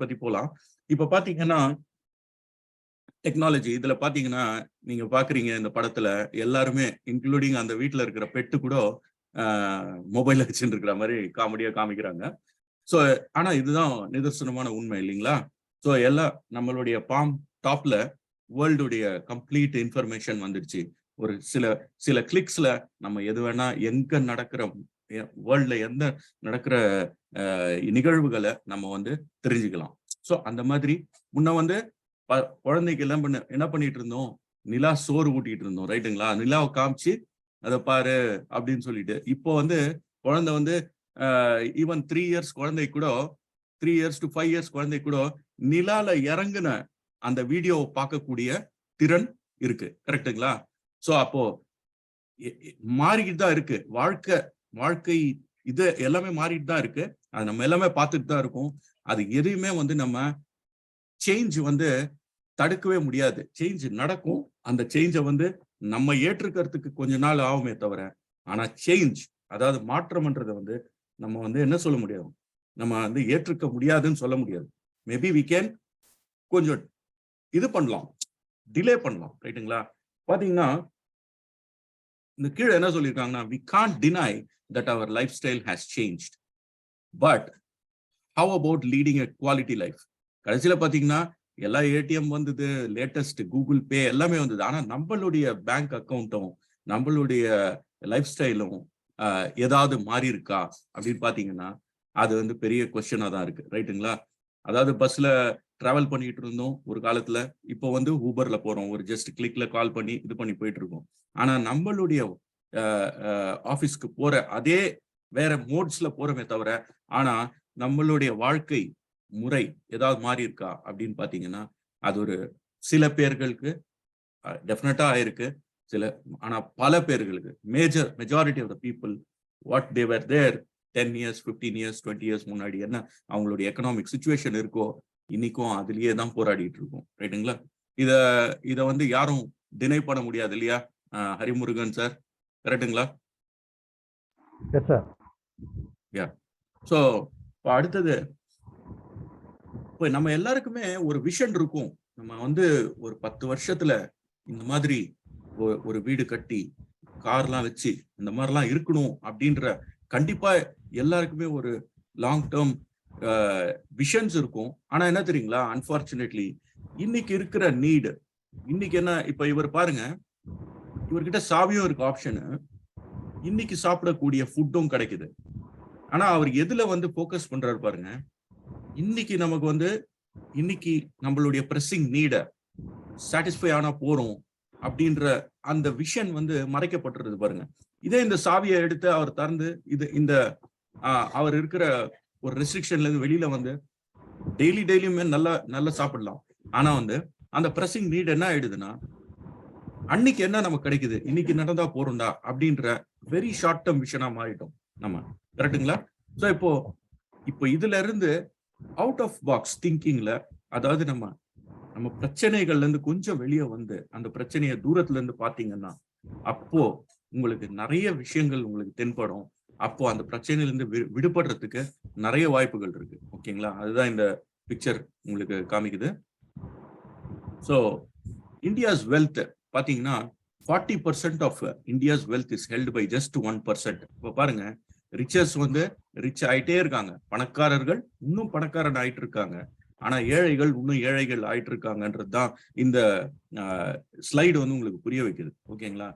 பத்தி போலாம். இப்ப பாத்தீங்கன்னா டெக்னாலஜி இதுல பாத்தீங்கன்னா நீங்க பாக்குறீங்க இந்த படத்துல எல்லாருமே இன்க்ளூடிங் அந்த வீட்டுல இருக்கிற பெட்டு கூட மொபைல் வச்சுட்டு இருக்கிற மாதிரி காமெடியா காமிக்கிறாங்க. ஸோ ஆனா இதுதான் நிதர்சனமான உண்மை இல்லைங்களா? ஸோ எல்லாம் நம்மளுடைய பாம் டாப்ல வேர்ல்டுடைய கம்ப்ளீட் இன்ஃபர்மேஷன் வந்துடுச்சு. ஒரு சில சில கிளிக்ஸ்ல நம்ம எது வேணா எங்க நடக்கிற வேர்ல்ட்ல எந்த நடக்கிற நிகழ்வுகளை நம்ம வந்து தெரிஞ்சுக்கலாம். ஸோ அந்த மாதிரி முன்ன வந்து குழந்தைக்கு எல்லாம் என்ன பண்ணிட்டு இருந்தோம், நிலா சோறு ஊட்டிட்டு இருந்தோம் ரைட்டுங்களா? நிலாவை காமிச்சு அதை பாரு அப்படின்னு சொல்லிட்டு இப்போ வந்து குழந்தை வந்து ஈவன் 3 இயர்ஸ் குழந்தை கூட 3 இயர்ஸ் டு 5 இயர்ஸ் குழந்தை கூட நிலால இறங்குன அந்த வீடியோவை பார்க்கக்கூடிய திறன் இருக்கு. கரெக்டுங்களா? ஸோ அப்போ மாறிக்கிட்டு தான் இருக்கு வாழ்க்கை இது எல்லாமே மாறிட்டு தான் இருக்கு. அது நம்ம எல்லாமே பார்த்துட்டு தான் இருக்கோம். அது எதையுமே வந்து நம்ம சேஞ்ச் வந்து தடுக்கவே முடியாது. சேஞ்ச் நடக்கும். அந்த சேஞ்சை வந்து நம்ம ஏற்றுக்கிறதுக்கு கொஞ்ச நாள் ஆகுமே தவிர, ஆனா சேஞ்ச் அதாவது மாற்றம்ன்றதை வந்து நம்ம வந்து என்ன சொல்ல முடியாது, நம்ம வந்து ஏற்றுக்க முடியாதுன்னு சொல்ல முடியாது. மேபி வி கேன் கொஞ்சம் இது பண்ணலாம், டிலே பண்ணலாம் ரைட்டுங்களா? பாத்தீங்கன்னா இந்த கீழே என்ன சொல்லியிருக்காங்கன்னா, we can't deny that our lifestyle has changed, but how about leading a quality life? கடைசியில பாத்தீங்கன்னா எல்லா ஏடிஎம் வந்தது, லேட்டஸ்ட் கூகுள் பே எல்லாமே வந்தது. ஆனா நம்மளுடைய பேங்க் அக்கௌண்ட்டும் நம்மளுடைய லைஃப் ஸ்டைலும் ஏதாவது மாறி இருக்கா அப்படின்னு பாத்தீங்கன்னா அது வந்து பெரிய கொஸ்டினா தான் இருக்கு ரைட்டுங்களா? அதாவது பஸ்ல டிராவல் பண்ணிட்டு இருந்தோம் ஒரு காலத்துல, இப்போ வந்து ஊபர்ல போறோம், ஒரு ஜஸ்ட் கிளிக்ல கால் பண்ணி இது பண்ணி போயிட்டு இருக்கோம். ஆனா நம்மளுடைய ஆபீஸ்க்கு போற அதே வேற மோட்ஸ்ல போறோமே தவிர, ஆனா நம்மளுடைய வாழ்க்கை முறை ஏதாவது மாறி இருக்கா அப்படின்னு பாத்தீங்கன்னா அது ஒரு சில பேர்களுக்கு டெஃபினட்டா ஆயிருக்கு. ஆனா பல பேர்களுக்கு majority of the people what they were there 10 years 15 years 20 years முன்னாடி என்ன அவங்களுடைய எக்கனாமிக் சுச்சுவேஷன் இருக்கோ இன்னைக்கும் அதுலயே தான் போராடிட்டு இருக்கோம் ரைட்டுங்களா? இத வந்து யாரும் டினை பண்ண முடியாது இல்லையா? ஹரிமுருகன் சார் கரெக்டுங்களா? ஸோ அடுத்தது இப்போ நம்ம எல்லாருக்குமே ஒரு விஷன் இருக்கும். நம்ம வந்து ஒரு 10 வருஷத்துல இந்த மாதிரி ஒரு வீடு கட்டி கார்லாம் வச்சு இந்த மாதிரிலாம் இருக்கணும் அப்படின்ற கண்டிப்பா எல்லாருக்குமே ஒரு லாங் டேர்ம் விஷன்ஸ் இருக்கும். ஆனா என்ன தெரியுங்களா, அன்பார்ச்சுனேட்லி இன்னைக்கு இருக்கிற நீடு இன்னைக்கு என்ன, இப்ப இவர் பாருங்க, இவர்கிட்ட சாவியும் இருக்கு ஆப்ஷனு, இன்னைக்கு சாப்பிடக்கூடிய ஃபுட்டும் கிடைக்குது. ஆனா அவர் எதுல வந்து போக்கஸ் பண்றாரு பாருங்க, இன்னைக்கு நமக்கு வந்து இன்னைக்கு நம்மளுடைய பிரஸிங் நீட சாட்டிஸ்ஃபை ஆனா போறோம் அப்படின்ற அந்த விஷன் வந்து மறைக்கப்பட்டுருது பாருங்க. இதே இந்த சாவியை எடுத்து அவர் திறந்து இந்த அவர் இருக்கிற ஒரு ரெஸ்ட்ரிக்ஷன்ல இருந்து வெளியில வந்து டெய்லியுமே நல்லா சாப்பிடலாம். ஆனா வந்து அந்த பிரஸிங் நீட் என்ன ஆயிடுதுன்னா, அன்னைக்கு என்ன நமக்கு கிடைக்குது, இன்னைக்கு நடந்தா போறோம்டா அப்படின்ற வெரி ஷார்ட் டேர்ம் விஷனா மாறிட்டோம் நம்ம. கரெக்டுங்களா? ஸோ இப்போ இதுல இருந்து அவுட் ஆஃப் பாக்ஸ் திங்கிங்ல, அதாவது நம்ம பிரச்சனைகள்ல இருந்து கொஞ்சம் வெளியே வந்து அந்த பிரச்சனையை தூரத்துல இருந்து பாத்தீங்கன்னா அப்போ உங்களுக்கு நிறைய விஷயங்கள் உங்களுக்கு தென்படும். அப்போ அந்த பிரச்சனையில இருந்து விடுபடுறதுக்கு நிறைய வாய்ப்புகள் இருக்கு. ஓகேங்களா? அதுதான் இந்த பிக்சர் உங்களுக்கு காமிக்குது. ஸோ இந்தியாஸ் வெல்த் பாத்தீங்கன்னா 40% of India's wealth is held by just 1%. இப்போ பாருங்க, ரிச்சர்ஸ் வந்து ரிச் ஆயிட்டே இருக்காங்க, பணக்காரர்கள் இன்னும் பணக்காரன் ஆயிட்டு இருக்காங்க, ஆனா ஏழைகள் இன்னும் ஏழைகள் ஆயிட்டு இருக்காங்கன்றது தான் இந்த ஸ்லைடு வந்து உங்களுக்கு புரிய வைக்குது. ஓகேங்களா?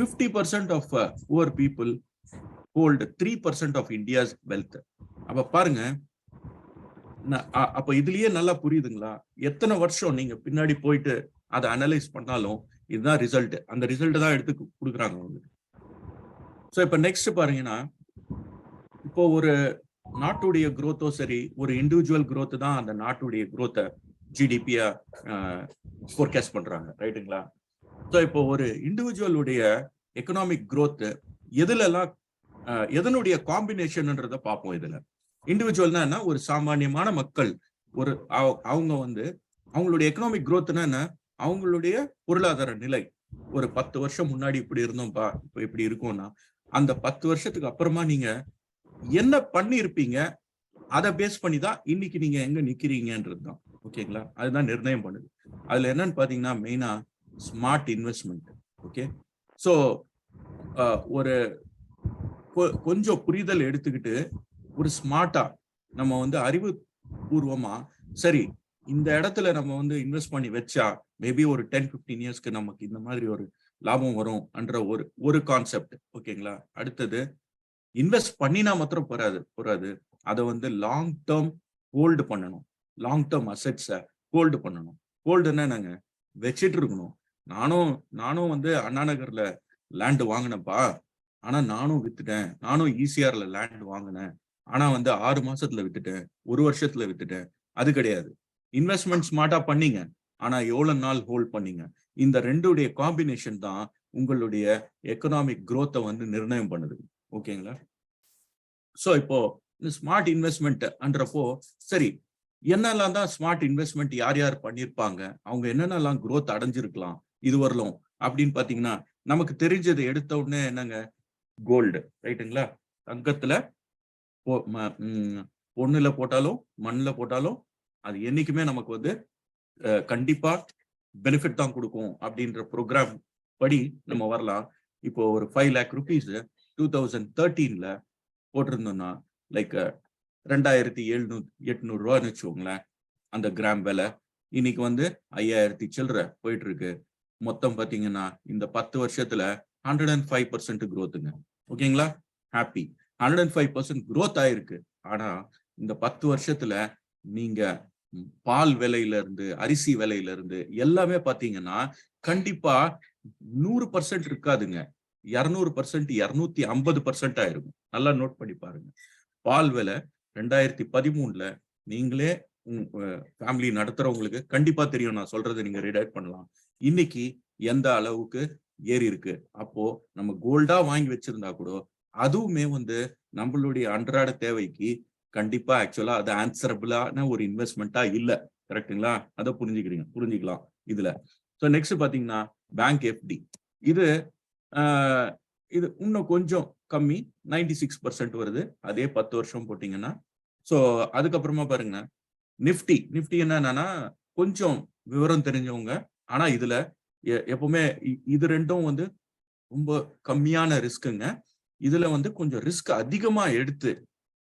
50% of poor people hold 3% of India's wealth. அப்ப பாருங்க, அப்ப இதுலயே நல்லா புரியுதுங்களா, எத்தனை வருஷம் நீங்க பின்னாடி போயிட்டு அதை அனலைஸ் பண்ணாலும் இதுதான் ரிசல்ட். அந்த ரிசல்ட் தான் எடுத்து கொடுக்குறாங்க உங்களுக்கு. ஸோ இப்ப நெக்ஸ்ட் பாருங்கன்னா, இப்போ ஒரு நாட்டுடைய குரோத்தோ சரி, ஒரு இண்டிவிஜுவல் குரோத் தான் அந்த நாட்டுடைய குரோத்தை ஜிடிபியா ஃபோர்காஸ்ட் பண்றாங்க ரைட்டுங்களா? ஸோ இப்போ ஒரு இண்டிவிஜுவலுடைய எக்கனாமிக் குரோத் எதுலலாம் எதனுடைய காம்பினேஷன்ன்றதை பார்ப்போம். இதுல இண்டிவிஜுவல்னா என்ன, ஒரு சாமானியமான மக்கள், ஒரு அவங்க வந்து அவங்களுடைய எக்கனாமிக் குரோத்னா என்ன, அவங்களுடைய பொருளாதார நிலை. ஒரு 10 வருஷம் முன்னாடி இப்படி இருந்தோம்ப்பா, இப்போ இப்படி இருக்கும்னா அந்த 10 வருஷத்துக்கு அப்புறமா நீங்க என்ன பண்ணி இருப்பீங்க, அதை பேஸ் பண்ணி தான் இன்னைக்கு நீங்க எங்க நிக்கிறீங்கன்றது தான். ஓகேங்களா? அதுதான் நிர்ணயம் பண்ணுது. அதுல என்னன்னு பாத்தீங்கன்னா மெயினா ஸ்மார்ட் இன்வெஸ்ட்மெண்ட். ஓகே, ஸோ ஒரு கொஞ்சம் புரிதல் எடுத்துக்கிட்டு ஒரு ஸ்மார்ட்டா நம்ம வந்து அறிவு பூர்வமா சரி இந்த இடத்துல நம்ம வந்து இன்வெஸ்ட் பண்ணி வச்சா மேபி ஒரு 10-15 இயர்ஸ்க்கு நமக்கு இந்த மாதிரி ஒரு லாபம் வரும் என்ற ஒரு கான்செப்ட். ஓகேங்களா? அடுத்தது இன்வெஸ்ட் பண்ணினா மாத்திரம் போறாது, அதை வந்து லாங் டேர்ம் ஹோல்டு பண்ணணும். லாங் டேர்ம் அசெட்ஸை ஹோல்டு பண்ணணும். ஹோல்டுன்னா என்னங்க, வச்சிட்டு இருக்கணும். நானும் வந்து அண்ணா நகர்ல லேண்ட் வாங்கினப்பா, ஆனா நானும் வித்துட்டேன். நானும் ஈசிஆர்ல லேண்ட் வாங்கினேன், ஆனா வந்து 6 மாசத்துல வித்துட்டேன், 1 வருஷத்துல வித்துட்டேன். அது கிடையாது. இன்வெஸ்ட்மெண்ட் ஸ்மார்ட்டா பண்ணீங்க, ஆனா எவ்வளவு நாள் ஹோல்ட் பண்ணீங்க. இந்த ரெண்டுடைய காம்பினேஷன் தான் உங்களுடைய எக்கனாமிக் growth-ஐ வந்து நிர்ணயம் பண்ணுது. ஓகேங்களா? சோ இப்போ இந்த ஸ்மார்ட் இன்வெஸ்ட்மெண்ட்ன்றப்போ சரி என்னெல்லாம் தான் ஸ்மார்ட் இன்வெஸ்ட்மெண்ட் யார் யார் பண்ணியிருப்பாங்க, அவங்க என்னென்னலாம் growth அடைஞ்சிருக்கலாம் இது வரலும் அப்படின்னு பாத்தீங்கன்னா நமக்கு தெரிஞ்சது எடுத்த உடனே என்னங்க, கோல்டு. ரைட்டுங்களா? தங்கத்துல பொண்ணுல போட்டாலும் மண்ணுல போட்டாலும் அது என்னைக்குமே நமக்கு வந்து கண்டிப்பா பெனிஃபிட் தான் கொடுக்கும் அப்படின்ற ப்ரோக்ராம் படி நம்ம வரலாம். இப்போ ஒரு 5 lakh rupees 2013ல போட்டிருந்தோம்னா லைக் 2700-800 ரூபான்னு வச்சுக்கோங்களேன் அந்த கிராம் விலை. இன்னைக்கு வந்து 5000 சில்லற போயிட்டு இருக்கு. மொத்தம் பாத்தீங்கன்னா இந்த 10 வருஷத்துல 105% growthங்க. ஓகேங்களா? ஹாப்பி. 105% growth ஆயிருக்கு. ஆனா இந்த 10 வருஷத்துல நீங்க பால் விலையில இருந்து அரிசி விலையில இருந்து எல்லாமே பாத்தீங்கன்னா கண்டிப்பா 100% இருக்காதுங்க. 200%, 250% ஆயிருக்கும். நல்லா நோட் பண்ணி பாருங்க. பால் விலை 2013ல நீங்களே ஃபேமிலி நடத்துறவங்களுக்கு கண்டிப்பா தெரியும். நான் சொல்றதை நீங்க ரிடைட் பண்ணலாம். இன்னைக்கு எந்த அளவுக்கு ஏறி இருக்கு. அப்போ நம்ம கோல்டா வாங்கி வச்சிருந்தா கூட அதுவுமே வந்து நம்மளுடைய அன்றாட தேவைக்கு கண்டிப்பா ஆக்சுவலா அது ஆன்சரபிளான ஒரு இன்வெஸ்ட்மெண்டா இல்ல. கரெக்டுங்களா? அதை புரிஞ்சுக்கலாம் இதுல. ஸோ நெக்ஸ்ட் பாத்தீங்கன்னா பேங்க் எஃப்டி. இது இன்னும் கொஞ்சம் கம்மி 96% வருது. அதே 10 வருஷம் போட்டீங்கன்னா. ஸோ அதுக்கப்புறமா பாருங்க நிஃப்டி என்னன்னா கொஞ்சம் விவரம் தெரிஞ்சவங்க. ஆனா இதுல எப்பவுமே இது ரெண்டும் வந்து ரொம்ப கம்மியான ரிஸ்க்குங்க. இதுல வந்து கொஞ்சம் ரிஸ்க் அதிகமா எடுத்து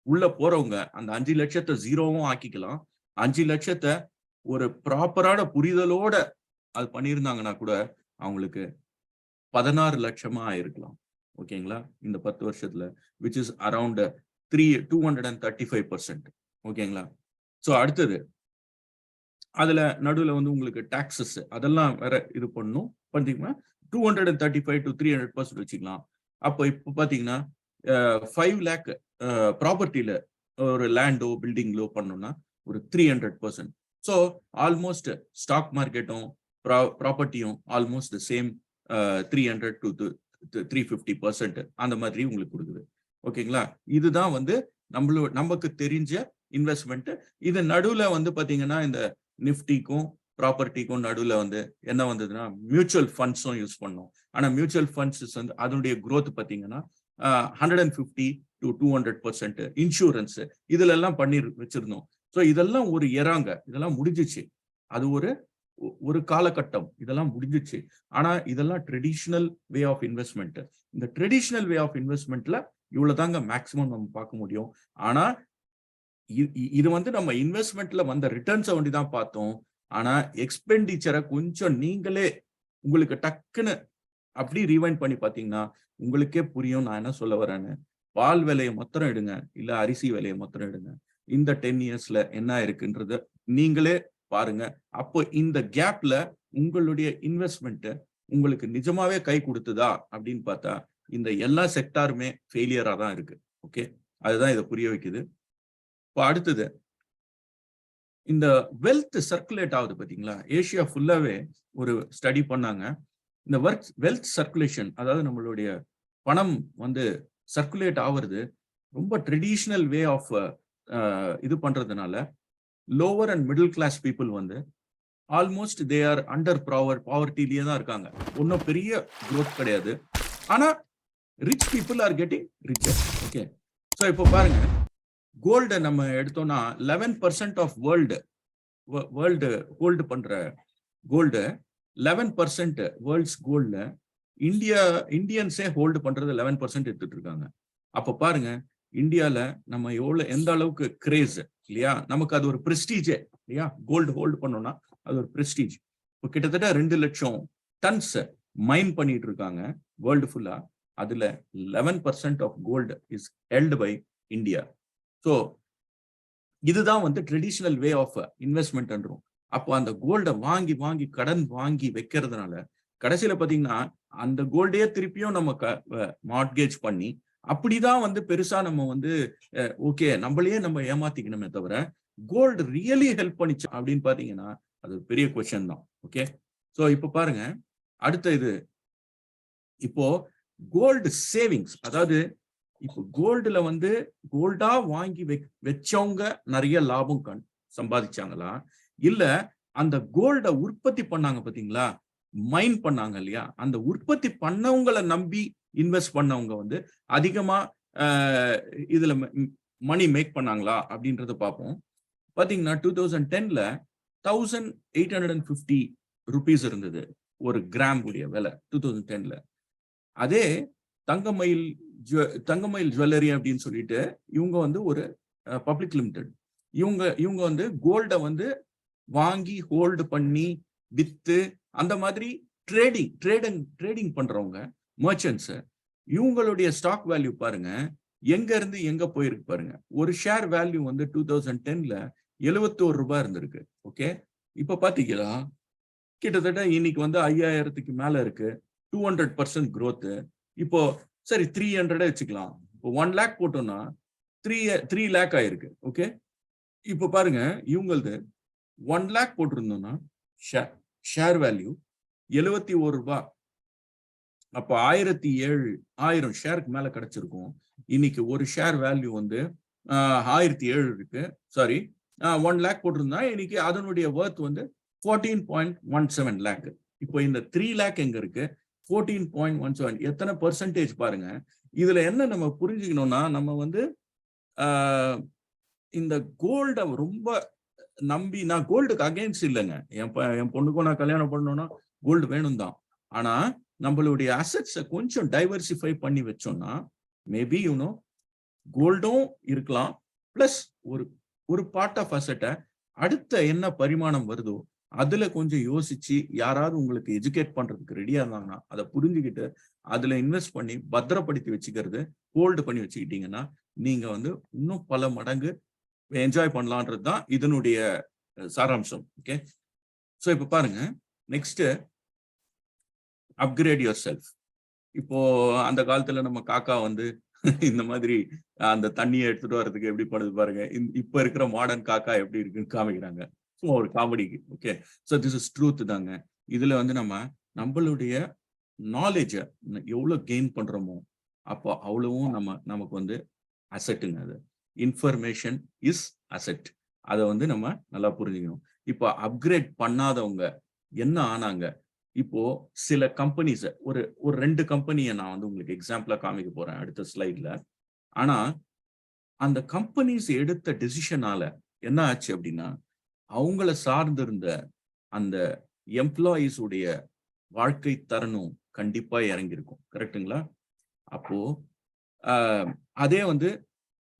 உள்ள போறவங்க அந்த 5 லட்சத்தை ஜீரோவும் ஆக்கிக்கலாம். 5 லட்சத்தை ஒரு ப்ராப்பரான புரிதலோட அது பண்ணியிருந்தாங்கன்னா கூட அவங்களுக்கு 16 லட்சமா ஆயிருக்கலாம். ஓகேங்களா? இந்த 10 வருஷத்துல விச் இஸ் அரௌண்ட் 235%. ஓகேங்களா? சோ அடுத்தது அதுல நடுவுல வந்து உங்களுக்கு டாக்ஸஸ் அதெல்லாம் வேற இது பண்ணும். பாத்தீங்கன்னா 235 to 300% வச்சுக்கலாம். அப்போ இப்போ பாத்தீங்கன்னா 5 lakh ப்ராப்பர்ட்டியில ஒரு லேண்டோ பில்டிங்லோ பண்ணோம்னா ஒரு 300%. ஸோ ஆல்மோஸ்ட் ஸ்டாக் மார்க்கெட்டும் ப்ராப்பர்ட்டியும் ஆல்மோஸ்ட் சேம் 300 to 350% அந்த மாதிரி உங்களுக்கு கொடுக்குது. ஓகேங்களா? இதுதான் வந்து நமக்கு தெரிஞ்ச இன்வெஸ்ட்மெண்ட். இது நடுவுல வந்து பாத்தீங்கன்னா இந்த நிஃப்டிக்கும் ப்ராப்பர்ட்டிக்கும் நடுவுல வந்து என்ன வந்ததுன்னா மியூச்சுவல் ஃபண்ட்ஸும் யூஸ் பண்ணோம். ஆனா மியூச்சுவல் ஃபண்ட்ஸ் வந்து அதனுடைய growth பாத்தீங்கன்னா 150 to 200%. இன்சூரன்ஸ் இதுல எல்லாம் பண்ணி வச்சிருந்தோம். ஸோ இதெல்லாம் ஒரு எறாங்க. இதெல்லாம் முடிஞ்சிச்சு. அது ஒரு காலகட்டம் இதெல்லாம் முடிஞ்சிச்சு. ஆனா இதெல்லாம் ட்ரெடிஷனல் வே ஆஃப் இன்வெஸ்ட்மெண்ட். இந்த ட்ரெடிஷனல் வே ஆஃப் இன்வெஸ்ட்மெண்ட்ல இவ்வளவுதாங்க மேக்சிமம் நம்ம பார்க்க முடியும். ஆனா இது வந்து நம்ம இன்வெஸ்ட்மெண்ட்ல வந்த ரிட்டர்ன்ஸை ஒண்டி தான் பார்த்தோம். ஆனா எக்ஸ்பெண்டிச்சரை கொஞ்சம் நீங்களே உங்களுக்கு டக்குன்னு அப்படி ரீவைண்ட் பண்ணி பாத்தீங்கன்னா உங்களுக்கே புரியும் நான் என்ன சொல்ல வரேன்னு. பால் விலையை மொத்தம் எடுங்க, இல்ல அரிசி விலையை மொத்தம் எடுங்க. இந்த 10 இயர்ஸ்ல என்ன இருக்குன்றத நீங்களே பாருங்க. அப்போ இந்த கேப்ல உங்களுடைய இன்வெஸ்ட்மெண்ட் உங்களுக்கு நிஜமாவே கை கொடுத்துதா அப்படின்னு பார்த்தா இந்த எல்லா செக்டாருமே ஃபெயிலியரா தான் இருக்கு. ஓகே, அதுதான் இதை புரிய வைக்குது. இப்போ அடுத்தது இந்த வெல்த் சர்க்குலேட் ஆகுது பாத்தீங்களா? ஏசியா ஃபுல்லாவே ஒரு ஸ்டடி பண்ணாங்க. இந்த வெல்த் சர்க்குலேஷன், அதாவது நம்மளுடைய பணம் வந்து சர்க்குலேட் ஆகுறது ரொம்ப ட்ரெடிஷனல் வே ஆஃப் இது பண்றதுனால lower and middle class people வந்து ஆல்மோஸ்ட் தே ஆர் அண்டர் பாவர்ட்டிலேயே தான் இருக்காங்க. ஒன்றும் பெரிய growth கிடையாது. ஆனா rich people are getting richer. Okay, so இப்போ பாருங்க கோல்ட நம்ம எடுத்தோம்னா 11% ஆஃப் வேர்ல்டு ஹோல்டு பண்ற கோல்டு 11% வேர்ல்ட்ஸ் கோல்ட்ல இந்தியன்ஸே ஹோல்டு பண்றது 11% எடுத்துட்டு இருக்காங்க. அப்ப பாருங்க இந்தியால நம்ம எந்த அளவுக்கு கிரேஸ் இல்லையா, நமக்கு அது ஒரு பிரஸ்டீஜே இல்லையா, கோல்டு ஹோல்டு பண்ணோம்னா அது ஒரு பிரஸ்டீஜ். இப்போ கிட்டத்தட்ட 2 லட்சம் டன்ஸ் மைன் பண்ணிட்டு இருக்காங்க வேர்ல்டு ஃபுல்லா. அதுல 11% of gold is held by India. So இதுதான் வந்து ட்ரெடிஷனல் வே ஆஃப் இன்வெஸ்ட்மெண்ட்ன்றோம். அப்போ அந்த கோல்டை வாங்கி வாங்கி கடன் வாங்கி வைக்கிறதுனால கடைசியில பாத்தீங்கன்னா அந்த கோல்டையே திருப்பியும் நம்ம மார்ட்கேஜ் பண்ணி அப்படிதான் வந்து பெருசா நம்ம வந்து ஓகே நம்மளையே நம்ம ஏமாத்திக்கணுமே தவிர கோல்டு ரியலி ஹெல்ப் பண்ணிச்சு அப்படின்னு பாத்தீங்கன்னா அது பெரிய கொஸ்டின் தான். ஓகே, ஸோ இப்போ பாருங்க அடுத்த இது, இப்போ கோல்டு சேவிங்ஸ், அதாவது இப்போ கோல்டுல வந்து கோல்டா வாங்கி வச்சவங்க நிறைய லாபம் சம்பாதிச்சாங்களா, இல்ல அந்த கோல்ட உற்பத்தி பண்ணாங்க பாத்தீங்களா, மைன் பண்ணாங்க இல்லையா, அந்த உற்பத்தி பண்ணவங்களை நம்பி இன்வெஸ்ட் பண்ணவங்க வந்து அதிகமா இதுல மணி மேக் பண்ணாங்களா அப்படின்றத பார்ப்போம். பாத்தீங்கன்னா 2010ல 1850 ருபீஸ் இருந்தது ஒரு கிராம் உடைய விலை 2010ல. அதே தங்கமயில் ஜுவல்லரி அப்படின்னு சொல்லிட்டு இவங்க வந்து ஒரு பப்ளிக் லிமிடெட், இவங்க வந்து கோல்ட வந்து வாங்கி ஹோல்டு பண்ணி வித்து அந்த மாதிரி ட்ரேடிங் பண்றவங்க மர்ச்சன்ட்ஸ், இவங்களுடைய ஸ்டாக் வேல்யூ பாருங்க எங்க இருந்து எங்க போயிருக்கு பாருங்க. ஒரு ஷேர் வேல்யூ வந்து 2010ல 71 ரூபாய் இருந்திருக்கு. ஓகே, இப்ப பாத்தீங்களா கிட்டத்தட்ட இன்னைக்கு வந்து 5000க்கு மேல இருக்கு, 200% growth. இப்போ சரி 300 வச்சுக்கலாம், இப்போ 1 lakh போட்டோம்னா 3 lakh ஆயிருக்கு. ஓகே, இப்போ பாருங்க இவங்களது 1 lakh போட்டிருந்தோம்னா ஷேர் வேல்யூ 71 ரூபாய், அப்போ 1007 ஷேருக்கு மேல கிடைச்சிருக்கும். இன்னைக்கு ஒரு ஷேர் வேல்யூ வந்து 1007 இருக்கு. சாரி 1 lakh போட்டிருந்தா இன்னைக்கு அதனுடைய வர்த் வந்து 14.17 lakh. இப்போ இந்த 3 lakh எங்க இருக்கு, 14.17, எத்தனை பெர்சன்டேஜ் பாருங்க. இதுல என்ன நம்ம புரிஞ்சுக்கணும்னா, நம்ம வந்து இந்த கோல்ட ரொம்ப நம்பி, நான் கோல்டுக்கு அகைன்ஸ்ட் இல்லைங்க, என் பொண்ணுக்கும் நான் கல்யாணம் பண்ணணும்னா கோல்டு வேணும் தான். ஆனா நம்மளுடைய அசெட்ஸை கொஞ்சம் டைவர்சிஃபை பண்ணி வச்சோம்னா மேபி கோல்டும் இருக்கலாம், பிளஸ் ஒரு பார்ட் ஆஃப் அசெட்டை அடுத்த என்ன பரிமாணம் வருதோ அதுல கொஞ்சம் யோசிச்சு யாராவது உங்களுக்கு எஜுகேட் பண்றதுக்கு ரெடியா இருந்தாங்கன்னா அதை புரிஞ்சுக்கிட்டு அதுல இன்வெஸ்ட் பண்ணி பத்திரப்படுத்தி வச்சுக்கிறது, ஹோல்டு பண்ணி வச்சுக்கிட்டீங்கன்னா நீங்க வந்து இன்னும் பல மடங்கு என்ஜாய் பண்ணலான்றது தான் இதனுடைய சாராம்சம். ஓகே, ஸோ இப்போ பாருங்க நெக்ஸ்ட் அப்கிரேட் யுவர் செல்ஃப். இப்போ அந்த காலத்துல நம்ம காக்கா வந்து இந்த மாதிரி அந்த தண்ணியை எடுத்துட்டு வர்றதுக்கு எப்படி பண்ணுது பாருங்க, இப்ப இருக்கிற மாடர்ன் காக்கா எப்படி இருக்குன்னு காமிக்கிறாங்க, சும்மா ஒரு காமெடிக்கு. Okay, so this is truth தாங்க. இதுல வந்து நம்மளுடைய நாலேஜ எவ்வளவு கெயின் பண்றோமோ அப்போ அவ்வளவும் நமக்கு வந்து அசெட்டுங்க. அது இன்ஃபர்மேஷன் இஸ் அசெட், அதை வந்து நம்ம நல்லா புரிஞ்சுக்கணும். இப்போ அப்கிரேட் பண்ணாதவங்க என்ன ஆனாங்க, இப்போ சில கம்பெனிஸ் ஒரு 2 கம்பெனியை நான் வந்து உங்களுக்கு எக்ஸாம்பிளா காமிக்க போறேன் அடுத்த ஸ்லைட்ல. ஆனா அந்த கம்பெனிஸ் எடுத்த டெசிஷனால என்ன ஆச்சு அப்படின்னா அவங்கள சார்ந்திருந்த அந்த எம்ப்ளாயீஸ் உடைய வாழ்க்கை தரணும் கண்டிப்பா இறங்கியிருக்கும். கரெக்டுங்களா? அப்போ அதே வந்து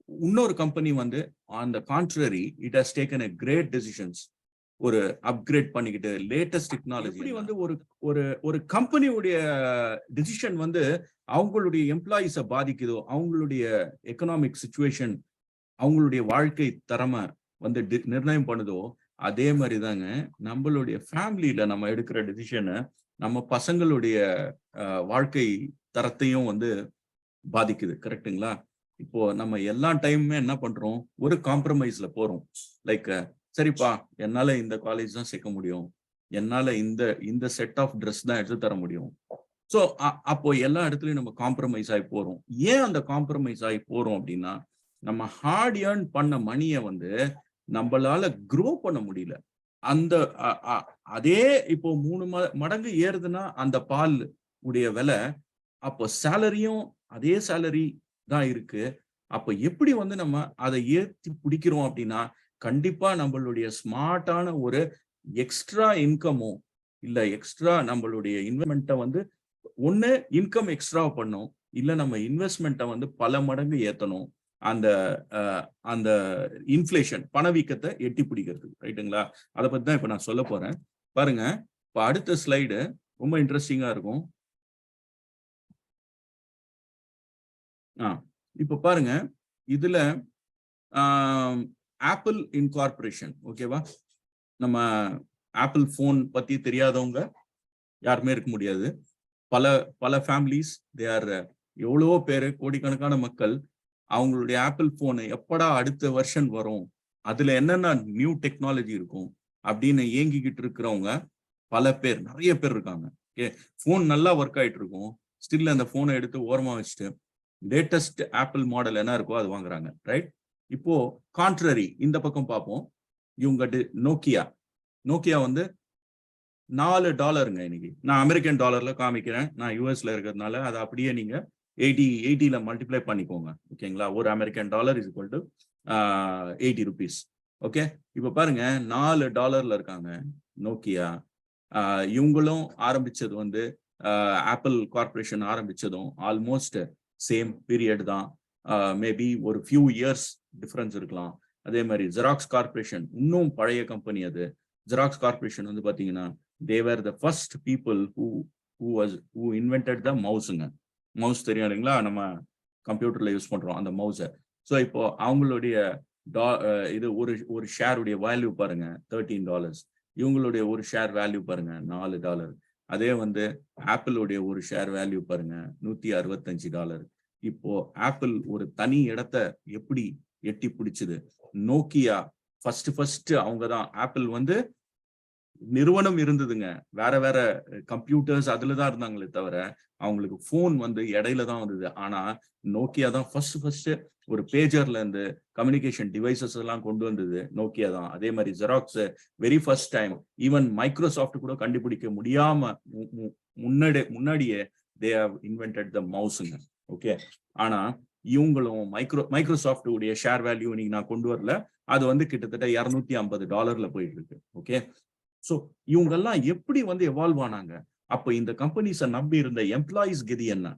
இன்னொரு கம்பெனி வந்து on the contrary it has taken a great decisions, ஒரு அப்கிரேட் பண்ணிக்கிட்டு லேட்டஸ்ட் டெக்னாலஜி வந்து ஒரு கம்பெனியுடைய டிசிஷன் வந்து அவங்களுடைய எம்ப்ளாயிஸை பாதிக்குதோ, அவங்களுடைய எக்கனாமிக் சிச்சுவேஷன், அவங்களுடைய வாழ்க்கை தரமை வந்து நிர்ணயம் பண்ணுதோ, அதே மாதிரி தாங்க நம்மளுடைய ஃபேமிலியில நம்ம எடுக்கிற டிசிஷனை நம்ம பசங்களுடைய வாழ்க்கை தரத்தையும் வந்து பாதிக்குது. கரெக்டுங்களா? இப்போ நம்ம எல்லா டைமுமே என்ன பண்றோம், ஒரு காம்ப்ரமைஸ்ல போறோம். லைக் சரிப்பா என்னால இந்த காலேஜ் தான் சேர்க்க முடியும், என்னால இந்த செட் ஆஃப் ட்ரெஸ் தான் எடுத்து தர முடியும். ஸோ அப்போ எல்லா இடத்துலயும் நம்ம காம்ப்ரமைஸ் ஆகி போறோம். ஏன் அந்த காம்ப்ரமைஸ் ஆகி போறோம் அப்படின்னா நம்ம ஹார்ட் ஏர்ன் பண்ண மணியை வந்து நம்மளால க்ரோ பண்ண முடியல. அந்த அதே இப்போ 3 மடங்கு ஏறுதுன்னா அந்த பால் உடைய விலை, அப்போ சேலரியும் அதே சேலரி தான் இருக்கு. அப்ப எப்படி வந்து நம்ம அதை ஏத்தி பிடிக்கிறோம் அப்படின்னா, கண்டிப்பா நம்மளுடைய ஸ்மார்ட்டான ஒரு எக்ஸ்ட்ரா இன்கமோ, இல்ல எக்ஸ்ட்ரா நம்மளுடைய இன்வெஸ்ட்மெண்ட்ட வந்து ஒண்ணு இன்கம் எக்ஸ்ட்ரா பண்ணும். இல்ல நம்ம இன்வெஸ்ட்மெண்ட்ட வந்து பல மடங்கு ஏத்தணும். அந்த அ அந்த இன்ஃப்ளேஷன் பணவீக்கத்த எட்டி பிடிக்கிறது. ரைட்டுங்களா? அத பத்தி தான் இப்ப நான் சொல்லப் போறேன். பாருங்க, இப்ப அடுத்த ஸ்லைடு ரொம்ப இன்ட்ரஸ்டிங்கா இருக்கும். ஆ இப்ப பாருங்க, இதுல ஆ ஆப்பிள் இன்கார்ப்பரேஷன் ஓகேவா? நம்ம ஆப்பிள் ஃபோன் பத்தி தெரியாதவங்க யாருமே இருக்க முடியாது. பல பல ஃபேமிலீஸ் தே ஆர் எவ்வளவோ பேரு, கோடிக்கணக்கான மக்கள் அவங்களுடைய ஆப்பிள் ஃபோன் எப்படா அடுத்த வெர்ஷன் வரும்? அதுல என்னென்ன நியூ டெக்னாலஜி இருக்கும்? அப்படின்னு ஏங்கிக்கிட்டு இருக்கிறவங்க பல பேர், நெறைய பேர் இருக்காங்க. ஓகே. ஃபோன் நல்லா வொர்க் ஆயிட்டு இருக்கும். ஸ்டில் அந்த ஃபோன எடுத்து ஓரமா வச்சுட்டு, லேட்டஸ்ட் ஆப்பிள் மாடல் என்ன இருக்கோ அது வாங்குறாங்க. ரைட்? இப்போ கான்ட்ரரி இந்த பக்கம் பார்ப்போம். இவங்க நோக்கியா. நோக்கியா வந்து $4ங்க இன்னைக்கு. நான் அமெரிக்கன் டாலர்ல காமிக்கிறேன். நான் யுஎஸ்ல இருக்கிறதுனால அத அப்படியே நீங்க 80ல மல்டிப்ளை பண்ணிக்கோங்க. ஓகேங்களா? ஒரு American dollar is equal to ₹80. Okay. இப்ப பாருங்க $4ல இருக்காங்க நோக்கியா. இவங்களும் ஆரம்பிச்சது வந்து ஆப்பிள் கார்ப்பரேஷன் ஆரம்பிச்சதும் ஆல்மோஸ்ட் சேம் பீரியட் தான். மேபி ஒரு ஃபியூ இயர்ஸ் டிஃபரன்ஸ் இருக்கலாம். அதே மாதிரி ஜெராக்ஸ் கார்ப்பரேஷன் இன்னும் பழைய கம்பெனி அது. ஜெராக்ஸ் கார்ப்பரேஷன் வந்து பாத்தீங்கன்னா they were the first people who invented the மவுஸுங்க. மவுஸ் தெரியும் இல்லைங்களா? நம்ம கம்ப்யூட்டர்ல யூஸ் பண்றோம் அந்த மவுஸ. ஸோ இப்போ அவங்களுடைய இது ஒரு ஒரு ஷேருடைய வேல்யூ பாருங்க $13. இவங்களுடைய ஒரு ஷேர் வேல்யூ பாருங்க $4. அதே வந்து ஆப்பிளுடைய ஒரு ஷேர் வேல்யூ பாருங்க $165. இப்போ ஆப்பிள் ஒரு தனி இடத்த எப்படி எட்டி பிடிச்சது? நோக்கியா ஃபர்ஸ்ட் அவங்க தான். ஆப்பிள் வந்து நிறுவனம் இருந்ததுங்க. வேற வேற கம்ப்யூட்டர்ஸ் அதுலதான் இருந்தாங்களே தவிர, அவங்களுக்கு போன் வந்து இடையில தான் வந்தது. ஆனா நோக்கியா தான் ஃபர்ஸ்ட் ஒரு பேஜர்ல இருந்து கம்யூனிகேஷன் டிவைசஸ் எல்லாம் கொண்டு வந்தது நோக்கியா தான். அதே மாதிரி Xerox very first time even Microsoft கூட கண்டுபிடிக்க முடியாம முன்னாடியே தே ஹவ் இன்வென்டட் த மவுஸுங்க. ஓகே. ஆனா இவங்களும் மைக்ரோசாஃப்ட் உடைய ஷேர் வேல்யூ இன்னைக்கு நான் கொண்டு வரல. அது வந்து கிட்டத்தட்ட $250 போயிட்டு இருக்கு. ஓகே. சோ இவங்கெல்லாம் எப்படி வந்து எவால்வ் ஆனாங்க? அப்ப இந்த கம்பெனிஸ நம்பி இருந்த எம்ப்ளாயிஸ் கதி என்ன?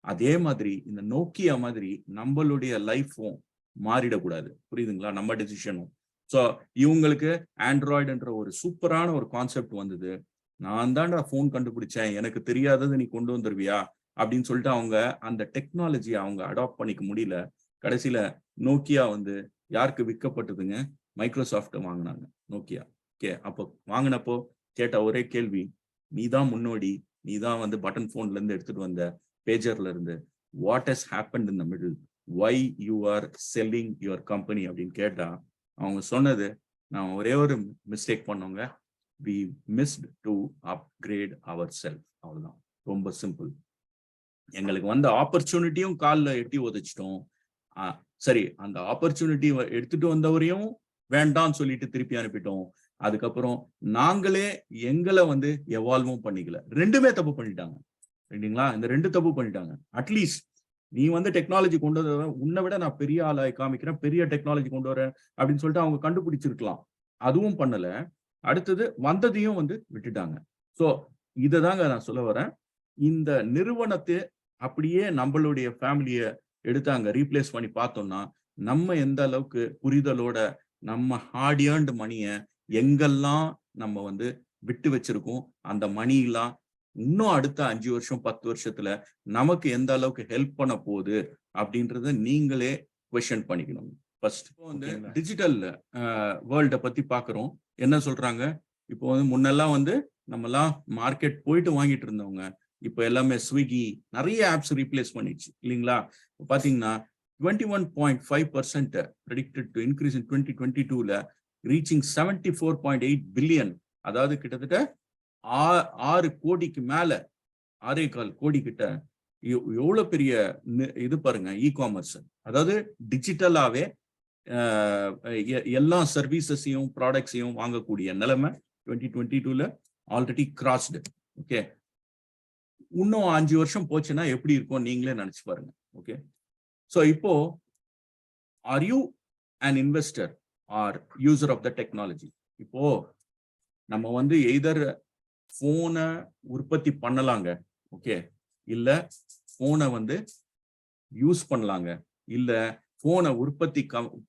அதே மாதிரி இந்த நோக்கியா மாதிரி நம்மளுடைய லைஃப்பும் மாறிடக்கூடாது. புரியுதுங்களா? நம்ம டெசிஷனும். சோ இவங்களுக்கு ஆண்ட்ராய்டுன்ற ஒரு சூப்பரான ஒரு கான்செப்ட் வந்தது. நான் தான்டா போன் கண்டுபிடிச்சேன். எனக்கு தெரியாதது நீ கொண்டு வந்துருவியா? அப்படின்னு சொல்லிட்டு அவங்க அந்த டெக்னாலஜியை அவங்க அடாப்ட் பண்ணிக்க முடியல. கடைசியில நோக்கியா வந்து யாருக்கு விற்கப்பட்டதுங்க? மைக்ரோசாஃப்ட் வாங்கினாங்க நோக்கியா. ஓகே. அப்போ வாங்கினப்போ கேட்ட ஒரே கேள்வி, நீ தான் முன்னோடி, நீ தான் வந்து பட்டன் போன்ல இருந்து எடுத்துட்டு வந்த பேஜர்ல இருந்து, what has happened in the middle, why you are selling your company அப்படின்னு கேட்டா அவங்க சொன்னது, நான் ஒரே ஒரு மிஸ்டேக் பண்ணோங்க, we missed to upgrade our self. அவ்வளவுதான். ரொம்ப சிம்பிள். எங்களுக்கு வந்த ஆப்பர்ச்சுனிட்டியும் காலில் எட்டி உதைச்சிட்டோம். சரி, அந்த ஆப்பர்ச்சுனிட்டி எடுத்துட்டு வந்தவரையும் வேண்டாம்னு சொல்லிட்டு திருப்பி அனுப்பிட்டோம். அதுக்கப்புறம் நாங்களே எங்களை வந்து எவால்வும் பண்ணிக்கல. ரெண்டுமே தப்பு பண்ணிட்டாங்க. சரிங்களா? இந்த ரெண்டு தப்பு பண்ணிட்டாங்க. அட்லீஸ்ட் நீ வந்து டெக்னாலஜி கொண்டு வர, உன்னை விட நான் பெரிய ஆளாய் காமிக்கிறேன், பெரிய டெக்னாலஜி கொண்டு வரேன் அப்படின்னு சொல்லிட்டு அவங்க கண்டுபிடிச்சிருக்கலாம். அதுவும் பண்ணல. அடுத்தது வந்ததையும் வந்து விட்டுட்டாங்க. சோ இததாங்க நான் சொல்ல வரேன். இந்த நிறுவனத்தை அப்படியே நம்மளுடைய ஃபேமிலிய எடுத்தாங்க ரீப்ளேஸ் பண்ணி பார்த்தோம்னா, நம்ம எந்த அளவுக்கு புரிதலோட நம்ம ஹார்ட் ஏர்ன்டு மணிய எங்கெல்லாம் நம்ம வந்து விட்டு வச்சிருக்கோம், அந்த மணி எல்லாம் இன்னும் அடுத்த 5 வருஷம் 10 வருஷத்துல நமக்கு எந்த அளவுக்கு ஹெல்ப் பண்ண போகுது அப்படின்றத நீங்களே கொஸ்டின் பண்ணிக்கணும். ஃபர்ஸ்ட் வந்து டிஜிட்டல் வேர்ல்ட பத்தி பாக்குறோம். என்ன சொல்றாங்க? இப்போ வந்து முன்னெல்லாம் வந்து நம்மலாம் மார்க்கெட் போயிட்டு வாங்கிட்டு இருந்தவங்க, இப்போ எல்லாமே ஸ்விக்கி நிறைய ஆப்ஸ் ரீப்ளேஸ் பண்ணிடுச்சு இல்லைங்களா? பாத்தீங்கன்னா 21.5% predicted to increase in 2022ல ரீச்சிங் 74.8 பில்லியன். அதாவது கிட்டத்தட்ட 6 கோடிக்கு மேல 6.25 கோடி கிட்ட. எவ்வளவு பெரிய இது பாருங்க இ காமர்ஸ். அதாவது டிஜிட்டலாவே எல்லா சர்வீசஸையும் ப்ராடக்ட்ஸையும் வாங்கக்கூடிய நிலைமை 2022ல ஆல்ரெடி கிராஸ்டு. ஓகே. இன்னும் 5 வருஷம் போச்சுன்னா எப்படி இருக்கும் நீங்களே நினைச்சு பாருங்க. ஓகே. சோ இப்போ are you an investor or user of the technology? இப்போ நம்ம வந்து எய்தர் போனை உற்பத்தி பண்ணலாங்க, ஓகே, இல்ல போனை வந்து யூஸ் பண்ணலாங்க, இல்ல போனை உற்பத்தி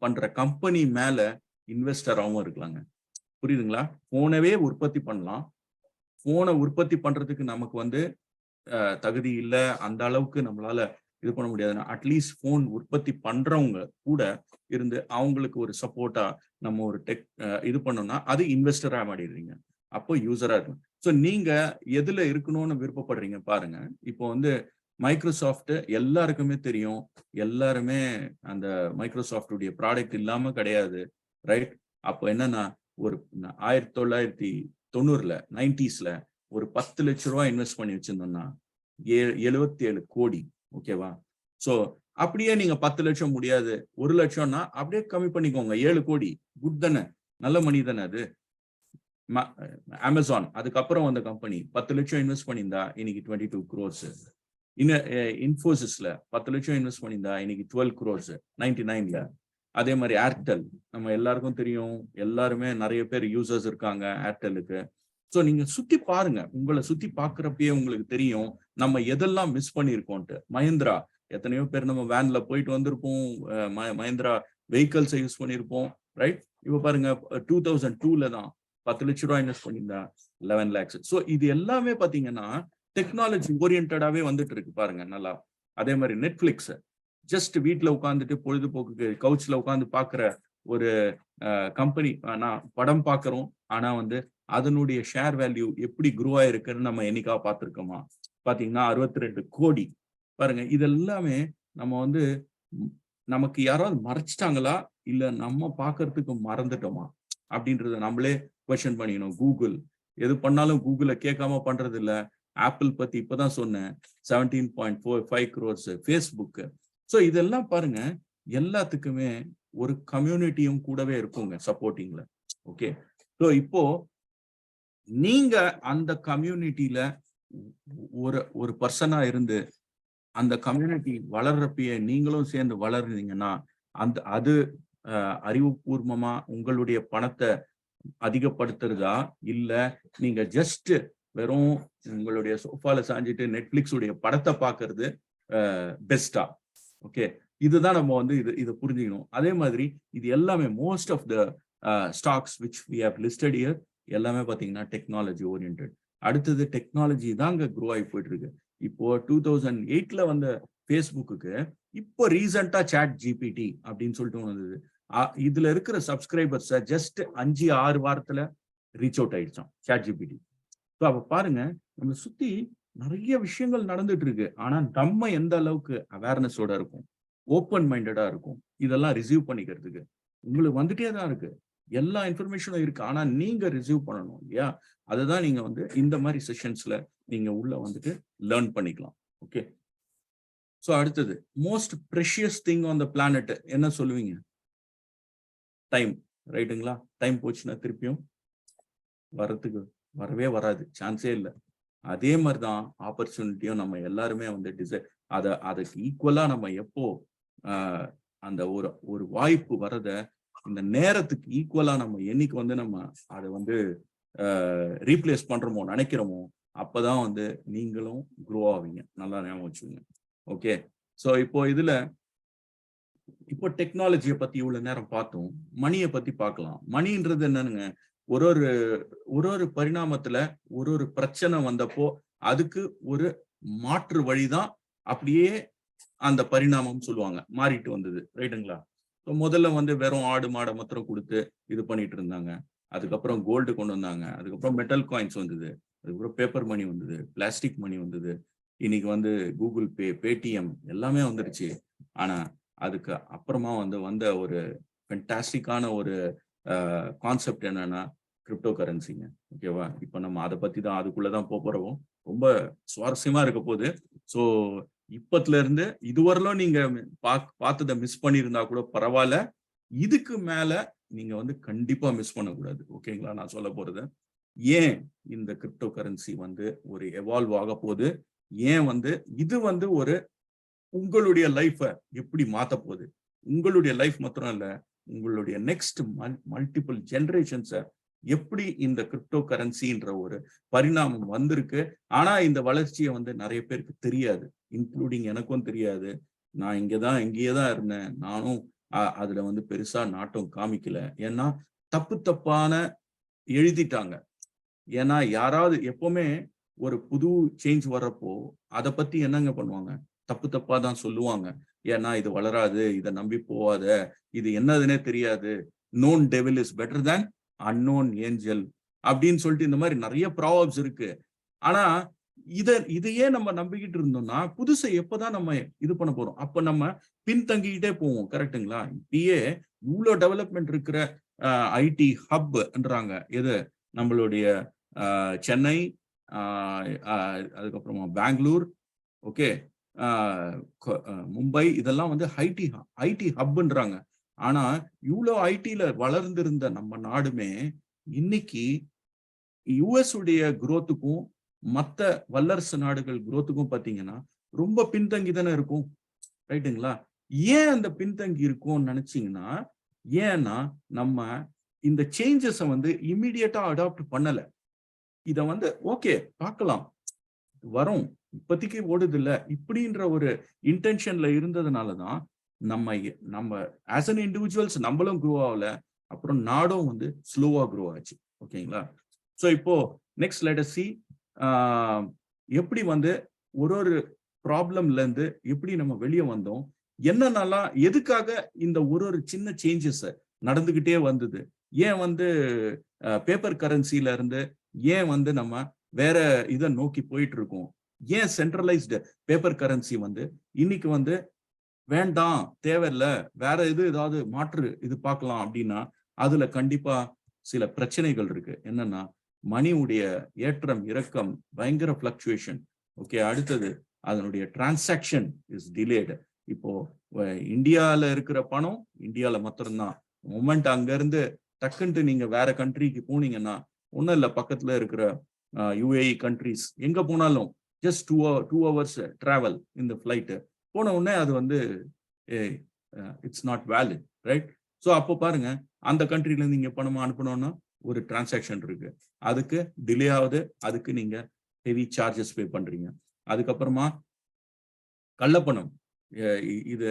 பண்ற கம்பெனி மேல இன்வெஸ்டராகவும் இருக்கலாங்க. புரியுதுங்களா? போனவே உற்பத்தி பண்ணலாம். போனை உற்பத்தி பண்றதுக்கு நமக்கு வந்து தகுதி இல்ல, அந்த அளவுக்கு நம்மளால இது பண்ண முடியாதுன்னா, அட்லீஸ்ட் போன் உற்பத்தி பண்றவங்க கூட இருந்து அவங்களுக்கு ஒரு சப்போர்ட்டா நம்ம ஒரு டெக் இது பண்ணோம்னா அது இன்வெஸ்டரா மாறிடுறீங்க. அப்போ யூசரா இருக்கும். ஸோ நீங்க எதுல இருக்கணும்னு விருப்பப்படுறீங்க பாருங்க. இப்போ வந்து மைக்ரோசாஃப்ட் எல்லாருக்குமே தெரியும். எல்லாருமே அந்த மைக்ரோசாஃப்ட் உடைய ப்ராடக்ட் இல்லாம கிடையாது, ரைட்? அப்போ என்னன்னா, ஒரு 1990ல 90ஸ்ல ஒரு 10 லட்சம் ரூபாய் இன்வெஸ்ட் பண்ணி வச்சிருந்தோம்னா 77 கோடி, ஓகேவா? சோ அப்படியே நீங்க 10 லட்சம் முடியாது, 1 லட்சம்னா அப்படியே கம்மி பண்ணிக்கோங்க. 7 கோடி குட் தானே, நல்ல மணி தானே அது. அமேசான் அதுக்கப்புறம் வந்த கம்பெனி 10 லட்சம் இன்வெஸ்ட் பண்ணியிருந்தா இன்னைக்கு 22 crores. இன்னும் இன்ஃபோசிஸ்ல 10 லட்சம் இன்வெஸ்ட் பண்ணியிருந்தா இன்னைக்கு 12 crores 99ல. அதே மாதிரி ஏர்டெல் நம்ம எல்லாருக்கும் தெரியும், எல்லாருமே நிறைய பேர் யூசர்ஸ் இருக்காங்க ஏர்டெலுக்கு. ஸோ நீங்க சுத்தி பாருங்க, உங்களை சுத்தி பாக்குறப்பயே உங்களுக்கு தெரியும் நம்ம எதெல்லாம் மிஸ் பண்ணியிருக்கோம்ட்டு. மஹிந்திரா எத்தனையோ பேர் நம்ம வேன்ல போயிட்டு வந்திருப்போம், மஹிந்திரா வெஹிக்கல்ஸை யூஸ் பண்ணியிருப்போம், ரைட்? இப்ப பாருங்க 2002ல தான் 10 லட்சம் ரூபாய் இன்வெஸ்ட் பண்ணியிருந்தா 11 lakhs. ஸோ இது எல்லாமே பாத்தீங்கன்னா டெக்னாலஜி ஓரியன்டாவே வந்துட்டு இருக்கு பாருங்க நல்லா. அதே மாதிரி நெட்ஃபிளிக்ஸ் ஜஸ்ட் வீட்டுல உட்காந்துட்டு பொழுதுபோக்குக்கு கவுச்ல உட்காந்து பாக்குற ஒரு கம்பெனி. நான் படம் பாக்குறோம், ஆனா வந்து அதனுடைய ஷேர் வேல்யூ எப்படி குரோ ஆயிருக்குன்னு நம்ம என்னைக்கா பார்த்திருக்கோமா? பாத்தீங்கன்னா 62 கோடி. பாருங்க, இது எல்லாமே நம்ம வந்து நமக்கு யாராவது மறைச்சிட்டாங்களா இல்ல நம்ம பாக்குறதுக்கு மறந்துட்டோமா அப்படின்றத நம்மளே கொஸ்டின் பண்ணிக்கணும். கூகுள் எது பண்ணாலும் கூகுளை கேட்காம பண்றது இல்ல. ஆப்பிள் பத்தி இப்பதான் சொன்னேன், 17.45 crores. ஃபேஸ்புக். ஸோ இதெல்லாம் பாருங்க, எல்லாத்துக்குமே ஒரு கம்யூனிட்டியும் கூடவே இருக்குங்க சப்போர்ட்டிங்ல. ஓகே, ஸோ இப்போ நீங்க அந்த கம்யூனிட்டியில ஒரு பர்சனா இருந்து அந்த கம்யூனிட்டி வளர்றப்பயே நீங்களும் சேர்ந்து வளர்றீங்கன்னா அது அறிவுபூர்வமா உங்களுடைய பணத்தை அதிகப்படுத்துறதா இல்ல நீங்க ஜஸ்ட் வெறும் உங்களுடைய சோஃபால சாஞ்சிட்டு நெட்ஃபிளிக்ஸ் உடைய படத்தை பார்க்கறது பெஸ்டா? ஓகே, இதுதான் நம்ம வந்து இதை புரிஞ்சுக்கணும். அதே மாதிரி இது எல்லாமே most of the stocks which we have listed here எல்லாமே பாத்தீங்கன்னா டெக்னாலஜி ஓரியன்ட். அடுத்தது டெக்னாலஜி தாங்க க்ரோ ஆகி போயிட்டு இருக்கு. இப்போ 2008ல வந்த ஃபேஸ்புக்கு இப்போ ரீசெண்டா சாட் ஜிபிடி அப்படின்னு சொல்லிட்டு வந்தது. இதுல இருக்கிற சப்ஸ்கிரைபர்ஸ் ஜஸ்ட் 5-6 வாரத்துல ரீச் அவுட் ஆயிடுச்சான் சாட் ஜிபிடி. ஸோ அப்ப பாருங்க, நம்ம சுத்தி நிறைய விஷயங்கள் நடந்துட்டு இருக்கு. ஆனா நம்ம எந்த அளவுக்கு அவேர்னஸோட இருக்கும், ஓப்பன் மைண்டடா இருக்கும், இதெல்லாம் ரிசீவ் பண்ணிக்கிறதுக்கு உங்களுக்கு வந்துட்டே தான் இருக்கு. எல்லா இன்ஃபர்மேஷனும் இருக்கு, ஆனா நீங்க ரிசீவ் பண்ணணும் இல்லையா? அதுதான் நீங்க வந்து இந்த மாதிரி செஷன்ஸ்ல நீங்க உள்ள வந்துட்டு லேர்ன் பண்ணிக்கலாம். ஓகே, ஸோ அடுத்தது most precious thing on the planet என்ன சொல்லுவீங்க? டைம், ரைட்டுங்களா? டைம் போச்சுன்னா திருப்பியும் வரவே வராது, சான்ஸே இல்லை. அதே மாதிரிதான் ஆப்பர்ச்சுனிட்டியும் நம்ம எல்லாருமே வந்து அதுக்கு ஈக்குவலா நம்ம எப்போ அந்த ஒரு வாய்ப்பு வரத இந்த நேரத்துக்கு ஈக்குவலா நம்ம என்னைக்கு வந்து நம்ம அதை வந்து ரீப்ளேஸ் பண்றோமோ நினைக்கிறோமோ அப்பதான் வந்து நீங்களும் க்ரோ ஆவீங்க. நல்லா ஞாபகம் வச்சுக்கோங்க. ஓகே, ஸோ இப்போ டெக்னாலஜியை பத்தி இவ்வளவு நேரம் பார்த்தோம், மணியை பத்தி பார்க்கலாம். மணின்றது என்னன்னு, ஒரு பரிணாமத்துல ஒரு பிரச்சனை வந்தப்போ அதுக்கு ஒரு மாற்று வழிதான் அப்படியே அந்த பரிணாமம் சொல்லுவாங்க, மாறிட்டு வந்தது, ரைட்டுங்களா? முதல்ல வந்து வெறும் ஆடு மாடை மாத்திரம் கொடுத்து இது பண்ணிட்டு இருந்தாங்க. அதுக்கப்புறம் கோல்டு கொண்டு வந்தாங்க, அதுக்கப்புறம் மெட்டல் காயின்ஸ் வந்தது, அதுக்கப்புறம் பேப்பர் மணி வந்தது, பிளாஸ்டிக் மணி வந்தது, இன்னைக்கு வந்து கூகுள் பே, பேடிஎம் எல்லாமே வந்துருச்சு. ஆனா அதுக்கு அப்புறமா வந்த ஒரு ஃபென்டாஸ்டிக்கான ஒரு கான்செப்ட் என்னன்னா கிரிப்டோ கரன்சிங்க. ஓகேவா? இப்போ நம்ம அதை பத்தி தான் அதுக்குள்ளதான் போறோம். ரொம்ப சுவாரஸ்யமா இருக்க போகுது. ஸோ இப்பத்துல இருந்து இதுவரையிலும் நீங்க பார்த்ததை மிஸ் பண்ணியிருந்தா கூட பரவாயில்ல, இதுக்கு மேல நீங்க வந்து கண்டிப்பா மிஸ் பண்ணக்கூடாது. ஓகேங்களா? நான் சொல்ல போறது ஏன் இந்த கிரிப்டோ கரன்சி வந்து ஒரு எவால்வ் ஆக போகுது, ஏன் வந்து இது வந்து ஒரு உங்களுடைய லைஃபை எப்படி மாத்த போகுது, உங்களுடைய லைஃப் மாத்திரம் இல்ல, உங்களுடைய நெக்ஸ்ட் மல்டிபிள் ஜெனரேஷன்ஸை எப்படி இந்த கிரிப்டோ கரன்சின்ற ஒரு பரிணாமம் வந்திருக்கு. ஆனா இந்த வளர்ச்சியை வந்து நிறைய பேருக்கு தெரியாது, இன்க்ளூடிங் எனக்கும் தெரியாது. நான் இங்கேயே தான் இருந்தேன். நானும் அதுல வந்து பெருசா நாட்டம் காமிக்கல. ஏன்னா தப்பான எழுதிட்டாங்க. ஏன்னா யாராவது எப்பவுமே ஒரு புது சேஞ்ச் வர்றப்போ அதை பத்தி என்னங்க பண்ணுவாங்க, தப்பா தான் சொல்லுவாங்க. ஏன்னா இது வளராது, இதை நம்பி போவாத, இது என்னதுன்னே தெரியாது, known devil is better than unknown angel அப்படின்னு சொல்லிட்டு இந்த மாதிரி நிறைய ப்ராவப்ஸ் இருக்கு. ஆனா இதையே நம்ம நம்பிக்கிட்டு இருந்தோம்னா புதுசை எப்பதான் நம்ம இது பண்ண போறோம்? அப்ப நம்ம பின்தங்கிக்கிட்டே போவோம். கரெக்டுங்களா? இப்பயே இவ்வளவு டெவலப்மெண்ட் இருக்கிற ஐடி ஹப்ன்றாங்க எது, நம்மளுடைய சென்னை, அதுக்கப்புறமா பெங்களூர், ஓகே, மும்பை, இதெல்லாம் வந்து ஐடி ஹப்ன்றாங்க. ஆனா இவ்வளவு ஐடில வளர்ந்திருந்த நம்ம நாடுமே இன்னைக்கு யுஎஸ் உடைய குரோத்துக்கும் மத்த வல்லரசு நாடுகள் குரோத்துக்கும் பாத்தீங்கன்னா ரொம்ப பின்தங்கி தானே இருக்கும். ரைட்டுங்களா? ஏன் அந்த பின்தங்கி இருக்கும்னு நினைச்சீங்கன்னா, ஏன்னா நம்ம இந்த சேஞ்சஸ வந்து இம்மிடியட்டா அடாப்ட் பண்ணல. இத வந்து ஓகே பார்க்கலாம், வரும், இப்போதைக்கு ஓடுது இல்ல, இப்படின்ற ஒரு இன்டென்ஷன்ல இருந்ததுனாலதான் நம்ம ஆஸ் அன் இண்டிவிஜுவல்ஸ் நம்மளும் க்ரோ ஆகல, அப்புறம் நாடும் வந்து ஸ்லோவா க்ரோ ஆச்சு. ஓகேங்களா? ஸோ இப்போ நெக்ஸ்ட் லெட் அஸ் சி எப்படி வந்து ஒரு ப்ராப்ளம்ல இருந்து எப்படி நம்ம வெளியே வந்தோம், என்னென்னலாம் எதுக்காக இந்த ஒரு சின்ன சேஞ்சஸ் நடந்துகிட்டே வந்தது, ஏன் வந்து பேப்பர் கரன்சில இருந்து ஏன் வந்து நம்ம வேற இதை நோக்கி போயிட்டு இருக்கோம், ஏன் சென்ட்ரலைஸ்டு பேப்பர் கரன்சி வந்து இன்னைக்கு வந்து வேண்டாம், தேவையில்லை, வேற ஏதாவது மாற்று இது பார்க்கலாம் அப்படின்னா அதுல கண்டிப்பா சில பிரச்சனைகள் இருக்கு. என்னன்னா மணியுடைய ஏற்றம் இறக்கம், பயங்கர பிளக்சுவேஷன். ஓகே, அடுத்தது அதனுடைய டிரான்சாக்ஷன் இஸ் டிலேடு. இப்போ இந்தியால இருக்கிற பணம் இந்தியால மாத்திரம்தான். மொமெண்ட் அங்க இருந்து டக்குன்ட்டு நீங்க வேற கண்ட்ரிக்கு போனீங்கன்னா ஒன்றும் இல்லை, பக்கத்துல இருக்கிற யுஏஇ கண்ட்ரிஸ் எங்க போனாலும் ஜஸ்ட் 2 hours டிராவல் இந்த ஃபிளைட்டு போன உடனே அது வந்து it's not valid, right? So அப்போ பாருங்க, அந்த கண்ட்ரில இருந்து நீங்க பணமா அனுப்பணும்னா ஒரு டிரான்சாக்ஷன் இருக்கு, அதுக்கு டிலே ஆகுது, அதுக்கு நீங்க ஹெவி சார்ஜஸ் பே பண்றீங்க. அதுக்கப்புறமா கள்ளப்பணம், இது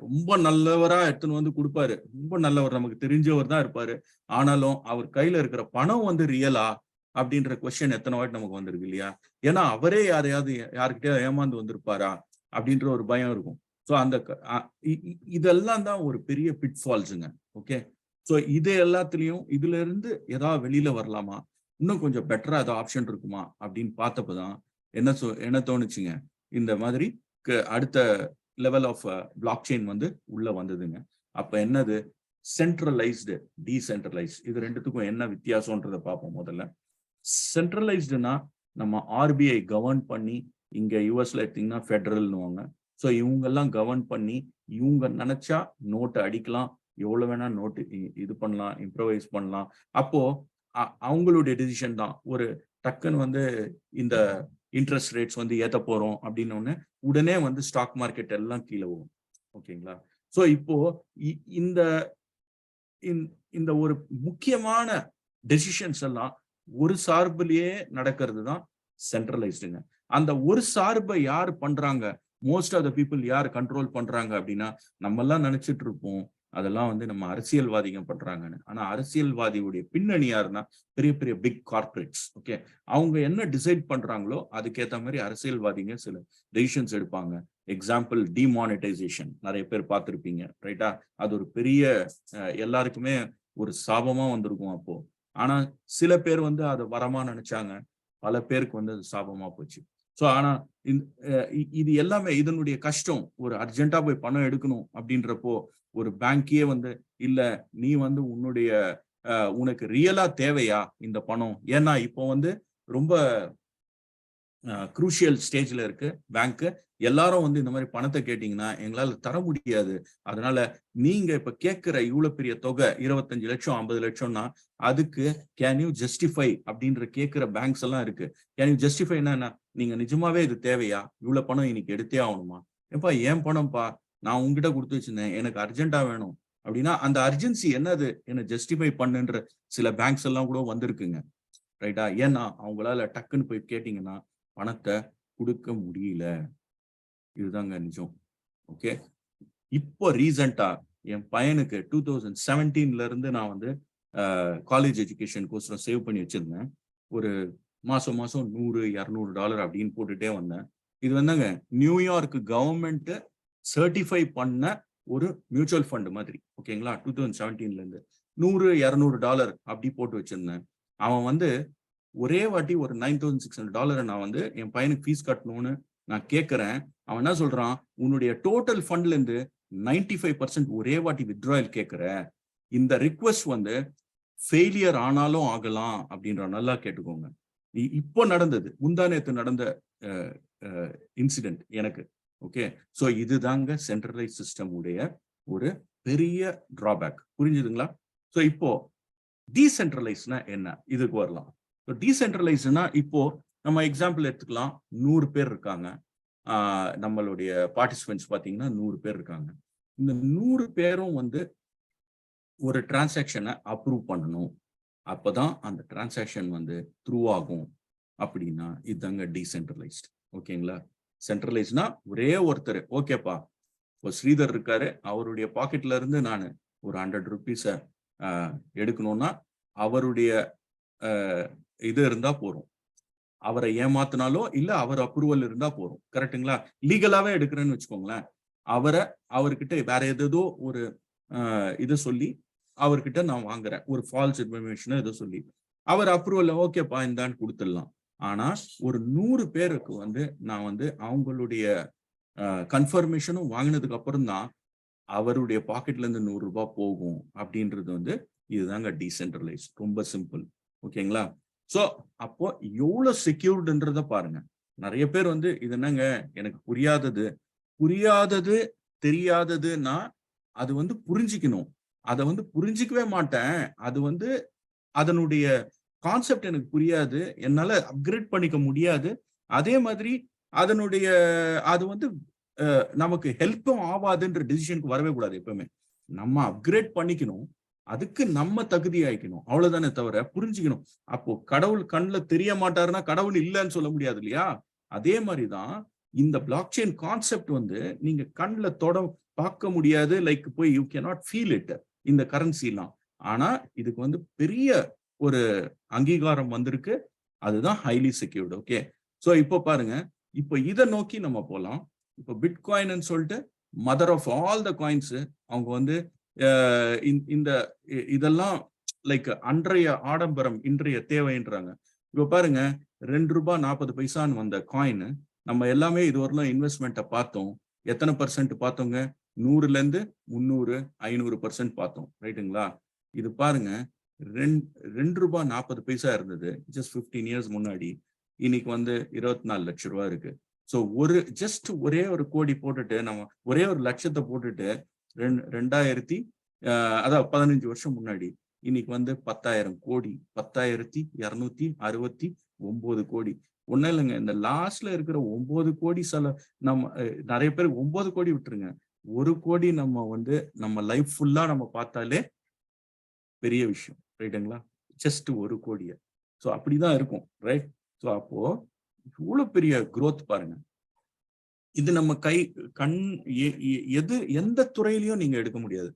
ரொம்ப நல்லவரா எடுத்துன்னு வந்து கொடுப்பாரு, ரொம்ப நல்லவர், நமக்கு தெரிஞ்சவர் தான் இருப்பாரு, ஆனாலும் அவர் கையில இருக்கிற பணம் வந்து ரியலா அப்படின்ற கொஸ்டின் எத்தனை வாட்டி நமக்கு வந்திருக்கு இல்லையா? ஏன்னா அவரே யாருக்கிட்டே ஏமாந்து வந்திருப்பாரா அப்படின்ற ஒரு பயம் இருக்கும். ஸோ அந்த இதெல்லாம் தான் ஒரு பெரிய பிட்ஃபால்ஸுங்க. ஓகே, ஸோ இது எல்லாத்துலயும் இதுல இருந்து ஏதாவது வெளியில வரலாமா, இன்னும் கொஞ்சம் பெட்டரா ஏதாவது ஆப்ஷன் இருக்குமா அப்படின்னு பார்த்தப்பதான் என்ன தோணுச்சுங்க, இந்த மாதிரி அடுத்த லெவல் ஆஃப் பிளாக் செயின் வந்து உள்ள வந்ததுங்க. அப்ப என்னது, சென்ட்ரலைஸ்டு, டீசென்ட்ரலைஸ்ட், இது ரெண்டுத்துக்கும் என்ன வித்தியாசம்ன்றதை பார்ப்போம். முதல்ல சென்ட்ரலைஸ்டுனா நம்ம ஆர்பிஐ கவர்ன் பண்ணி, இங்க யூஎஸ்ல எடுத்தீங்கன்னா ஃபெடரல்னுவாங்க. ஸோ இவங்கெல்லாம் கவர்ன் பண்ணி இவங்க நினைச்சா நோட்டு அடிக்கலாம், எவ்வளவு வேணா நோட்டு இது பண்ணலாம், இம்ப்ரவைஸ் பண்ணலாம். அப்போ அவங்களுடைய டிசிஷன் தான். ஒரு டக்குன்னு வந்து இந்த இன்ட்ரெஸ்ட் ரேட்ஸ் வந்து ஏத்த போறோம் அப்படின்னு உடனே வந்து ஸ்டாக் மார்க்கெட் எல்லாம் கீழே வரும். ஓகேங்களா? ஸோ இப்போ இந்த இந்த ஒரு முக்கியமான டெசிஷன்ஸ் எல்லாம் ஒரு சார்புலயே நடக்கிறது தான் சென்ட்ரலைஸ்டுங்க. அந்த ஒரு சார்பை யார் பண்றாங்க, மோஸ்ட் ஆஃப் த பீப்புள் யார் கண்ட்ரோல் பண்றாங்க அப்படின்னா, நம்ம எல்லாம் நினைச்சிட்டு இருப்போம் அதெல்லாம் வந்து நம்ம அரசியல்வாதிங்க பண்றாங்கன்னு. ஆனா அரசியல்வாதியுடைய பின்னணி யாருன்னா பெரிய பெரிய பிக் கார்பரேட்ஸ். ஓகே, அவங்க என்ன டிசைட் பண்றாங்களோ அதுக்கேற்ற மாதிரி அரசியல்வாதிங்க சில டெசிஷன்ஸ் எடுப்பாங்க. எக்ஸாம்பிள் டிமானிட்டைசேஷன், நிறைய பேர் பார்த்துருப்பீங்க, ரைட்டா? அது ஒரு பெரிய எல்லாருக்குமே ஒரு சாபமா வந்திருக்கும் அப்போ. ஆனா சில பேர் வந்து அதை வரமா நினைச்சாங்க, பல பேருக்கு வந்து அது சாபமா போச்சு. ஸோ ஆனா இது எல்லாமே இதனுடைய கஷ்டம். ஒரு அர்ஜென்ட்டா போய் பணம் எடுக்கணும் அப்படின்றப்போ ஒரு பேங்கே வந்து இல்ல, நீ வந்து உனக்கு ரியலா தேவையா இந்த பணம்? ஏன்னா இப்போ வந்து ரொம்ப குரூஷியல் ஸ்டேஜ்ல இருக்கு பேங்க். எல்லாரும் வந்து இந்த மாதிரி பணத்தை கேட்டீங்கன்னா எங்களால தர முடியாது, அதனால நீங்க இப்ப கேட்கிற இவ்வளவு பெரிய தொகை 25 லட்சம் 50 லட்சம்னா அதுக்கு கேன் யூ ஜஸ்டிஃபை அப்படின்ற கேட்கிற பேங்க்ஸ் எல்லாம் இருக்கு. கேன் யூ ஜஸ்டிஃபைனா என்ன, நீங்க நிஜமாவே இது தேவையா, இவ்வளவு பணம் இன்னைக்கு எடுத்தே ஆகணுமா? ஏப்பா ஏன் பணம்ப்பா, நான் உங்ககிட்ட கொடுத்து வச்சிருந்தேன், எனக்கு அர்ஜென்ட்டா வேணும் அப்படின்னா அந்த அர்ஜென்சி என்னது என்ன ஜஸ்டிஃபை பண்ணுன்ற சில பேங்க்ஸ் எல்லாம் கூட வந்திருக்குங்க. ரைட்டா? ஏன்னா அவங்களால டக்குன்னு போய் கேட்டீங்கன்னா பணத்தை கொடுக்க முடியல. இதுதாங்க நிஜம். ஓகே. இப்போ ரீசெண்டா என் பையனுக்கு 2017ல இருந்து நான் வந்து காலேஜ் எஜுகேஷனுக்கோசரம் சேவ் பண்ணி வச்சிருந்தேன். ஒரு மாசம் மாசம் $100-200 அப்படின்னு போட்டுட்டே வந்தேன். இது வந்துங்க நியூயார்க் கவர்மெண்ட் சர்டிஃபை பண்ண ஒரு மியூச்சுவல் ஃபண்ட் மாதிரி. ஓகேங்களா? 2017ல இருந்து $100-200 அப்படி போட்டு வச்சிருந்தேன். அவன் வந்து ஒரே வாட்டி ஒரு $9,600 நான் வந்து என் பையனுக்கு ஃபீஸ் கட்டணும்னு நான் கேட்கிறேன். அவன் என்ன சொல்றான், உன்னுடைய டோட்டல் ஃபண்ட்ல இருந்து 95% ஒரே வாட்டி வித்ட்ராயல் கேட்கிற, இந்த ரிக்வெஸ்ட் வந்து ஃபெயிலியர் ஆனாலும் ஆகலாம் அப்படின்ற. நல்லா கேட்டுக்கோங்க. இப்போ நடந்தது, முந்தானேத்து நடந்த இன்சிடென்ட் எனக்கு. ஓகே. ஸோ இதுதாங்க சென்ட்ரலைஸ் சிஸ்டம் உடைய ஒரு பெரிய டிராபேக். புரிஞ்சுதுங்களா? ஸோ இப்போ டீசென்ட்ரலைஸ்னா என்ன, இதுக்கு வரலாம். டீசென்ட்ரலைஸ்னா இப்போ நம்ம எக்ஸாம்பிள் எடுத்துக்கலாம். 100 பேர் இருக்காங்க. நம்மளுடைய பார்ட்டிசிபென்ட்ஸ் பார்த்தீங்கன்னா 100 பேர் இருக்காங்க. இந்த 100 பேரும் வந்து ஒரு டிரான்சாக்ஷனை அப்ரூவ் பண்ணணும். அப்பதான் அந்த டிரான்சாக்ஷன் வந்து த்ரூ ஆகும். அப்படின்னா இதுதாங்க டீசென்ட்ரலைஸ்ட். ஓகேங்களா? சென்ட்ரலைஸ்னா ஒரே ஒருத்தர், ஓகேப்பா இப்போ ஸ்ரீதர் இருக்காரு, அவருடைய பாக்கெட்ல இருந்து நான் ஒரு 100 ருபீஸை எடுக்கணும்னா அவருடைய இது இருந்தா போறோம். அவரை ஏமாத்தினாலோ இல்ல அவர் அப்ரூவல் இருந்தா போறோம். கரெக்டுங்களா? லீகலாவே எடுக்கிறேன்னு வச்சுக்கோங்களேன். அவர்கிட்ட வேற ஏதோ ஒரு இதை சொல்லி அவர்கிட்ட நான் வாங்குறேன், ஒரு ஃபால்ஸ் இன்ஃபர்மேஷன் ஏதோ சொல்லி அவர் அப்ரூவல் ஓகேப்பா இந்தான்னு கொடுத்துடலாம். ஆனா ஒரு 100 பேருக்கு வந்து நான் வந்து அவங்களுடைய கன்ஃபர்மேஷனும் வாங்கினதுக்கு அப்புறம் தான் அவருடைய பாக்கெட்ல இருந்து $100 போகும். அப்படின்றது வந்து இதுதாங்க டீசென்ட்ரலைஸ். ரொம்ப சிம்பிள். ஓகேங்களா? சோ அப்போ எவ்வளவு செக்யூர்டுன்றத பாருங்க. நிறைய பேர் வந்து இது என்னங்க எனக்கு புரியாதது தெரியாததுன்னா அது வந்து புரிஞ்சிக்கணும். அதை வந்து புரிஞ்சிக்கவே மாட்டேன். அது வந்து அதனுடைய கான்செப்ட் எனக்கு புரியாது, என்னால அப்கிரேட் பண்ணிக்க முடியாது. அதே மாதிரி அதனுடைய அது வந்து நமக்கு ஹெல்ப்பும் ஆகாதுன்ற டிசிஷனுக்கு வரவே கூடாது. எப்பவுமே நம்ம அப்கிரேட் பண்ணிக்கணும், அதுக்கு நம்ம தகுதி ஆயிக்கணும். அவ்வளவுதானே தவிர புரிஞ்சுக்கணும். அப்போ கடவுள் கண்ணில் தெரிய மாட்டாருன்னா கடவுள் இல்லைன்னு சொல்ல முடியாது இல்லையா? அதே மாதிரிதான் இந்த பிளாக் செயின் கான்செப்ட் வந்து நீங்க கண்ணில் பார்க்க முடியாது. லைக் போய் யூ கேனாட் ஃபீல் இட் இந்த கரன்சி எல்லாம். ஆனா இதுக்கு வந்து பெரிய ஒரு அங்கீகாரம் வந்திருக்கு. அதுதான் ஹைலி செக்யூர்டு. ஓகே. சோ இப்போ பாருங்க, இப்போ இதை நோக்கி நம்ம போலாம். இப்போ பிட்காயின் சொல்லிட்டு mother of all the coins அவங்க வந்து இந்த இதெல்லாம் லைக் அன்றைய ஆடம்பரம் இன்றைய தேவைன்றாங்க. இப்போ பாருங்க, $2.40 வந்த காயின் நம்ம எல்லாமே இதுவரையிலும் இன்வெஸ்ட்மெண்ட்டை பார்த்தோம். எத்தனை % பார்த்தோங்க? 100ல இருந்து 300 500% பார்த்தோம். ரைட்டுங்களா? இது பாருங்க, $2.40 இருந்தது ஜஸ்ட் 15 இயர்ஸ் முன்னாடி. இன்னைக்கு வந்து 24 லட்சம் ரூபாய் இருக்கு. ஸோ ஒரே ஒரு கோடி போட்டுட்டு நம்ம ஒரே ஒரு லட்சத்தை போட்டுட்டு 15 வருஷம் முன்னாடி இன்னைக்கு வந்து 10,000 கோடி, 10,269 கோடி. ஒன்னும் இல்லைங்க, இந்த லாஸ்ட்ல இருக்கிற 9 கோடி நம்ம நிறைய பேருக்கு 9 கோடி விட்டுருங்க, 1 கோடி நம்ம வந்து நம்ம லைஃப் ஃபுல்லா நம்ம பார்த்தாலே பெரிய விஷயம். ரைட்டுங்களா? ஜஸ்ட் 1 கோடிய. ஸோ அப்படிதான் இருக்கும். ரைட்? ஸோ அப்போ இவ்வளவு பெரிய growth பாருங்க. இது நம்ம கண் எந்த துறையிலையும் நீங்க எடுக்க முடியாது.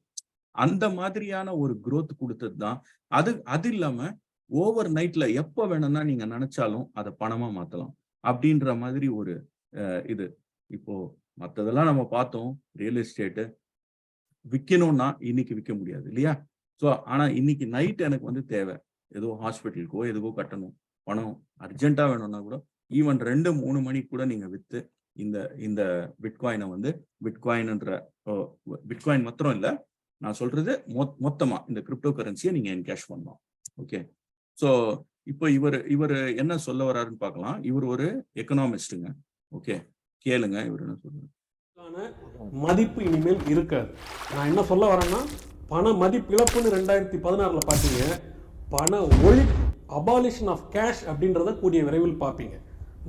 அந்த மாதிரியான ஒரு growth கொடுத்தது தான். அது இல்லாம ஓவர் நைட்ல எப்ப வேணும்னா நீங்க நினைச்சாலும் அதை பணமா மாத்தலாம் அப்படின்ற மாதிரி ஒரு இது. இப்போ மற்றதெல்லாம் நம்ம பார்த்தோம், ரியல் எஸ்டேட்டு விற்கணும்னா இன்னைக்கு விற்க முடியாது இல்லையா? ஸோ ஆனா இன்னைக்கு நைட் எனக்கு வந்து தேவை, ஏதோ ஹாஸ்பிட்டலுக்கோ எதுக்கோ கட்டணும், பணம் அர்ஜென்ட்டா வேணும்னா கூட ஈவன் 2-3 மணிக்கு கூட நீங்க வித்து இந்த பிட்காயினை வந்து பிட்காயின் மாத்திரம் இல்லை, நான் சொல்றது மொத்தமா இந்த கிரிப்டோ கரன்சியை நீங்க என்கேஷ் பண்ணலாம். ஓகே. ஸோ இப்போ இவர் என்ன சொல்ல வர்றாருன்னு பார்க்கலாம். இவர் ஒரு எக்கனாமிஸ்டுங்க. ஓகே, கேளுங்க இவர் என்ன சொல்றாரு. மதிப்பு இனிமேல் இருக்காது. நான் என்ன சொல்ல வரேன்னா, பண மதிப்பு இழப்புன்னு 2016 பார்த்தீங்க. பண ஒழிப்பு, அபாலிஷன் ஆஃப் கேஷ் அப்படின்றத கூடிய விரைவில் பார்ப்பீங்க.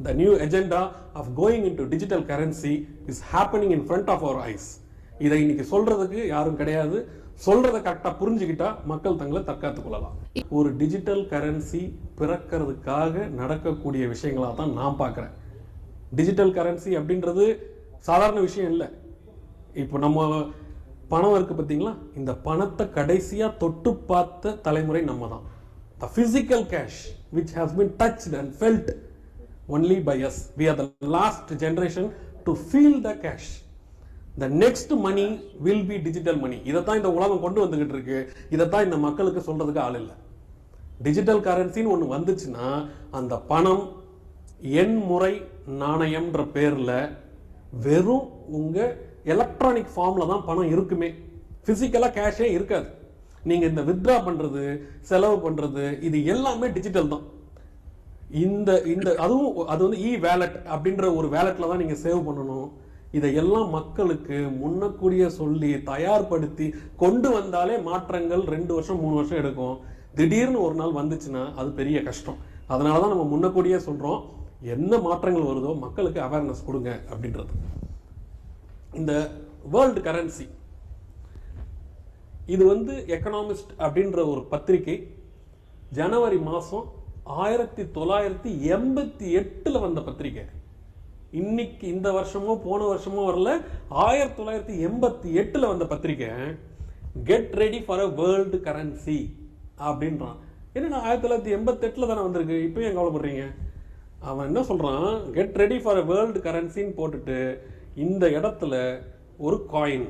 The new agenda of going into digital currency is happening in front of our eyes. இதை இன்னைக்கு சொல்றதுக்கு யாரும் கிடையாது. சொல்றதை கரெக்டாக புரிஞ்சுக்கிட்டா மக்கள் தங்களை தற்காத்துக் கொள்ளலாம். ஒரு டிஜிட்டல் கரன்சி பிறக்கிறதுக்காக நடக்கக்கூடிய விஷயங்களாக தான் நான் பார்க்குறேன். டிஜிட்டல் கரன்சி அப்படின்றது சாதாரண விஷயம் இல்லை. இப்போ நம்ம பணம் இருக்கு பார்த்தீங்களா, இந்த பணத்தை கடைசியாக தொட்டு பார்த்த தலைமுறை நம்ம தான். The physical cash which has been touched and felt only by us. We are the last generation to feel the cash. The next money will be digital money. இதைத்தான் இந்த உலகம் கொண்டு வந்துகிட்டு இருக்கு. இதைத்தான் இந்த மக்களுக்கு சொல்றதுக்கு ஆள் இல்லை. டிஜிட்டல் கரன்சின்னு ஒன்று வந்துச்சுன்னா அந்த பணம் எண்முறை நாணயம்ன்ற பேர்ல வெறும் உங்க எலக்ட்ரானிக் ஃபார்ம்ல தான் பணம் இருக்குமே. பிசிக்கலா கேஷே இருக்காது. நீங்க இந்த வித்ட்ரா பண்றது, செலவு பண்றது, இது எல்லாமே டிஜிட்டல் தான். இந்த அதுவும் அது வந்து இ வேலட் அப்படின்ற ஒரு வேலட்ல தான் நீங்க சேவ் பண்ணணும். இதையெல்லாம் மக்களுக்கு முன்னக்கூடிய சொல்லி தயார்படுத்தி கொண்டு வந்தாலே மாற்றங்கள் 2 வருஷம் 3 வருஷம் எடுக்கும். திடீர்னு ஒரு நாள் வந்துச்சுன்னா அது பெரிய கஷ்டம். அதனால தான் நம்ம முன்னக்கூடியே சொல்றோம், என்ன மாற்றங்கள் வருதோ மக்களுக்கு அவேர்னஸ் கொடுங்க அப்படின்றது. இந்த வேர்ல்டு கரன்சி இது வந்து எக்கனாமிஸ்ட் அப்படின்ற ஒரு பத்திரிகை ஜனவரி மாதம் 1988 வந்த பத்திரிகை. இன்னைக்கு இந்த வருஷமோ போன வருஷமோ வரல, 1988 வந்த பத்திரிகை. Get ready for a world currency அப்படின்றான். என்னன்னா 1988 தானே வந்திருக்கு, இப்போ ஏன் கவலைப்படுறீங்க? அவன் என்ன சொல்றான், get ready for a world கரன்சின்னு போட்டுட்டு இந்த இடத்துல ஒரு காயின்,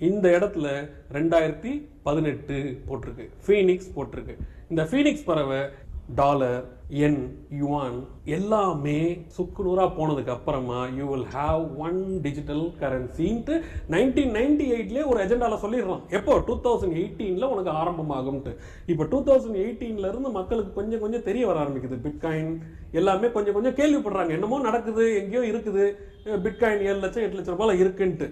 இந்த இடத்துல 2018 போட்டிருக்கு, ஃபீனிக்ஸ் போட்டிருக்கு. இந்த ஃபீனிக்ஸ் பறவை டாலர், என், யுவான் எல்லாமே சுக்குநூறா போனதுக்கு அப்புறமா you will have one digital கரன்சின்ட்டு 1998 ஒரு எஜெண்டால சொல்லிடுறான். எப்போ 2018 உனக்கு ஆரம்பமாகும்ட்டு. இப்போ 2018 இருந்து மக்களுக்கு கொஞ்சம் கொஞ்சம் தெரிய வர ஆரம்பிக்குது. பிட்காயின் எல்லாமே கொஞ்சம் கொஞ்சம் கேள்விப்படுறாங்க, என்னமோ நடக்குது, எங்கேயோ இருக்குது, பிட்காயின் 7 லட்சம் 8 லட்சம் ரூபாய் இருக்குன்ட்டு.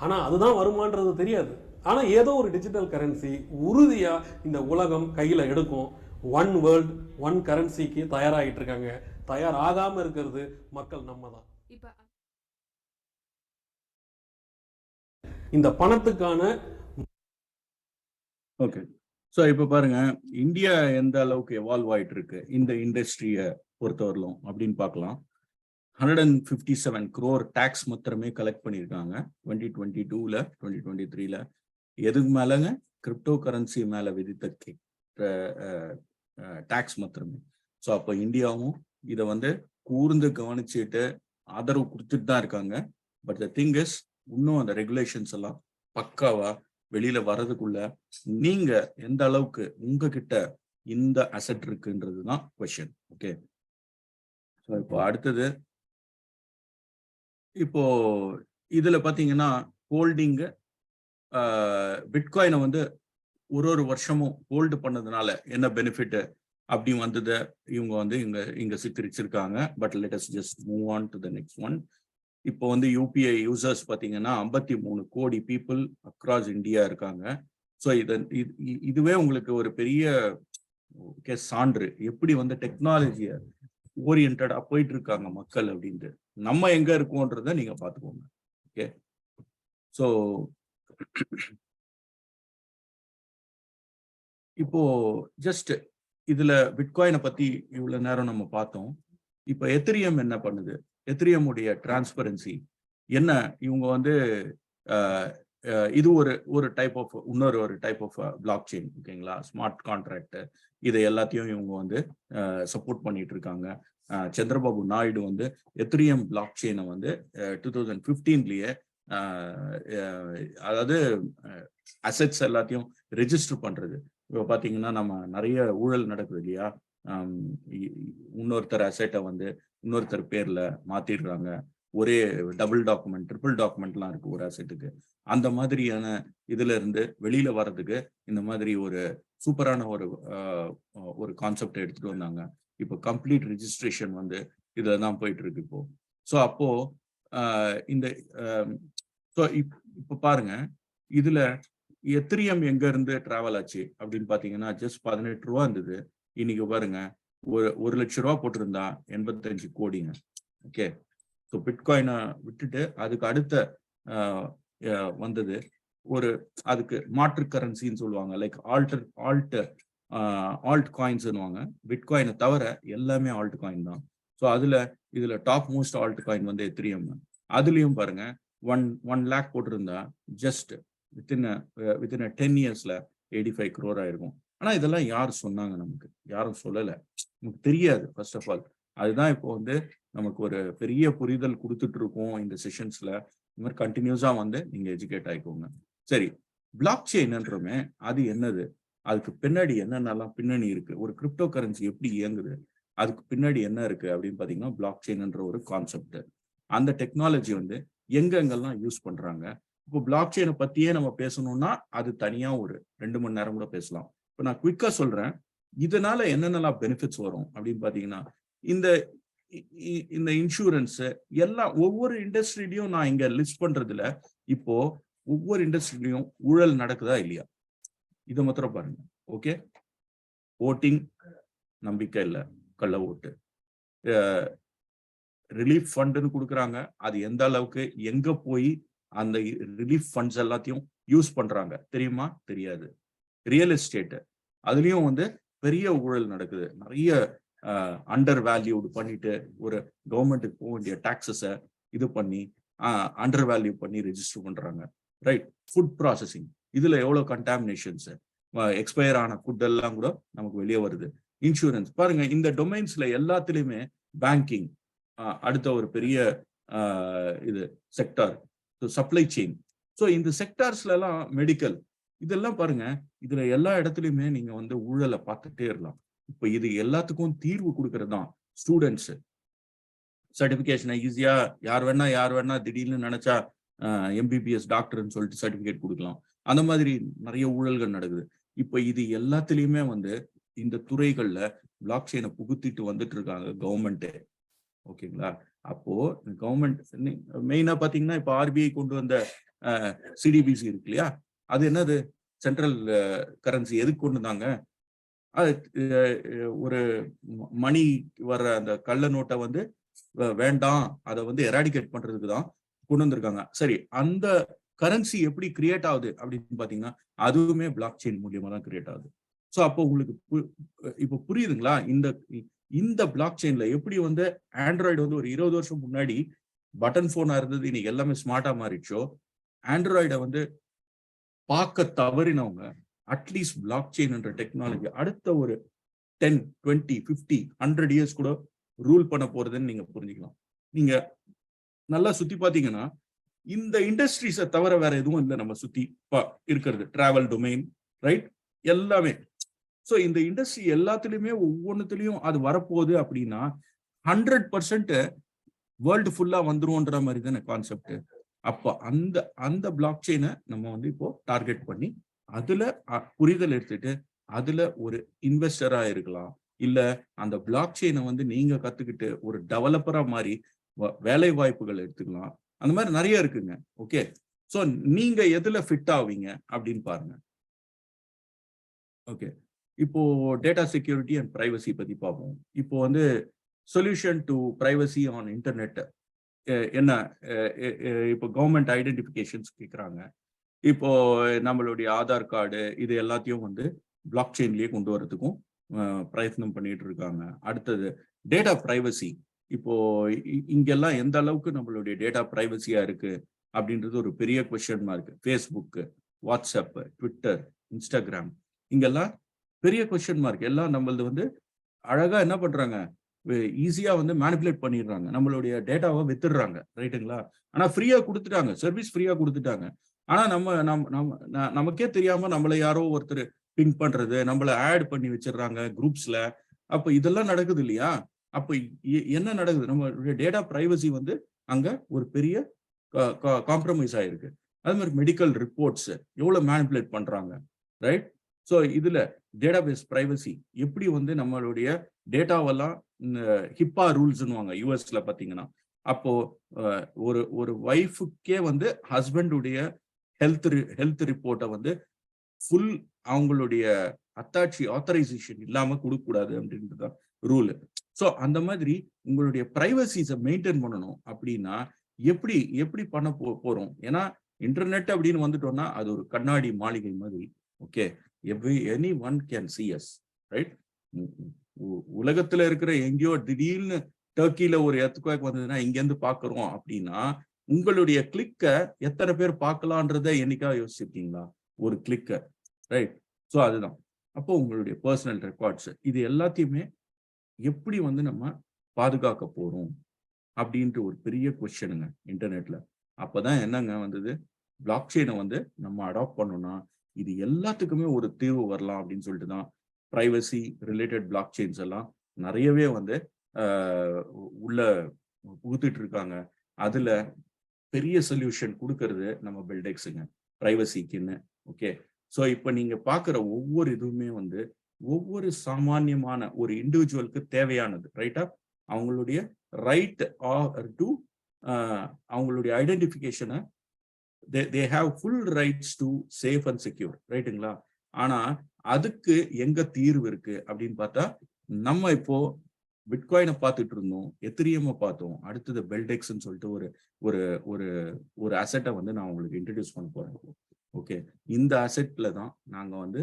ஆனா அதுதான் வருமானது தெரியாது. ஆனா ஏதோ ஒரு டிஜிட்டல் கரன்சி உறுதியா இந்த உலகம் கையில எடுக்கும். ஒன் வேர்ல்ட் ஒன் கரன்சிக்கு தயாராகிட்டு இருக்காங்க. தயாராகாம இருக்கிறது மக்கள் நம்ம தான். இந்த பணத்துக்கான ஓகே. ஸோ இப்போ பாருங்க, இந்தியா எந்த அளவுக்கு எவால்வ் ஆயிட்டு இருக்கு இந்த இண்டஸ்ட்ரியை பொறுத்தவரையிலும் அப்படின்னு பார்க்கலாம். 157 crore டேக்ஸ் மாத்திரமே கலெக்ட் பண்ணியிருக்காங்க 2022ல 2023ல. எதுக்கு மேலங்க? கிரிப்டோ கரன்சி மேல விதித்த டேக்ஸ் மாத்திரமே. ஸோ அப்போ இந்தியாவும் இதை வந்து கூர்ந்து கவனிச்சுட்டு ஆதரவு கொடுத்துட்டு தான் இருக்காங்க. பட் த திங் இஸ், இன்னும் அந்த ரெகுலேஷன்ஸ் எல்லாம் பக்காவா வெளியில வர்றதுக்குள்ள நீங்க எந்த அளவுக்கு உங்ககிட்ட இந்த அசெட் இருக்குன்றது தான் கொஸ்டின். ஓகே. ஸோ இப்போ அடுத்தது, இப்போ இதுல பாத்தீங்கன்னா ஹோல்டிங்கு பிட்காயினை வந்து ஒரு வருஷமும் ஹோல்டு பண்ணதுனால என்ன பெனிஃபிட் அப்படி வந்தது இவங்க வந்து இங்க சித்தரிச்சிருக்காங்க. But let us just move on to the next one. இப்போ வந்து யூபிஐ யூசர்ஸ் பார்த்தீங்கன்னா 53 கோடி பீப்புள் அக்ராஸ் இந்தியா இருக்காங்க. ஸோ இதுவே உங்களுக்கு ஒரு பெரிய சான்று எப்படி வந்து டெக்னாலஜியை ஓரியன்டா போயிட்டு இருக்காங்க மக்கள் அப்படின்ட்டு. நம்ம எங்க இருக்கோன்றத நீங்க பார்த்துக்கோங்க. ஓகே. ஸோ இப்போ ஜஸ்ட் இதுல பிட்காயினை பத்தி இவ்வளவு நேரம் நம்ம பார்த்தோம். இப்போ எத்திரியம் என்ன பண்ணுது? எத்திரியம் உடைய டிரான்ஸ்பரன்சி என்ன? இவங்க வந்து இது ஒரு டைப் ஆஃப் இன்னொரு டைப் ஆஃப் பிளாக் செயின். ஓகேங்களா? ஸ்மார்ட் கான்ட்ராக்ட் இதை எல்லாத்தையும் இவங்க வந்து சப்போர்ட் பண்ணிட்டு இருக்காங்க. சந்திரபாபு நாயுடு வந்து எத்திரியம் பிளாக் செயினை வந்து 2015லயே அதாவது அசெட்ஸ் எல்லாத்தையும் ரெஜிஸ்டர் பண்றது. இப்போ பார்த்தீங்கன்னா நம்ம நிறைய ஊழல் நடக்குது இல்லையா? இன்னொருத்தர் அசெட்டை வந்து இன்னொருத்தர் பேர்ல மாத்திடுறாங்க. ஒரே டபுள் டாக்குமெண்ட், ட்ரிபிள் டாக்குமெண்ட்லாம் இருக்கு ஒரு அசெட்டுக்கு. அந்த மாதிரியான இதுல இருந்து வெளியில வர்றதுக்கு இந்த மாதிரி ஒரு சூப்பரான ஒரு கான்செப்டை எடுத்துட்டு வந்தாங்க. இப்போ கம்ப்ளீட் ரெஜிஸ்ட்ரேஷன் வந்து இதுல தான் போயிட்டு இருக்கு இப்போ. ஸோ அப்போ இந்த இப்போ பாருங்க, இதுல எத்திரியம் எங்க இருந்து டிராவல் ஆச்சு அப்படின்னு பாத்தீங்கன்னா ஜஸ்ட் 18 ரூபா இருந்தது. இன்னைக்கு பாருங்க, 1 லட்சம் ரூபா போட்டிருந்தா 85 கோடிங்க. ஓகே. ஸோ பிட்காயினை விட்டுட்டு அதுக்கு அடுத்த வந்தது. ஒரு அதுக்கு மாற்று கரன்சின்னு சொல்லுவாங்க. Like alt காயின்ஸ்னுவாங்க. பிட்காயினை தவிர எல்லாமே ஆல்ட் காயின் தான். ஸோ இதுல டாப் மோஸ்ட் ஆல்ட் காயின் வந்து எத்திரியம். அதுலயும் பாருங்க 1 lakh போட்டிருந்தா ஜஸ்ட் வித்தின் 10 yearsல 85 crore ஆயிருக்கும். ஆனா இதெல்லாம் யார் சொன்னாங்க? நமக்கு யாரும் சொல்லல. நமக்கு தெரியாது ஃபர்ஸ்ட் ஆஃப் ஆல். அதுதான் இப்போ வந்து நமக்கு ஒரு பெரிய புரிதல் கொடுத்துட்டு இருக்கோம் இந்த செஷன்ஸ்ல. இந்த மாதிரி கண்டினியூஸா வந்து நீங்க எஜுகேட் ஆயிக்கோங்க. சரி, பிளாக் செயின்ன்றமே அது என்னது? அதுக்கு பின்னாடி என்னென்னலாம் பின்னணி இருக்கு? ஒரு கிரிப்டோ கரன்சி எப்படி இயங்குது? அதுக்கு பின்னாடி என்ன இருக்கு அப்படின்னு பாத்தீங்கன்னா, பிளாக் செயின்ன்ற ஒரு கான்செப்ட். அந்த டெக்னாலஜி வந்து எங்கெங்கெல்லாம் யூஸ் பண்றாங்க. இப்போ பிளாக் செயினை பத்தியே நம்ம பேசணும்னா அது தனியா ஒரு 2 மணி நேரம் கூட பேசலாம். இப்போ நான் குயிக்கா சொல்றேன். இதனால என்னென்னலாம் பெனிஃபிட்ஸ் வரும் அப்படின்னு பாத்தீங்கன்னா, இந்த இந்த இன்சூரன்ஸ் எல்லாம் ஒவ்வொரு இண்டஸ்ட்ரியிலையும் நான் இங்க லிஸ்ட் பண்றதுல இப்போ ஒவ்வொரு இண்டஸ்ட்ரியிலையும் ஊழல் நடக்குதா இல்லையா? இதை மாத்திரம் பாருங்க. ஓகே, ஓட்டிங் நம்பிக்கை இல்லை, கள்ள ஓட்டு. ரிலீஃப் ஃபண்டுன்னு கொடுக்குறாங்க. அது எந்த அளவுக்கு எங்க போய் அந்த ரிலீஃப் ஃபண்ட்ஸ் எல்லாத்தையும் யூஸ் பண்றாங்க தெரியுமா? தெரியாது. ரியல் எஸ்டேட் அதுலயும் வந்து பெரிய ஊழல் நடக்குது. நிறைய அண்டர் வேல்யூடு பண்ணிட்டு ஒரு கவர்மெண்ட்டுக்கு போக வேண்டிய டாக்ஸஸை இது பண்ணி அண்டர் வேல்யூ பண்ணி ரெஜிஸ்டர் பண்றாங்க. ரைட். ஃபுட் ப்ராசஸிங் இதுல எவ்வளவு கண்டாமினேஷன்ஸ், எக்ஸ்பயர் ஆன ஃபுட் எல்லாம் கூட நமக்கு வெளியே வருது. இன்சூரன்ஸ் பாருங்க, இந்த டொமைன்ஸ்ல எல்லாத்துலயுமே பேங்கிங் அடுத்த ஒரு பெரிய இது செக்டார், சப்ளை செயின். ஸோ இந்த செக்டார்ஸ்ல எல்லாம் மெடிக்கல் இதெல்லாம் பாருங்க, இதுல எல்லா இடத்துலயுமே நீங்க வந்து ஊழலை பார்த்துட்டே இருக்கலாம். இப்ப இது எல்லாத்துக்கும் தீர்வு கொடுக்கறது தான் ஸ்டூடெண்ட்ஸ். சர்டிபிகேஷனை ஈஸியா யார் வேணா திடீர்னு நினைச்சா எம்பிபிஎஸ் டாக்டர்னு சொல்லிட்டு சர்டிபிகேட் கொடுக்கலாம். அந்த மாதிரி நிறைய ஊழல்கள் நடக்குது. இப்ப இது எல்லாத்துலயுமே வந்து இந்த துறைகள்ல பிளாக் செயினை புகுத்திட்டு வந்துட்டு இருக்காங்க கவர்மெண்ட். ஓகேங்களா? அப்போ கவர்மெண்ட் மெயினா பாத்தீங்கன்னா இப்ப ஆர்பிஐ கொண்டு வந்த சிடிபிசி இருக்கு இல்லையா? அது என்னது? Central currency. எதுக்கு கொண்டு வந்தாங்க? ஒரு மணி வர்ற அந்த கள்ள நோட்டை வந்து வேண்டாம், அதை வந்து எராடிகேட் பண்றதுக்கு தான் கொண்டு வந்திருக்காங்க. சரி, அந்த கரன்சி எப்படி கிரியேட் ஆகுது அப்படின்னு பாத்தீங்கன்னா அதுவுமே பிளாக் செயின் மூலியமா தான் கிரியேட் ஆகுது. ஸோ அப்போ உங்களுக்கு இப்போ புரியுதுங்களா? இந்த பிளாக் செயின்ல எப்படி வந்து ஆண்ட்ராய்டு வந்து ஒரு 20 வருஷம் முன்னாடி பட்டன் போனா இருந்தது, இன்னைக்கு எல்லாமே ஸ்மார்ட்டா மாறிடுச்சோ, ஆண்ட்ராய்டை வந்து பார்க்க தவறினவங்க அட்லீஸ்ட் பிளாக் செயின் என்ற டெக்னாலஜி அடுத்த ஒரு 10, 20, 50, 100 இயர்ஸ் கூட ரூல் பண்ண போறதுன்னு நீங்க புரிஞ்சுக்கலாம். நீங்க நல்லா சுத்தி பாத்தீங்கன்னா இந்த இண்டஸ்ட்ரீஸை தவிர வேற எதுவும் இல்லை நம்ம சுத்தி இருக்கிறது. டிராவல் டொமைன், ரைட், எல்லாமே. ஸோ இந்த இண்டஸ்ட்ரி எல்லாத்துலயுமே ஒவ்வொன்றுத்துலயும் அது வரப்போகுது அப்படின்னா 100% வேர்ல்டு ஃபுல்லா வந்துரும்ன்ற மாதிரி தானே கான்செப்ட். அப்போ அந்த பிளாக் செயினை நம்ம வந்து இப்போ டார்கெட் பண்ணி அதுல புரிதல் எடுத்துட்டு அதுல ஒரு இன்வெஸ்டரா இருக்கலாம், இல்ல அந்த பிளாக் செயினை வந்து நீங்க கத்துக்கிட்டு ஒரு டெவலப்பரா மாதிரி வேலை வாய்ப்புகள் எடுத்துக்கலாம். அந்த மாதிரி நிறைய இருக்குங்க. ஓகே, ஸோ நீங்க எதுல ஃபிட் ஆவீங்க அப்படின்னு பாருங்க. ஓகே, இப்போ டேட்டா செக்யூரிட்டி அண்ட் பிரைவசி பத்தி பார்ப்போம். இப்போ வந்து solution to privacy on internet என்ன? இப்போ கவர்மெண்ட் ஐடென்டிஃபிகேஷன்ஸ் கேட்குறாங்க. இப்போ நம்மளுடைய ஆதார் கார்டு இது எல்லாத்தையும் வந்து பிளாக் செயின்லயே கொண்டு வரதுக்கும் பிரயத்னம் பண்ணிட்டு இருக்காங்க. அடுத்தது டேட்டா பிரைவசி. இப்போ இங்கெல்லாம் எந்த அளவுக்கு நம்மளுடைய டேட்டா பிரைவசியா இருக்கு அப்படின்றது ஒரு பெரிய question mark. Facebook, WhatsApp, Twitter, Instagram இங்கெல்லாம் பெரிய கொஸ்டின் மார்க். எல்லாம் நம்மளது வந்து அழகா என்ன பண்றாங்க, ஈஸியா வந்து மேனிபுலேட் பண்ணிடுறாங்க, நம்மளுடைய டேட்டாவை வித்துடுறாங்க. ரைட்டுங்களா? ஆனா ஃப்ரீயா கொடுத்துட்டாங்க, சர்வீஸ் ஃப்ரீயா கொடுத்துட்டாங்க. ஆனா நமக்கே தெரியாம நம்மளை யாரோ ஒருத்தர் பிங் பண்றது, நம்மள ஆட் பண்ணி வச்சிடுறாங்க குரூப்ஸ்ல. அப்ப இதெல்லாம் நடக்குது இல்லையா? அப்ப என்ன நடக்குது? நம்மளுடைய டேட்டா பிரைவசி வந்து அங்க ஒரு பெரிய காம்ப்ரமைஸ் ஆயிருக்கு. அது மாதிரி மெடிக்கல் ரிப்போர்ட்ஸ் எவ்வளவு மேனிபுலேட் பண்றாங்க, ரைட்? ஸோ இதுல டேட்டாபேஸ் பிரைவசி எப்படி வந்து நம்மளுடைய டேட்டாவெல்லாம் ஹிப்பா ரூல்ஸ்னுவாங்க யூஎஸ்ல பாத்தீங்கன்னா. அப்போ ஒரு ஒய்ஃபுக்கே வந்து ஹஸ்பண்டுடைய ஹெல்த் ரிப்போர்ட்டை வந்து ஃபுல் அவங்களுடைய அத்தாட்சி ஆத்தரைசேஷன் இல்லாம கொடுக்க கூடாது அப்படின்றதுதான் ரூல். ஸோ அந்த மாதிரி உங்களுடைய பிரைவசிஸை மெயின்டைன் பண்ணணும் அப்படின்னா எப்படி எப்படி பண்ண போறோம்? ஏன்னா இன்டர்நெட் அப்படின்னு வந்துட்டோம்னா அது ஒரு கண்ணாடி மாளிகை மாதிரி. Okay, any one can see us, right? உலகத்துல இருக்கிற எங்கேயோ திடீர்னு டர்க்கில ஒரு எர்த்குவேக் வந்ததுன்னா இங்க இருந்து பாக்குறோம் அப்படின்னா உங்களுடைய கிளிக்க எத்தனை பேர் பார்க்கலான்றத என்னைக்கா யோசிச்சிருக்கீங்களா? ஒரு கிளிக்க, ரைட்? ஸோ அதுதான். அப்போ உங்களுடைய பர்சனல் ரெக்கார்ட்ஸ் இது எல்லாத்தையுமே எப்படி வந்து நம்ம பாதுகாக்க போறோம் அப்படின்ட்டு ஒரு பெரிய கொஸ்டினுங்க இன்டர்நெட்ல. அப்பதான் என்னங்க வந்தது, பிளாக் செயினை வந்து நம்ம அடாப்ட் பண்ணோம்னா இது எல்லாத்துக்குமே ஒரு தீர்வு வரலாம் அப்படின்னு சொல்லிட்டு தான் பிரைவசி ரிலேட்டட் பிளாக் செயின்ஸ் எல்லாம் நிறையவே வந்து உள்ள புகுத்திட்டு இருக்காங்க. அதுல பெரிய சொல்யூஷன் கொடுக்கறது நம்ம பெல்டெக்ஸுங்க பிரைவசிக்குன்னு. ஓகே, ஸோ இப்போ நீங்க பார்க்குற ஒவ்வொரு இதுவுமே வந்து ஒவ்வொரு சாமானியமான ஒரு இண்டிவிஜுவலுக்கு தேவையானது, ரைட்டா? அவங்களுடைய ரைட் ஆர் டு அவங்களுடைய ஐடென்டிஃபிகேஷனை they have full rights to safe and secure, ரைட்டுங்களா? ஆனா அதுக்கு எங்க தீர்வு இருக்கு அப்படின்னு பார்த்தா நம்ம இப்போ பிட்காயினை பார்த்துட்டு இருந்தோம், எத்திரியமை பார்த்தோம், அடுத்தது பெல்டெக்ஸ்ன்னு சொல்லிட்டு ஒரு ஒரு ஒரு ஒரு அசெட்டை வந்து நான் உங்களுக்கு இன்ட்ரடியூஸ் பண்ண போறேன். ஓகே, இந்த அசெட்ல தான் நாங்க வந்து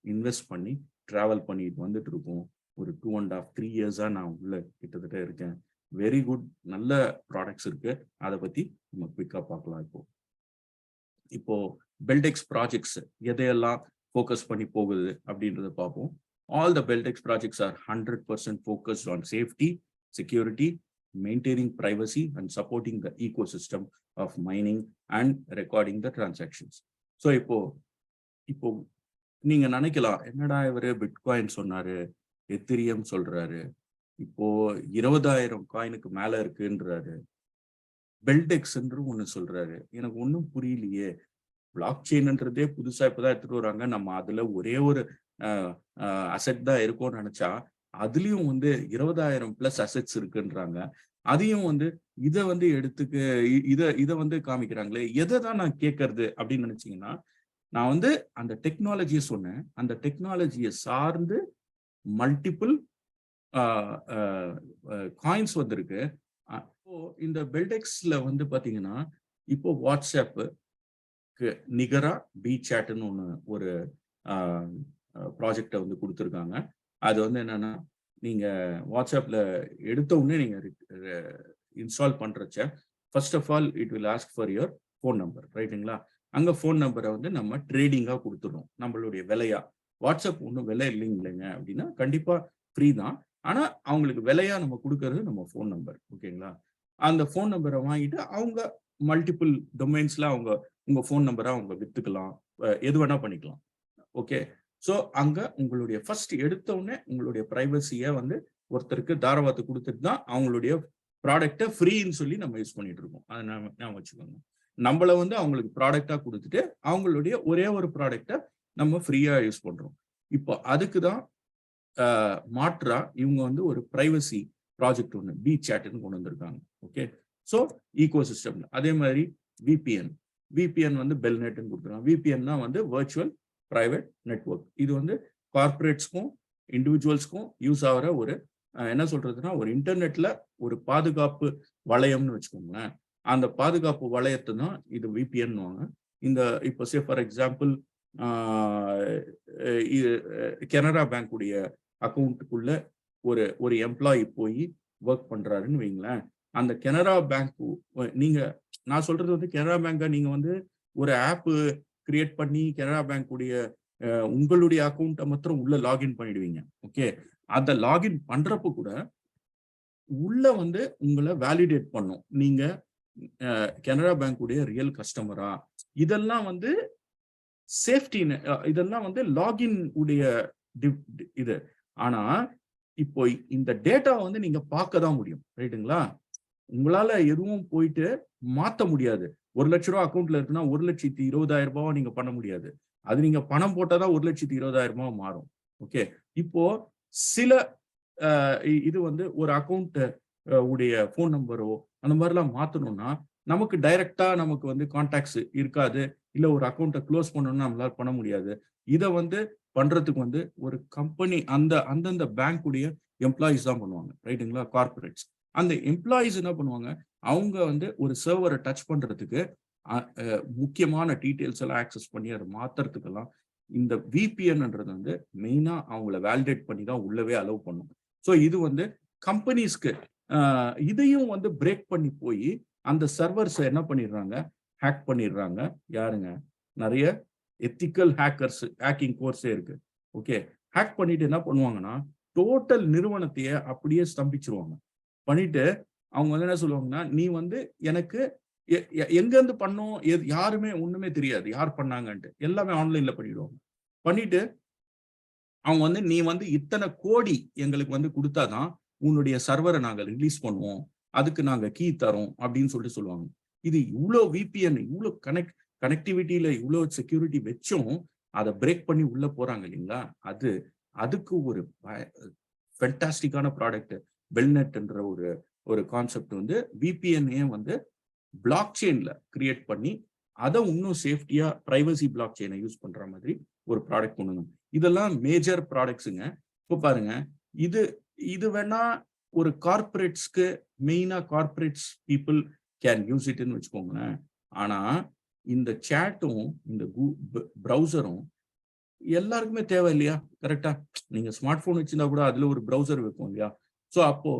இன்வெஸ்ட் பண்ணி டிராவல் பண்ணிட்டு வந்துட்டு இருக்கோம். ஒரு 2.5 3 இயர்ஸா நான் உள்ள கிட்டத்தட்ட இருக்கேன். வெரி குட், நல்ல ப்ராடக்ட்ஸ் இருக்கு. அதை பத்தி நம்ம குவிக்கா பார்க்கலாம். இப்போ பெல்டெக்ஸ் ப்ராஜெக்ட்ஸ் எதையெல்லாம் ஃபோக்கஸ் பண்ணி போகுது அப்படின்றத பார்ப்போம். All the Beltex projects are 100% focused on safety, security, maintaining privacy, and supporting the ecosystem of mining and recording the transactions. So, இப்போ நீங்க நினைக்கலாம், என்னடா இவரு பிட்காயின் சொன்னாரு, எத்திரியம் சொல்றாரு, இப்போ 20,000 காயினுக்கு மேல இருக்குன்றாரு, பெல்டெக்ஸ் என்று ஒண்ணு சொல்றாரு, எனக்கு ஒன்றும் புரியலையே. பிளாக் செயின்ன்றதே புதுசா இப்பதான் எடுத்துட்டு வராங்க, நம்ம அதுல ஒரே ஒரு அசெட் தான் இருக்கும்னு நினைச்சா அதுலயும் வந்து 20,000 பிளஸ் அசெட்ஸ் இருக்குன்றாங்க. அதையும் வந்து இதை வந்து இதை வந்து காமிக்கிறாங்களே, எதை தான் நான் கேட்கறது அப்படின்னு நினைச்சீங்கன்னா, நான் வந்து அந்த டெக்னாலஜியை சொன்னேன். அந்த டெக்னாலஜியை சார்ந்து மல்டிபிள் காயின்ஸ் வந்திருக்கு. இப்போ இந்த பெல்டெக்ஸ்ல வந்து பாத்தீங்கன்னா, இப்போ வாட்ஸ்அப்புக்கு நிகரா பி சாட்னு ஒன்று ஒரு ப்ராஜெக்டை வந்து கொடுத்துருக்காங்க. அது வந்து என்னன்னா, நீங்க வாட்ஸ்அப்ல எடுத்த உடனே நீங்க இன்ஸ்டால் பண்றச்ச first of all it will ask for your phone number, ரைட்டுங்களா? அங்க ஃபோன் நம்பரை வந்து நம்ம ட்ரேடிங்கா கொடுத்துடுறோம், நம்மளுடைய விலையா. வாட்ஸ்அப் ஒன்றும் விலை இல்லைங்க அப்படின்னா கண்டிப்பா ஃப்ரீ தான். ஆனா அவங்களுக்கு விலையா நம்ம கொடுக்கறது நம்ம ஃபோன் நம்பர், ஓகேங்களா? அந்த ஃபோன் நம்பரை வாங்கிட்டு அவங்க மல்டிபிள் டொமைன்ஸ்ல அவங்க உங்க ஃபோன் நம்பரை அவங்க வித்துக்கலாம், எது வேணா பண்ணிக்கலாம். ஓகே, ஸோ அங்க உங்களுடைய ஃபர்ஸ்ட் எடுத்த உடனே உங்களுடைய பிரைவசியை வந்து ஒருத்தருக்கு தாராவாத்து கொடுத்துட்டு தான் அவங்களுடைய ப்ராடக்டை ஃப்ரீன்னு சொல்லி நம்ம யூஸ் பண்ணிட்டு இருக்கோம். அதை நான் வச்சுக்கோங்க. நம்மள வந்து அவங்களுக்கு ப்ராடக்டா கொடுத்துட்டு அவங்களுடைய ஒரே ஒரு ப்ராடக்டை நம்ம ஃப்ரீயா யூஸ் பண்றோம். இப்போ அதுக்கு தான் மாற்றா இவங்க வந்து ஒரு பிரைவசி ப்ராஜெக்ட் ஒன்று பி சாட்னு கொண்டு வந்திருக்காங்க. ஓகே, ஸோ ஈகோ சிஸ்டம்ல அதே மாதிரி விபிஎன் வந்து பெல்நெட்னு கொடுத்துருக்காங்க. விபிஎன் தான் வந்து வர்ச்சுவல் பிரைவேட் நெட்வொர்க். இது வந்து கார்பரேட்ஸ்க்கும் இண்டிவிஜுவல்ஸ்க்கும் யூஸ் ஆகிற ஒரு என்ன சொல்றதுன்னா, ஒரு இன்டர்நெட்ல ஒரு பாதுகாப்பு வளையம்னு வச்சுக்கோங்களேன். அந்த பாதுகாப்பு வளையத்தை தான் இது விபிஎன்னுவாங்க. இந்த இப்போ சே ஃபார் எக்ஸாம்பிள் கனரா பேங்குடைய அக்கௌண்ட்டுக்குள்ள ஒரு எம்ப்ளாயி போய் ஒர்க் பண்றாருன்னு வைங்களேன். அந்த கனரா பேங்க் நான் சொல்றது வந்து கனரா பேங்கை நீங்க வந்து ஒரு ஆப் கிரியேட் பண்ணி கனரா பேங்க் உடைய உங்களுடைய அக்கௌண்ட்டை மாத்திரம் உள்ள லாகின் பண்ணிடுவீங்க. ஓகே, அந்த லாகின் பண்றப்ப கூட உள்ள வந்து உங்களை வேலிடேட் பண்ணும், நீங்க கனரா பேங்க் உடைய ரியல் கஸ்டமரா. இதெல்லாம் வந்து சேஃப்டி, இதெல்லாம் வந்து லாகின் உடைய இது. ஆனா இப்போ இந்த டேட்டா வந்து நீங்க பார்க்க தான் முடியும், ரைட்டுங்களா? உங்களால எதுவும் போயிட்டு மாத்த முடியாது. 1 லட்ச ரூபா அக்கௌண்ட்ல இருக்குன்னா 1,20,20,000 ரூபாய் நீங்க பண்ண முடியாது. அது நீங்க பணம் போட்டாதான் 1,20,20,000 ரூபாய் மாறும். ஓகே, இப்போ சில இது வந்து ஒரு அக்கௌண்ட் உடைய போன் நம்பரோ அந்த மாதிரிலாம் மாத்தணும்னா நமக்கு டைரக்டா நமக்கு வந்து கான்டாக்ட்ஸ் இருக்காது, இல்ல ஒரு அக்கௌண்ட்டை க்ளோஸ் பண்ணணும்னா நம்மளால பண்ண முடியாது. இதை வந்து பண்றதுக்கு வந்து ஒரு கம்பெனி அந்தந்த பேங்க் உடைய எம்ப்ளாயிஸ் தான் பண்ணுவாங்க, ரைட்டுங்களா? கார்பரேட்ஸ். அந்த எம்ப்ளாயிஸ் என்ன பண்ணுவாங்க, அவங்க வந்து ஒரு சர்வரை டச் பண்றதுக்கு முக்கியமான டீட்டெயில்ஸ் எல்லாம் ஆக்சஸ் பண்ணி அதை மாத்துறதுக்கெல்லாம் இந்த விபிஎன்ன்றது வந்து மெயினா அவங்கள வேலிடேட் பண்ணி தான் உள்ளவே அலோவ் பண்ணும். ஸோ இது வந்து கம்பெனிஸ்க்கு இதையும் வந்து பிரேக் பண்ணி போய் அந்த சர்வர்ஸ் என்ன பண்ணிடுறாங்க, ஹேக் பண்ணிடுறாங்க. யாருங்க? நிறைய எத்திக்கல் ஹேக்கர்ஸ், ஹேக்கிங் கோர்ஸே இருக்கு. ஓகே, ஹேக் பண்ணிட்டு என்ன பண்ணுவாங்கன்னா டோட்டல் நிறுவனத்தையே அப்படியே ஸ்தம்பிச்சிருவாங்க. பண்ணிட்டு அவங்க வந்து என்ன சொல்லுவாங்கன்னா, நீ வந்து எனக்கு எங்க இருந்து பண்ணோம், யாருமே ஒண்ணுமே தெரியாது யார் பண்ணாங்கன்ட்டு, எல்லாமே ஆன்லைன்ல பண்ணிடுவாங்க. பண்ணிட்டு அவங்க வந்து நீ வந்து இத்தனை கோடி எங்களுக்கு வந்து கொடுத்தாதான் உன்னுடைய சர்வரை நாங்க ரிலீஸ் பண்ணுவோம், அதுக்கு நாங்க கீ தரோம் அப்படின்னு சொல்லிட்டு சொல்லுவாங்க. இது இவ்வளோ விபிஎன், இவ்வளோ கனெக்டிவிட்டியில இவ்வளோ செக்யூரிட்டி வச்சும் அதை பிரேக் பண்ணி உள்ள போறாங்க இல்லைங்களா? அதுக்கு ஒரு ஃபென்டாஸ்டிக்கான ப்ராடக்ட் பெல்நெட்ன்ற ஒரு கான்செப்ட் வந்து விபிஎன்ஏ வந்து பிளாக் செயின்ல கிரியேட் பண்ணி அதை இன்னும் சேஃப்டியா பிரைவசி பிளாக் செயினை யூஸ் பண்ற மாதிரி ஒரு ப்ராடக்ட் கொண்டு. இதெல்லாம் மேஜர் ப்ராடக்ட்ஸுங்க. இப்போ பாருங்க, இது வேணா ஒரு கார்பரேட்ஸ்க்கு, மெயினா கார்பரேட்ஸ் பீப்புள் கேன் யூஸ் இட்னு வச்சுக்கோங்களேன். ஆனா இந்த சேட்டும் இந்த ப்ரௌசரும் எல்லாருக்குமே தேவை இல்லையா? கரெக்டா? நீங்க ஸ்மார்ட் போன் வச்சிருந்தா கூட அதுல ஒரு ப்ரௌசர் வைப்போம் இல்லையா? ஸோ அப்போ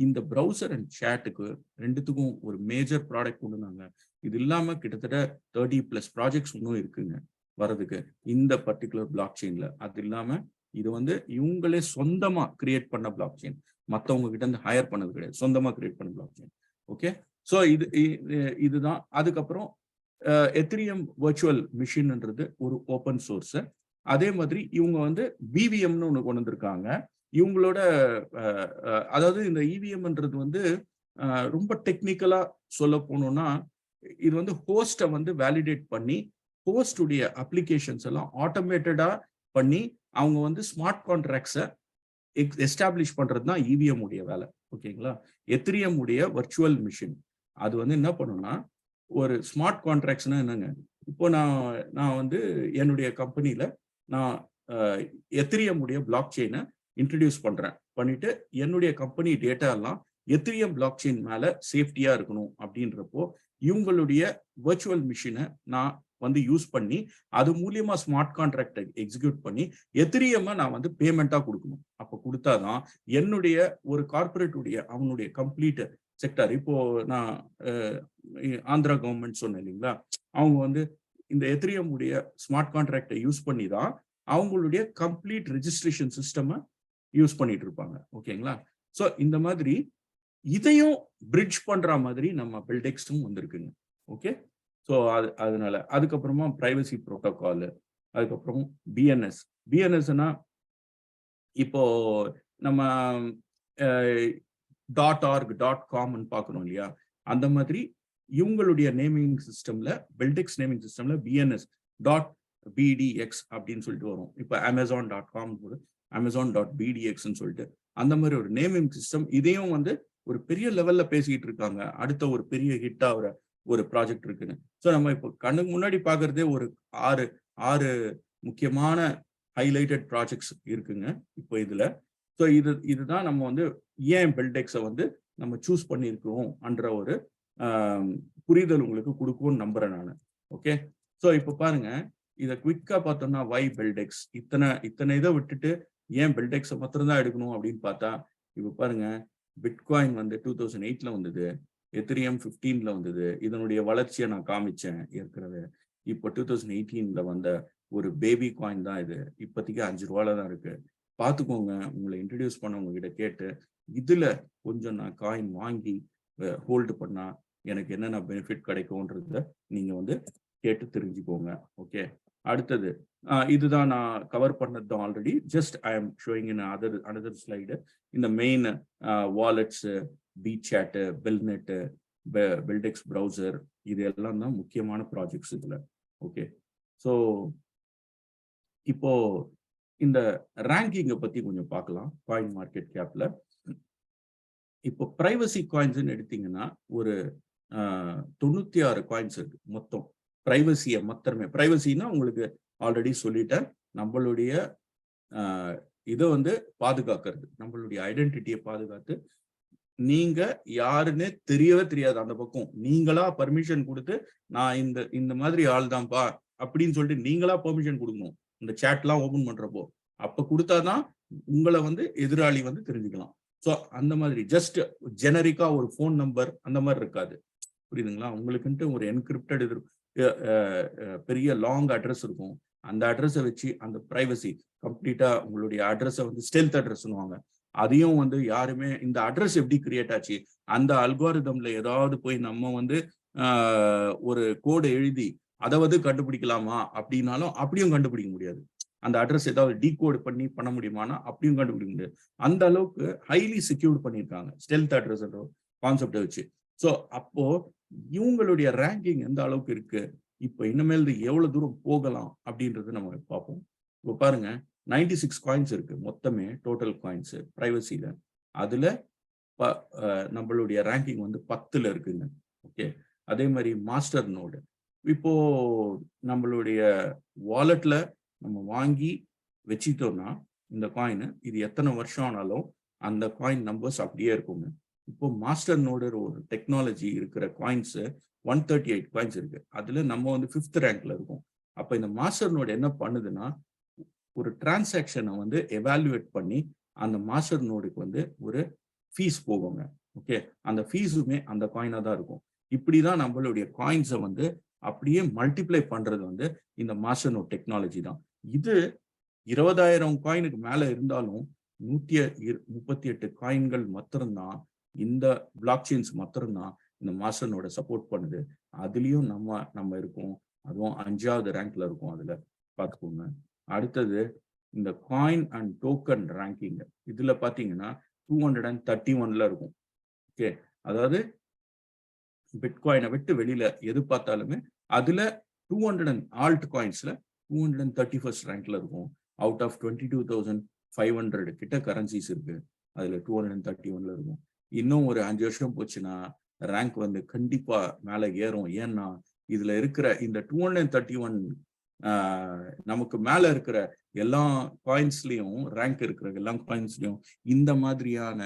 இந்த ப்ரௌசர் அண்ட் சேட்டுக்கு ரெண்டுத்துக்கும் ஒரு மேஜர் ப்ராடக்ட் கொண்டு வந்தாங்க. இது இல்லாம கிட்டத்தட்ட 30+ ப்ராஜெக்ட்ஸ் இன்னும் இருக்குங்க வரதுக்கு இந்த பர்டிகுலர் பிளாக் செயின்ல. அது இல்லாம இது வந்து இவங்களே சொந்தமா கிரியேட் பண்ண பிளாக் செயின், மற்றவங்க கிட்ட இருந்து ஹையர் பண்ணது கிடையாது, சொந்தமா கிரியேட் பண்ண பிளாக் செயின். ஓகே, ஸோ இதுதான். அதுக்கப்புறம் எத்திரியம் வர்ச்சுவல் மிஷின்ன்றது ஒரு ஓப்பன் சோர்ஸ். அதே மாதிரி இவங்க வந்து பிவிஎம்னு ஒன்று கொண்டு வந்திருக்காங்க. இவங்களோட அதாவது இந்த இவிஎம்ன்றது வந்து ரொம்ப டெக்னிக்கலா சொல்ல போனோம்னா, இது வந்து ஹோஸ்டை வந்து வேலிடேட் பண்ணி ஹோஸ்டுடைய அப்ளிகேஷன்ஸ் எல்லாம் ஆட்டோமேட்டடா பண்ணி அவங்க வந்து ஸ்மார்ட் கான்ட்ராக்ட்ஸை எஸ்டாப்ளிஷ் பண்றது தான் இவிஎம் உடைய வேலை. ஓகேங்களா? எத்திரியம் உடைய வர்ச்சுவல் மிஷின் அது வந்து என்ன பண்ணுன்னா, ஒரு ஸ்மார்ட் கான்ட்ராக்ட்ஸ்னா என்னங்க, இப்போ நான் வந்து என்னுடைய கம்பெனியில நான் எத்திரியம் உடைய பிளாக் செயினை இன்ட்ரடியூஸ் பண்றேன். பண்ணிட்டு என்னுடைய கம்பெனி டேட்டா எல்லாம் எத்திரியம் பிளாக் செயின் மேல சேஃப்டியா இருக்கணும் அப்படின்றப்போ இவங்களுடைய வர்ச்சுவல் மிஷினை நான் வந்து யூஸ் பண்ணி அது மூலியமா ஸ்மார்ட் கான்ட்ராக்டை எக்ஸிக்யூட் பண்ணி எத்திரியமா நான் வந்து பேமெண்டா கொடுக்கணும். அப்போ கொடுத்தாதான் என்னுடைய ஒரு கார்பரேட் உடைய அவனுடைய கம்ப்ளீட் செக்டார். இப்போ நான் ஆந்திரா கவர்மெண்ட் சொன்னேன் இல்லைங்களா, அவங்க வந்து இந்த எத்திரியம் உடைய ஸ்மார்ட் கான்ட்ராக்டை யூஸ் பண்ணி தான் அவங்களுடைய கம்ப்ளீட் ரெஜிஸ்ட்ரேஷன் சிஸ்டம் யூஸ் பண்ணிட்டு இருப்பாங்க. ஓகேங்களா? ஸோ இந்த மாதிரி இதையும் பிரிட்ஜ் பண்ற மாதிரி நம்ம பில்டெக்ஸும் வந்திருக்குங்க. ஓகே, ஸோ அதனால அதுக்கப்புறமா பிரைவசி ப்ரோட்டோகால், அதுக்கப்புறம் பிஎன்எஸ்னா இப்போ நம்ம .org .com பார்க்கணும் இல்லையா, அந்த மாதிரி இவங்களுடைய நேமிங் சிஸ்டம்ல, பில்டெக்ஸ் நேமிங் சிஸ்டம்ல பிஎன்எஸ் .bdx அப்படின்னு சொல்லிட்டு வரும். இப்போ Amazon.com கூட Amazon.bdxன்னு சொல்லிட்டு அந்த மாதிரி ஒரு நேமிங் சிஸ்டம். இதையும் வந்து ஒரு பெரிய லெவல்ல பேசிக்கிட்டு இருக்காங்க. அடுத்த ஒரு பெரிய ஹிட்டா ஒரு ப்ராஜெக்ட் இருக்குன்னு. ஸோ நம்ம இப்போ கண்ணுக்கு முன்னாடி பார்க்கறதே ஒரு ஆறு முக்கியமான ஹைலைட்டட் ப்ராஜெக்ட்ஸ் இருக்குங்க இப்போ இதுல. ஸோ இதுதான் நம்ம வந்து ஏன் பெல்டெக்ஸை வந்து நம்ம சூஸ் பண்ணியிருக்கிறோம் என்ற ஒரு புரிதல் உங்களுக்கு கொடுக்கும்னு நம்புறேன் நான். ஓகே, ஸோ இப்போ பாருங்க, இதை குவிக்கா பார்த்தோம்னா வை பெல்டெக்ஸ், இத்தனை இதை விட்டுட்டு ஏன் பெல்டெக்ஸை மாத்திரம் தான் எடுக்கணும் அப்படின்னு பார்த்தா, இப்போ பாருங்க, பிட்காயின் வந்து 2008 வந்தது, எத்திரியம் 15 வந்தது. இதனுடைய வளர்ச்சியை நான் காமிச்சேன் ஏற்கனவே. இப்போ 2018 வந்த ஒரு பேபி காயின் தான் இது. இப்போதைக்கு 5 ரூபால தான் இருக்கு. பார்த்துக்கோங்க, உங்களை இன்ட்ரடியூஸ் பண்ண உங்ககிட்ட கேட்டு இதுல கொஞ்சம் நான் காயின் வாங்கி ஹோல்டு பண்ணா எனக்கு என்னென்ன பெனிஃபிட் கிடைக்கும்ன்றத நீங்க வந்து கேட்டு தெரிஞ்சுக்கோங்க. ஓகே, அடுத்தது இதுதான் நான் கவர் பண்ணது தான் already. Just I am showing in another slide. இந்த மெயின் வாலெட்ஸ், பிசாட், பெல்நெட், பில்டெக்ஸ் ப்ரௌசர், இது எல்லாம் தான் முக்கியமான ப்ராஜெக்ட்ஸ் இதுல. ஓகே, ஸோ இப்போ இந்த ரேங்கிங்கை பத்தி கொஞ்சம் பார்க்கலாம். காயின் மார்க்கெட் கேப்ல இப்போ பிரைவசி காயின்ஸ்ன்னு எடுத்தீங்கன்னா ஒரு 96 காயின்ஸ் இருக்கு மொத்தம். பிரைவசியை மாத்திரமே, பிரைவசின்னா உங்களுக்கு ஆல்ரெடி சொல்லிட்டேன், நம்மளுடைய இதை வந்து பாதுகாக்கிறது, நம்மளுடைய ஐடென்டிட்டியை பாதுகாத்து நீங்க யாருன்னே தெரியவே தெரியாது அந்த பக்கம். நீங்களா பர்மிஷன் கொடுத்து நான் இந்த மாதிரி ஆள் தான்ப்பா அப்படின்னு சொல்லிட்டு நீங்களா பெர்மிஷன் கொடுக்கணும். இந்த சேட்லாம் ஓபன் பண்றப்போ அப்ப கொடுத்தாதான் உங்களை வந்து எதிராளி வந்து தெரிஞ்சுக்கலாம். ஸோ அந்த மாதிரி ஜஸ்ட் ஜெனரிக்கா ஒரு ஃபோன் நம்பர் அந்த மாதிரி இருக்காது. புரியுதுங்களா? உங்களுக்குன்ட்டு ஒரு என்கிரிப்டட் இது பெரிய லாங் அட்ரஸ் இருக்கும். அந்த அட்ரஸை வச்சு அந்த பிரைவசி கம்ப்ளீட்டா உங்களுடைய அட்ரஸை வந்து ஸ்டெல்த் அட்ரஸ்னுவாங்க. அதையும் வந்து யாருமே இந்த அட்ரஸ் எப்படி கிரியேட் ஆச்சு, அந்த அல்காரிதம்ல ஏதாவது போய் நம்ம வந்து ஒரு கோடு எழுதி அதை வந்து கண்டுபிடிக்கலாமா அப்படின்னாலும் அப்படியும் கண்டுபிடிக்க முடியாது. அந்த அட்ரஸ் ஏதாவது டீகோட் பண்ணி பண்ண முடியுமானா அப்படியும் கண்டுபிடிக்க முடியாது. அந்த அளவுக்கு ஹைலி செக்யூர்ட் பண்ணியிருக்காங்க ஸ்டெல்த் அட்ரஸ் கான்செப்டை வச்சு. ஸோ அப்போ இவங்களுடைய ரேங்கிங் எந்த அளவுக்கு இருக்கு, இப்போ இனிமேல் எவ்வளவு தூரம் போகலாம் அப்படின்றது நம்ம பார்ப்போம். இப்போ பாருங்க 96 காயின்ஸ் இருக்கு மொத்தமே டோட்டல் காயின்ஸ் பிரைவசியில. அதுல நம்மளுடைய ரேங்கிங் வந்து 10ல இருக்குங்க. ஓகே, அதே மாதிரி மாஸ்டர் நோடு இப்போ நம்மளுடைய வாலெட்ல நம்ம வாங்கி வச்சிட்டோம்னா இந்த காயின் இது எத்தனை வருஷம் ஆனாலும் அந்த காயின் நம்பர்ஸ் அப்படியே இருக்குங்க. இப்போ மாஸ்டர் நோடு ஒரு டெக்னாலஜி இருக்கிற காயின்ஸ் 138 காயின்ஸ் இருக்கு. அதுல நம்ம வந்து 5th ரேங்க்ல இருக்கும். அப்ப இந்த மாஸ்டர் நோடு என்ன பண்ணுதுன்னா ஒரு டிரான்சாக்ஷனை வந்து எவாலுவேட் பண்ணி அந்த மாஸ்டர் நோடுக்கு வந்து ஒரு ஃபீஸ் போகுங்க. ஓகே, அந்த ஃபீஸுமே அந்த காயினா தான் இருக்கும். இப்படிதான் நம்மளுடைய காயின்ஸை வந்து அப்படியே மல்டிப்ளை பண்றது வந்து இந்த மாஸ்டர் நோட் டெக்னாலஜி தான். இது 20,000 காயினுக்கு மேல இருந்தாலும் 138 காயின்கள் மாத்திரம்தான் இந்த பிளாக் செயின்ஸ் மாத்திரம்தான் இந்த மாஸ்டர் நோட சப்போர்ட் பண்ணுது. அதுலயும் நம்ம இருக்கோம். அதுவும் 5வது ரேங்க்ல இருக்கும். அதுல பார்த்துக்கோங்க. அடுத்தது இந்த காயின் அண்ட் டோக்கன் ரேங்கிங். இதுல பாத்தீங்கன்னா 231ல இருக்கும். ஓகே, அதாவது பிட்காயினை விட்டு வெளியில எது பார்த்தாலுமே அதுல 200 ஆல்ட் காயின்ஸ்ல 231st ரேங்க்ல இருக்கும். அவுட் ஆஃப் 22,500 கிட்ட கரன்சிஸ் இருக்கு. அதுல 231ல இருக்கும். இன்னும் ஒரு 5 வருஷம் போச்சுன்னா ரேங்க் வந்து கண்டிப்பா மேல ஏறும். ஏன்னா இதுல இருக்கிற இந்த 231 நமக்கு மேல இருக்கிற எல்லா காயின்ஸ்லயும் ரேங்க் இருக்கிற எல்லா காயின்ஸ்லயும் இந்த மாதிரியான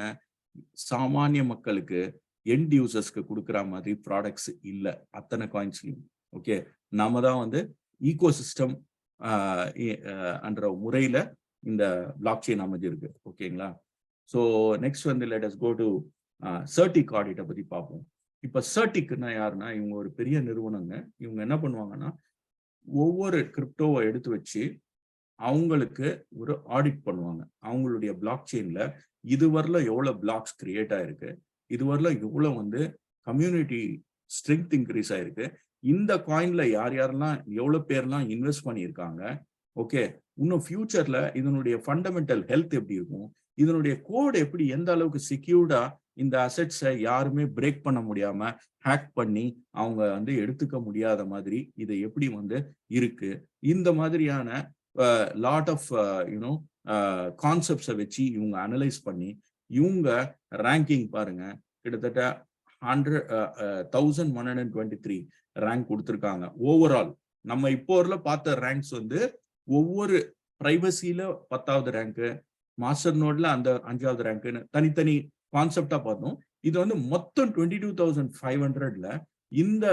சாமானிய மக்களுக்கு எண்ட் யூசர்ஸ்க்கு கொடுக்குற மாதிரி ப்ராடக்ட்ஸ் இல்லை அத்தனை காயின்ஸ்லயும். ஓகே, நாம தான் வந்து ஈகோ சிஸ்டம் என்ற முறையில இந்த பிளாக் செயின் அமைஞ்சிருக்கு. ஓகேங்களா? ஸோ நெக்ஸ்ட் வந்து லெட் அஸ் கோ டு சர்டிக் ஆடிட்டை பத்தி பார்ப்போம். இப்ப சர்டிக்னா யாருன்னா இவங்க ஒரு பெரிய நிறுவனங்க. இவங்க என்ன பண்ணுவாங்கன்னா ஒவ்வொரு கிரிப்டோவை எடுத்து வச்சு அவங்களுக்கு ஒரு ஆடிட் பண்ணுவாங்க. அவங்களுடைய பிளாக் செயின்ல இதுவரையில எவ்வளவு பிளாக்ஸ் கிரியேட் ஆயிருக்கு, இதுவரையில எவ்வளவு வந்து கம்யூனிட்டி ஸ்ட்ரென்த் இன்க்ரீஸ் ஆயிருக்கு, இந்த காயின்ல யார் யாரெல்லாம் எவ்வளவு பேர்லாம் இன்வெஸ்ட் பண்ணியிருக்காங்க, ஓகே, இன்னும் ஃபியூச்சர்ல இதனுடைய ஃபண்டமெண்டல் ஹெல்த் எப்படி இருக்கும், இதனுடைய கோட் எப்படி எந்த அளவுக்கு செக்யூர்டா இந்த அசெட்ஸை யாருமே பிரேக் பண்ண முடியாம ஹேக் பண்ணி அவங்க வந்து எடுத்துக்க முடியாத மாதிரி இதை எப்படி வந்து இருக்கு, இந்த மாதிரியான லாட் ஆஃப் யூனோ கான்செப்ட்ஸை வச்சு இவங்க அனலைஸ் பண்ணி இவங்க ரேங்கிங் பாருங்க கிட்டத்தட்ட 1123 ரேங்க் கொடுத்துருக்காங்க ஓவரால். நம்ம இப்போ வரல பார்த்த ரேங்க்ஸ் வந்து ஒவ்வொரு பிரைவசியில 10வது ரேங்க், மாஸ்டர் நோட்ல அந்த 5வது ரேங்க்னு தனித்தனி கான்செப்டா பார்த்தோம். இது வந்து மொத்தம் 22,500ல இந்த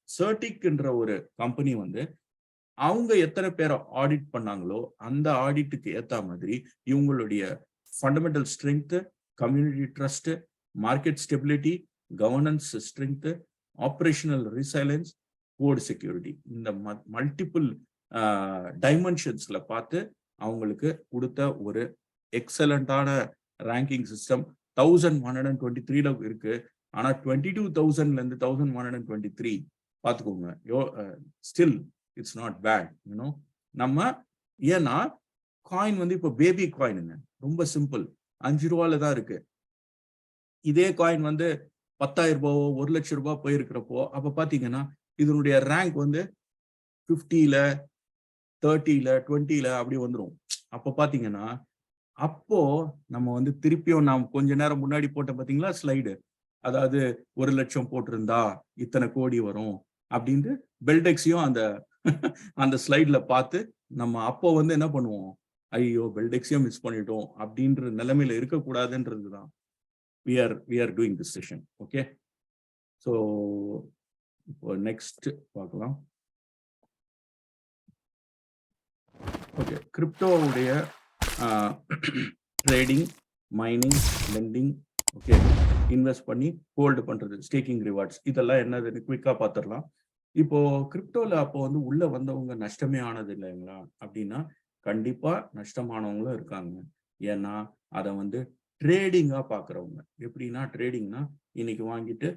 சர்டிக்ன்ற ஒரு கம்பெனி வந்து அவங்க எத்தனை பேரை ஆடிட் பண்ணாங்களோ அந்த ஆடிட்டுக்கு ஏத்த மாதிரி இவங்களுடைய fundamental strength, community trust, market stability, governance strength, operational resilience, code security, இந்த மல்டிபிள் டைமென்ஷன்ஸ்ல பார்த்து அவங்களுக்கு கொடுத்த ஒரு எக்ஸலண்டான ரேங்கிங் சிஸ்டம் 1123ல இருக்கு. ஆனா 22,000ல இருந்து 1123 பார்த்துக்கோங்க. Still it's not bad you know. நம்ம ஏன்னா காயின் வந்து இப்போ பேபி காயினுங்க, ரொம்ப சிம்பிள், 5 ரூபாயில தான் இருக்கு. இதே காயின் வந்து 10,000 ரூபாவோ 1,00,000 ரூபாய் போயிருக்கிறப்போ அப்ப பாத்தீங்கன்னா இதனுடைய ரேங்க் வந்து 50ல 30ல 20ல அப்படி வந்துடும். அப்ப பாத்தீங்கன்னா அப்போ நம்ம வந்து திருப்பியும் நாம் கொஞ்ச நேரம் முன்னாடி போட்ட பாத்தீங்களா ஸ்லைடு, அதாவது 1,00,000 போட்டிருந்தா இத்தனை கோடி வரும் அப்படின்ட்டு பெல்டெக்ஸையும் அந்த அந்த ஸ்லைட்ல பார்த்து நம்ம அப்போ வந்து என்ன பண்ணுவோம், ஐயோ பெல்டெக்ஸையும் மிஸ் பண்ணிட்டோம் அப்படின்ற நிலைமையில இருக்கக்கூடாதுன்றதுதான். we are doing this session. Okay, so next பார்க்கலாம். ஓகே, கிரிப்டோவுடைய trading, mining, lending, okay, invest பண்ணி ஹோல்டு பண்றது, ஸ்டேக்கிங் ரிவார்ட்ஸ், இதெல்லாம் என்னதுன்னு குவிக்கா பார்த்துடலாம். இப்போ கிரிப்டோல அப்போ வந்து உள்ள வந்தவங்க நஷ்டமே ஆனது இல்லைங்களா அப்படின்னா, கண்டிப்பா நஷ்டமானவங்களும் இருக்காங்க. ஏன்னா அதை வந்து ட்ரேடிங்கா பாக்குறவங்க. எப்படின்னா ட்ரேடிங்னா இன்னைக்கு வாங்கிட்டு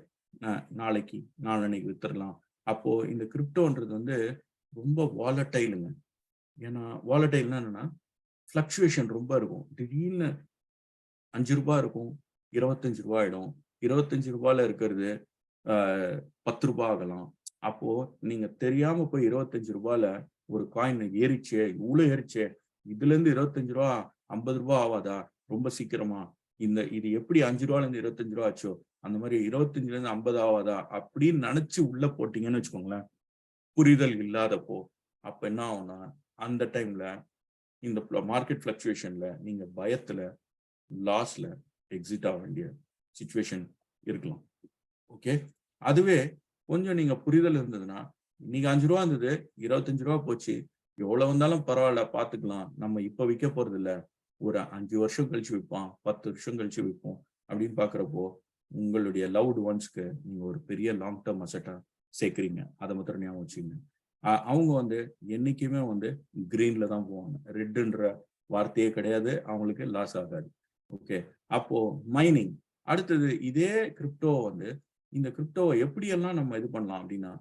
நாளைக்கு நாளன்னைக்கு வித்துடலாம். அப்போ இந்த கிரிப்டோன்றது வந்து ரொம்ப வாலட்டைலுங்க. ஏன்னா வாலட்டைல்னா என்னன்னா ஃபிளக்சுவேஷன் ரொம்ப இருக்கும். திடீர்னு 5 ரூபாய் இருக்கும், 25 ரூபாய் ஆயிடும். 25 ரூபாயில இருக்கிறது 10 ரூபாய் ஆகலாம். அப்போ நீங்க தெரியாம போய் 25 ரூபாயில ஒரு காயின் ஏறிச்சே, இவ்வளவு ஏறிச்சே, இதுல இருந்து 25 ரூபா 50 ரூபாய் ஆவாதா ரொம்ப சீக்கிரமா, இது எப்படி 5 ரூபாயில இருந்து 25 ரூபா ஆச்சோ அந்த மாதிரி 25ல இருந்து 50 ஆவாதா அப்படின்னு நினைச்சு உள்ள போட்டீங்கன்னு வச்சுக்கோங்களேன், புரிதல் இல்லாதப்போ அப்ப என்ன ஆகும்னா அந்த டைம்ல இந்த மார்க்கெட் பிளக்சுவேஷன்ல நீங்க பயத்துல லாஸ்ல எக்ஸிட் ஆக வேண்டிய சிச்சுவேஷன் இருக்கலாம். ஓகே, அதுவே கொஞ்சம் நீங்க புரிதல் இருந்ததுன்னா, இன்னைக்கு 5 ரூபா இருந்தது 25 ரூபா போச்சு, எவ்வளவு வந்தாலும் பரவாயில்ல பாத்துக்கலாம், நம்ம இப்ப விற்க போறது இல்ல, ஒரு 5 வருஷம் கழிச்சு விற்போம், 10 வருஷம் கழிச்சு விற்போம் அப்படின்னு பாக்குறப்போ உங்களுடைய லவ்டு ஒன்ஸ்க்கு நீங்க ஒரு பெரிய லாங் டேர்ம் அசெட்டா சேர்க்குறீங்க. அதை மாத்திரம் ஞாபகம் வச்சுங்க. அவங்க வந்து என்னைக்குமே வந்து கிரீன்ல தான் போவாங்க. ரெட்ன்ற வார்த்தையே கிடையாது, அவங்களுக்கு லாஸ் ஆகாது. ஓகே, அப்போ மைனிங் அடுத்தது. இதே கிரிப்டோ வந்து இந்த கிரிப்டோவை எப்படியெல்லாம் நம்ம இது பண்ணலாம் அப்படின்னா,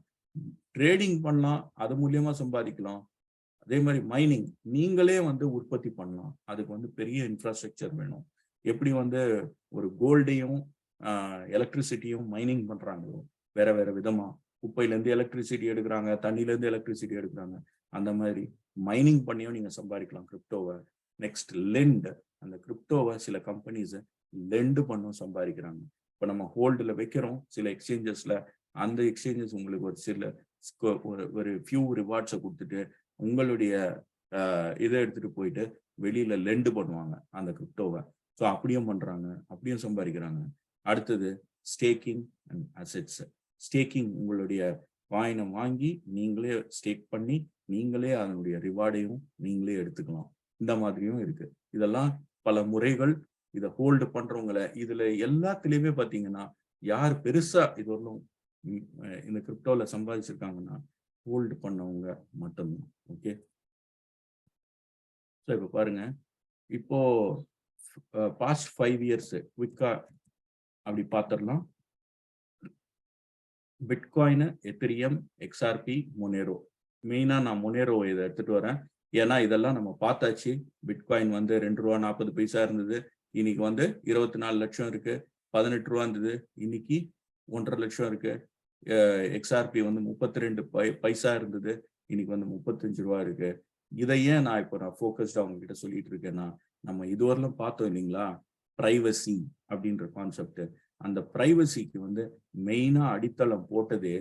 ட்ரேடிங் பண்ணலாம், அது மூலியமா சம்பாதிக்கலாம். அதே மாதிரி மைனிங் நீங்களே வந்து உற்பத்தி பண்ணலாம். அதுக்கு வந்து பெரிய இன்ஃப்ராஸ்ட்ரக்சர் வேணும். எப்படி வந்து ஒரு கோல்டையும் எலக்ட்ரிசிட்டியும் மைனிங் பண்றாங்களோ வேற வேற விதமா, குப்பையில இருந்து எலக்ட்ரிசிட்டி எடுக்கிறாங்க, தண்ணில இருந்து எலக்ட்ரிசிட்டி எடுக்கிறாங்க, அந்த மாதிரி மைனிங் பண்ணியும் நீங்க சம்பாதிக்கலாம் கிரிப்டோவை. நெக்ஸ்ட் லெண்ட், அந்த கிரிப்டோவை சில கம்பெனிஸ் லெண்ட் பண்ணும் சம்பாதிக்கிறாங்க. இப்போ நம்ம ஹோல்டுல வைக்கிறோம் சில எக்ஸ்சேஞ்சஸ்ல, அந்த எக்ஸ்சேஞ்சஸ் உங்களுக்கு ஒரு சில ஒரு ஃபியூ ரிவார்ட்ஸை கொடுத்துட்டு உங்களுடைய இதை எடுத்துட்டு போயிட்டு வெளியில லெண்ட் பண்ணுவாங்க அந்த கிரிப்டோவை. ஸோ அப்படியும் பண்றாங்க, அப்படியும் சம்பாதிக்கிறாங்க. அடுத்தது ஸ்டேக்கிங் அண்ட் அசெட்ஸ். ஸ்டேக்கிங், உங்களுடைய காயினை வாங்கி நீங்களே ஸ்டேக் பண்ணி நீங்களே அதனுடைய ரிவார்டையும் நீங்களே எடுத்துக்கலாம். இந்த மாதிரியும் இருக்கு. இதெல்லாம் பல முறைகள். இதை ஹோல்டு பண்றவங்களை இதுல எல்லாத்துலயுமே பாத்தீங்கன்னா யார் பெருசா இது வரலும் இந்த கிரிப்டோல சம்பாதிச்சிருக்காங்கன்னா ஹோல்டு பண்ணவங்க மட்டும்தான். ஓகே, ஸோ இப்போ பாருங்க, இப்போ பாஸ்ட் 5 இயர்ஸ் குவிக்கா அப்படி பார்த்துடலாம். Bitcoin, Ethereum, XRP, Monero. மெயினா நான் மொனேரோ இதை எடுத்துட்டு வரேன். ஏன்னா இதெல்லாம் நம்ம பார்த்தாச்சு. பிட்காயின் வந்து 2 ரூபா 40 பைசா இருந்தது, இன்னைக்கு வந்து 24 லட்சம் இருக்கு. 18 ரூபா இருந்தது, இன்னைக்கு 1.5 லட்சம் இருக்கு. XRP வந்து 32 பைசா இருந்தது, இன்னைக்கு வந்து 35 ரூபா இருக்கு. இதை ஏன் நான் இப்போ ஃபோக்கஸ்டா அவங்க கிட்ட சொல்லிட்டு இருக்கேன்னா, நம்ம இதுவரையிலும் பார்த்தோம் இல்லைங்களா, பிரைவசி அப்படின்ற கான்செப்ட். அந்த பிரைவசிக்கு வந்து மெயினா அடித்தளம் போட்டதே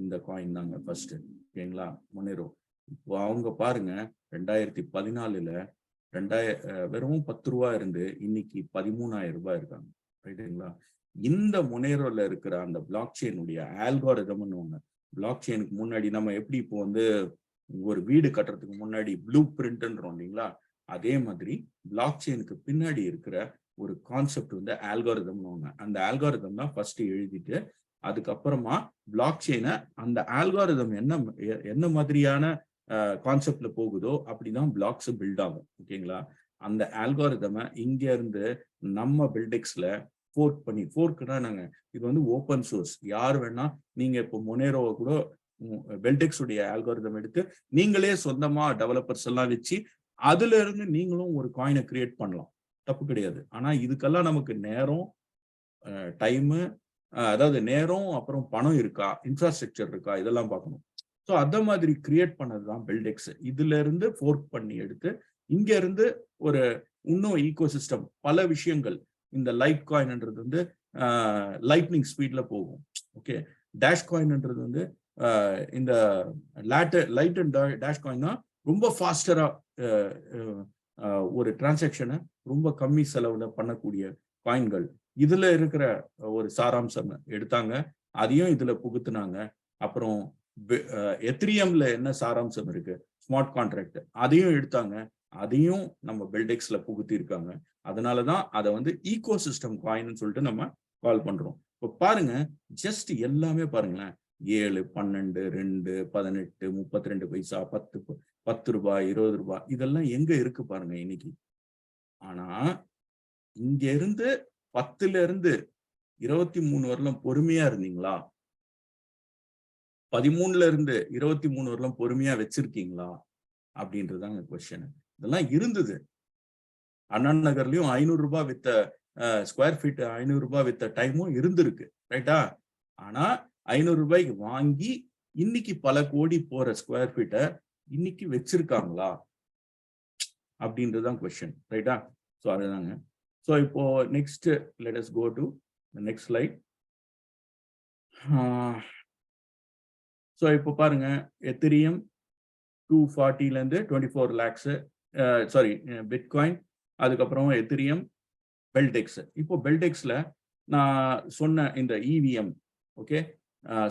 இந்த காயின் தாங்க ஃபர்ஸ்ட். ஓகேங்களா, மொனேரோ. இப்போ அவங்க பாருங்க 2014ல வெறும் 10 ரூபா இருந்து இன்னைக்கு 13,000 ரூபாய் இருக்காங்க. ரைட்டுங்களா. இந்த மொனேரோல இருக்கிற அந்த பிளாக் செயினுடைய ஆல்காரிதம்னு, பிளாக் செயினுக்கு முன்னாடி நம்ம எப்படி இப்போ வந்து ஒரு வீடு கட்டுறதுக்கு முன்னாடி ப்ளூ பிரிண்ட்ன்றோம் இல்லைங்களா, அதே மாதிரி பிளாக் செயினுக்கு பின்னாடி இருக்கிற ஒரு கான்செப்ட் வந்து ஆல்காரிதம்னு. அந்த ஆல்காரிதம் தான் ஃபர்ஸ்ட் எழுதிட்டு அதுக்கப்புறமா பிளாக் செயினை அந்த ஆல்காரிதம் என்ன மாதிரியான கான்செப்ட்ல போகுதோ அப்படிதான் பிளாக்ஸ் பில்ட் ஆகும். ஓகேங்களா. அந்த ஆல்காரிதமை இங்க இருந்து நம்ம பில்டெக்ஸ்ல ஃபோர்க் பண்ணி, ஃபோர்க்னா நாங்க இது வந்து ஓப்பன் சோர்ஸ், யார் வேணா நீங்க இப்போ மொனேரோவை கூட பெல்டெக்ஸ் உடைய ஆல்காரிதம் எடுத்து நீங்களே சொந்தமா டெவலப்பர்ஸ் எல்லாம் வச்சு அதுல இருந்து நீங்களும் ஒரு காயினை கிரியேட் பண்ணலாம், தப்பு கிடையாது. ஆனா இதுக்கெல்லாம் நமக்கு நேரம், டைமு, அதாவது நேரம், அப்புறம் பணம் இருக்கா, இன்ஃப்ராஸ்ட்ரக்சர் இருக்கா, இதெல்லாம் பார்க்கணும். ஸோ அந்த மாதிரி கிரியேட் பண்ணதுதான் பெல்டெக்ஸ். இதுல இருந்து ஃபோர்க் பண்ணி எடுத்து இங்க இருந்து ஒரு இன்னும் ஈகோ சிஸ்டம், பல விஷயங்கள். இந்த லைட் காயின்ன்றது வந்து லைட்னிங் ஸ்பீட்ல போகும். ஓகே, டேஷ் காயின்ன்றது வந்து இந்த லைட் அண்ட் டேஷ் காயின்னா ரொம்ப ஃபாஸ்டரா ஒரு டிரான்சாக்ஷனை ரொம்ப கம்மி செலவுல பண்ணக்கூடிய காயின்கள். இதுல இருக்கிற ஒரு சாராம்சம் எடுத்தாங்க, அதையும் இதுல புகுத்துனாங்க. அப்புறம் எத்திரியம்ல என்ன சாராம்சம் இருக்கு, ஸ்மார்ட் கான்ட்ராக்ட், அதையும் எடுத்தாங்க, அதையும் நம்ம பெல்டெக்ஸ்ல புகுத்தி இருக்காங்க. அதனாலதான் அதை வந்து ஈகோ சிஸ்டம் காயின்னு சொல்லிட்டு நம்ம கால் பண்றோம். இப்போ பாருங்க, ஜஸ்ட் எல்லாமே பாருங்களேன், 7, 12, 2, 18, 32 பைசா, 10 ரூபாய், 20 ரூபாய், இதெல்லாம் எங்க இருக்கு பாருங்க இன்னைக்கு. ஆனா இங்க இருந்து 10ல இருந்து 23 வரலாம் பொறுமையா இருந்தீங்களா? 13ல இருந்து 23 வரலாம் பொறுமையா வச்சிருக்கீங்களா? அப்படின்றதுதாங்க கொஸ்டின். இதெல்லாம் இருந்தது. அண்ணா நகர்லயும் 500 ரூபாய் வித்த ஸ்கொயர் ஃபீட் 500 ரூபாய் வித்த டைமும் இருந்திருக்கு, ரைட்டா? ஆனா 500 ரூபாய்க்கு வாங்கி இன்னைக்கு பல கோடி போற ஸ்கொயர் ஃபீட்டை இன்னைக்கு வச்சிருக்காங்களா அப்படின்றதுதான் கொஸ்டின், ரைட்டா? ஸோ அதுதாங்க. ஸோ இப்போ next let us go to next slide. So இப்போ பாருங்க, எத்திரியம் 240ல இருந்து 24 lakhs, சாரி பிட்காயின், அதுக்கப்புறம் எத்திரியம், பெல்டெக்ஸ். இப்போ பெல்டெக்ஸ்ல நான் சொன்ன இந்த EVM, okay,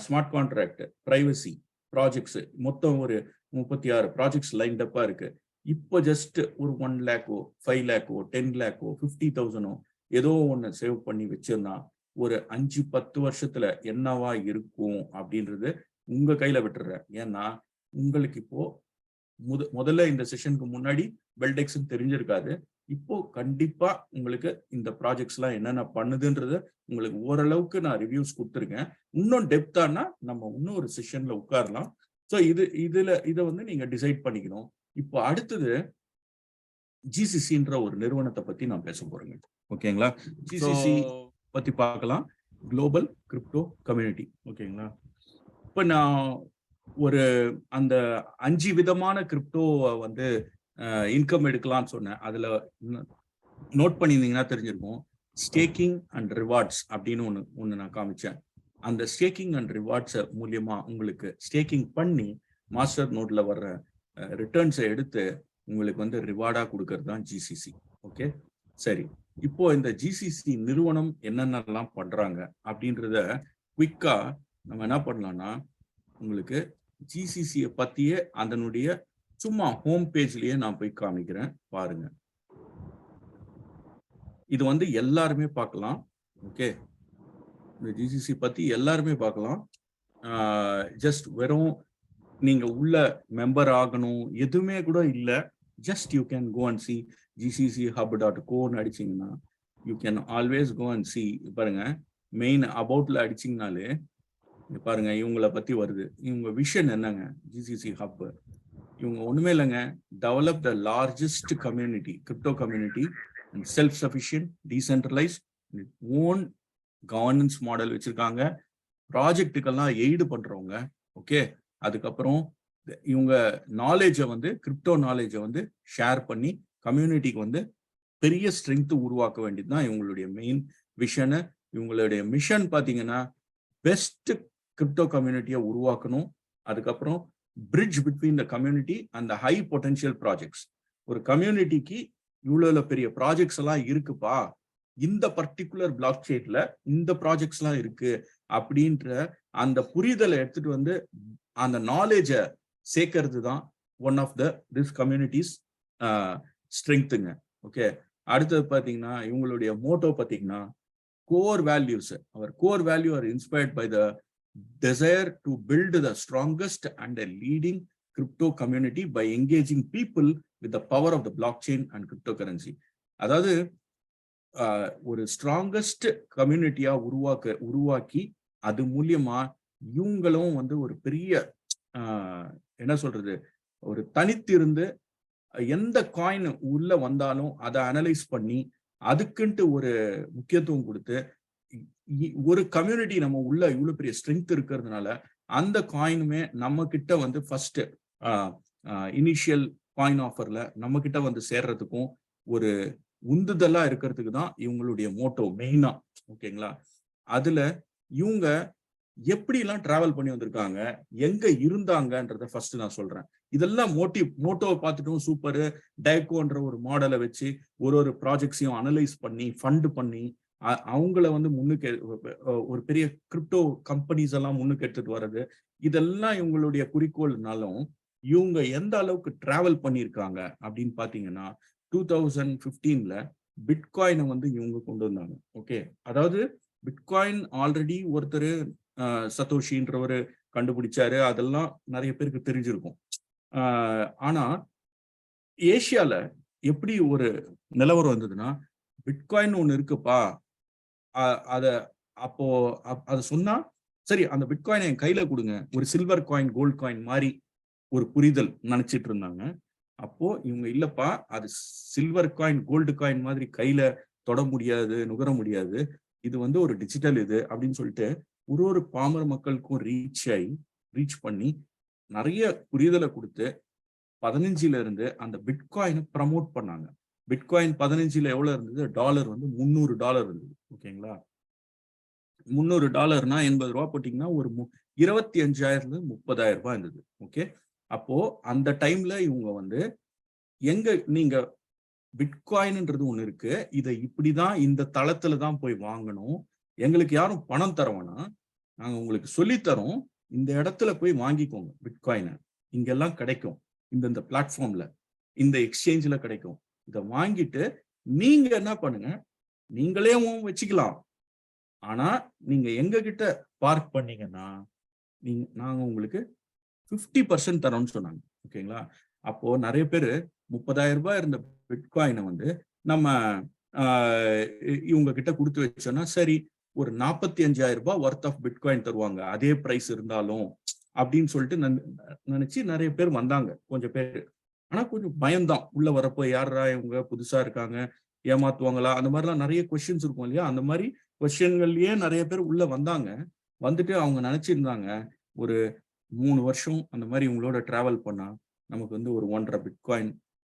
smart contract, privacy projects, மொத்தம் ஒரு 36 ப்ராஜெக்ட்ஸ் லைன் அப்பா இருக்கு. இப்போ ஜஸ்ட் ஒரு 1 lakhோ 5 lakhோ 10 lakhோ 50,000ஓ ஏதோ ஒன்று சேவ் பண்ணி வச்சிருந்தா ஒரு 5-10 வருஷத்துல என்னவா இருக்கும் அப்படின்றது உங்க கையில விட்டுறேன். ஏன்னா உங்களுக்கு இப்போ முதல்ல இந்த செஷனுக்கு முன்னாடி பெல்டெக்ஸ் தெரிஞ்சிருக்காது. இப்போ கண்டிப்பா உங்களுக்கு இந்த ப்ராஜெக்ட்ஸ் எல்லாம் என்னென்ன பண்ணுதுன்றது உங்களுக்கு ஓரளவுக்கு நான் ரிவ்யூஸ் கொடுத்துருக்கேன். இன்னும் டெப்தானா நம்ம இன்னும் ஒரு செஷன்ல உட்காரலாம். ஸோ இதை வந்து நீங்க டிசைட் பண்ணிக்கணும். இப்போ அடுத்தது ஜிசிசின்ற ஒரு நிறுவனத்தை பத்தி நான் பேச போறேங்க, ஓகேங்களா? ஜிசிசி பத்தி பார்க்கலாம், குளோபல் கிரிப்டோ கம்யூனிட்டி, ஓகேங்களா? இப்போ நான் ஒரு அந்த 5 விதமான கிரிப்டோவை வந்து இன்கம் எடுக்கலாம்னு சொன்னேன். அதுல நோட் பண்ணியிருந்தீங்கன்னா தெரிஞ்சிருக்கும், ஸ்டேக்கிங் அண்ட் ரிவார்ட்ஸ் அப்படின்னு ஒன்று நான் காமிச்சேன். அந்த ஸ்டேக்கிங் அண்ட் ரிவார்ட்ஸ் மூலியமா உங்களுக்கு ஸ்டேக்கிங் பண்ணி மாஸ்டர் நோட்ல வர்ற ரிட்டர்ன்ஸை எடுத்து உங்களுக்கு வந்து ரிவார்டா கொடுக்கறது தான் ஜிசிசி. ஓகே, சரி. இப்போ இந்த ஜிசிசி நிறுவனம் என்னென்னலாம் பண்றாங்க அப்படின்றத குவிக்கா நம்ம என்ன பண்ணலாம்னா, உங்களுக்கு ஜிசிசியை பத்தியே அதனுடைய சும்மா ஹோம் பேஜ்லயே நான் போய் காமிக்கிறேன், பாருங்க. இது வந்து எல்லாருமே பார்க்கலாம், ஓகே? இந்த ஜிசிசி பத்தி எல்லாருமே பார்க்கலாம். ஜஸ்ட் வெறும் நீங்க உள்ள மெம்பர் ஆகணும் எதுவுமே கூட இல்லை. Just you can go and see gcchub.co அடிச்சிங்கன்னா you can always go and see. பாருங்க, மெயின் அபவுட்ல அடிச்சிங்கனாலே பாருங்க இவங்கள பத்தி வருது. இவங்க விஷன் என்னங்க, ஜிசிசி ஹப் இவங்க ஒண்ணுமே இல்லைங்க, develop the largest community, crypto community, and self sufficient, decentralise, own governance model வச்சிருக்காங்க. ப்ராஜெக்டுக்கெல்லாம் எய்டு பண்றவங்க, ஓகே? அதுக்கப்புறம் இவங்க நாலேஜை வந்து கிரிப்டோ நாலேஜை வந்து ஷேர் பண்ணி கம்யூனிட்டிக்கு வந்து பெரிய ஸ்ட்ரென்த் உருவாக்க வேண்டியதுதான் இவங்களுடைய மெயின் விஷனு. இவங்களுடைய மிஷன் பார்த்தீங்கன்னா பெஸ்ட் கிரிப்டோ கம்யூனிட்டியை உருவாக்கணும். அதுக்கப்புறம் bridge between the community and the high potential projects. ஒரு கம்யூனிட்டிக்கு இவ்வளோ பெரிய ப்ராஜெக்ட்ஸ் எல்லாம் இருக்குப்பா, இந்த பர்டிகுலர் பிளாக் செயின்ல இந்த ப்ராஜெக்ட்ஸ் எல்லாம் இருக்கு அப்படின்ற அந்த புரிதலை எடுத்துட்டு வந்து அந்த நாலேஜை சேர்க்கறது தான் one of the this communities ஸ்ட்ரெங்த்துங்க, ஓகே? அடுத்தது பார்த்தீங்கன்னா இவங்களுடைய மோட்டோ பார்த்தீங்கன்னா core values. Our core value are inspired by the desire to build the strongest and a leading crypto community by engaging people with the power of the blockchain and cryptocurrency. அதாவது ஒரு strongest கம்யூனிட்டியா உருவாக்கி அது மூலியமா இவங்களும் வந்து ஒரு பெரிய என்ன சொல்றது, ஒரு தனித்திருந்து எந்த காயின் உள்ள வந்தாலும் அதை அனலைஸ் பண்ணி அதுக்குன்ட்டு ஒரு முக்கியத்துவம் கொடுத்து, ஒரு கம்யூனிட்டி நம்ம உள்ள இவ்வளவு பெரிய ஸ்ட்ரென்த் இருக்கிறதுனால அந்த காயினுமே நம்ம கிட்ட வந்து ஃபர்ஸ்ட் இனிஷியல் காயின் ஆஃபர்ல நம்ம கிட்ட வந்து சேர்றதுக்கும் ஒரு உந்துதலா இருக்கிறதுக்கு தான் இவங்களுடைய மோட்டோ மெயினா, ஓகேங்களா? அதுல இவங்க எப்படிலாம் டிராவல் பண்ணி வந்திருக்காங்க, எங்க இருந்தாங்கன்றத ஃபர்ஸ்ட் நான் சொல்றேன். இதெல்லாம் மோட்டோவை பார்த்துட்டும் சூப்பர், டயக்கோன்ற ஒரு மாடலை வச்சு ஒரு ப்ராஜெக்ட்ஸையும் அனலைஸ் பண்ணி ஃபண்ட் பண்ணி அவங்கள வந்து முன்னுக்கு ஒரு பெரிய கிரிப்டோ கம்பெனிஸ் எல்லாம் முன்னுக்கு எடுத்துட்டு வர்றது, இதெல்லாம் இவங்களுடைய குறிக்கோள்னாலும் இவங்க எந்த அளவுக்கு டிராவல் பண்ணியிருக்காங்க அப்படின்னு பாத்தீங்கன்னா 2015ல பிட்காயினை வந்து இவங்க கொண்டு வந்தாங்க. ஓகே, அதாவது பிட்காயின் ஆல்ரெடி ஒருத்தர் சதோஷின்றவரு கண்டுபிடிச்சாரு, அதெல்லாம் நிறைய பேருக்கு தெரிஞ்சிருக்கும். ஆனா ஏசியால எப்படி ஒரு நிலவரம் வந்ததுன்னா, பிட்காயின் ஒண்ணு இருக்குப்பா, அத அப்போ அத சொன்னா சரி அந்த பிட்காயினை என் கையில கொடுங்க, ஒரு சில்வர் காயின் கோல்ட் காயின் மாதிரி ஒரு புரிதல் நினைச்சிட்டு இருந்தாங்க. அப்போ இவங்க இல்லப்பா, அது சில்வர் காயின் கோல்டு காயின் மாதிரி கையில தொட முடியாது, நுகர முடியாது, இது வந்து ஒரு டிஜிட்டல் இது அப்படின்னு சொல்லிட்டு ஒரு பாமர மக்களுக்கும் ரீச் பண்ணி நிறைய புரிதலை கொடுத்து 15ல இருந்து அந்த பிட்காயினை ப்ரமோட் பண்ணாங்க. பிட்காயின் 15ல எவ்வளவு இருந்தது, டாலர் வந்து $300 இருந்தது. ஓகேங்களா, $300 $80 போட்டீங்கன்னா ஒரு 25,000 30,000 இருந்தது. ஓகே, அப்போ அந்த டைம்ல இவங்க வந்து எங்க நீங்க பிட்காயின்ன்றது ஒண்ணு இருக்கு, இதை இப்படிதான் இந்த தளத்துல தான் போய் வாங்கணும், எங்களுக்கு யாரும் பணம் தரவனா, நாங்க உங்களுக்கு சொல்லித்தரோம், இந்த இடத்துல போய் வாங்கிக்கோங்க பிட்காயினை, இங்கெல்லாம் கிடைக்கும், இந்த பிளாட்ஃபார்ம்ல இந்த எக்ஸ்சேஞ்ச்ல கிடைக்கும், இதை வாங்கிட்டு நீங்க என்ன பண்ணுங்க, நீங்களே வச்சுக்கலாம், ஆனா நீங்க எங்க கிட்ட பார்க் பண்ணீங்கன்னா நாங்க உங்களுக்கு 50% தரோம்னு சொன்னாங்க. ஓகேங்களா, அப்போ நிறைய பேரு 30,000 இருந்த பிட்காயினை வந்து நம்ம இவங்க கிட்ட கொடுத்து வச்சோம்னா சரி ஒரு 45,000 ஒர்த் ஆஃப் பிட்காயின் தருவாங்க, அதே பிரைஸ் இருந்தாலும் அப்படின்னு சொல்லிட்டு நினைச்சு நிறைய பேர் வந்தாங்க கொஞ்சம் பேர். ஆனா கொஞ்சம் பயம்தான், உள்ள வரப்போ யாரா இவங்க புதுசா இருக்காங்க, ஏமாத்துவாங்களா, அந்த மாதிரிலாம் நிறைய கொஸ்டின்ஸ் இருக்கும் இல்லையா, அந்த மாதிரி கொஸ்டின்கள்லயே நிறைய பேர் உள்ள வந்தாங்க. வந்துட்டு அவங்க நினைச்சிருந்தாங்க ஒரு 3 வருஷம் அந்த மாதிரி இவங்களோட டிராவல் பண்ணா நமக்கு வந்து ஒரு 1.5 பிட்காயின்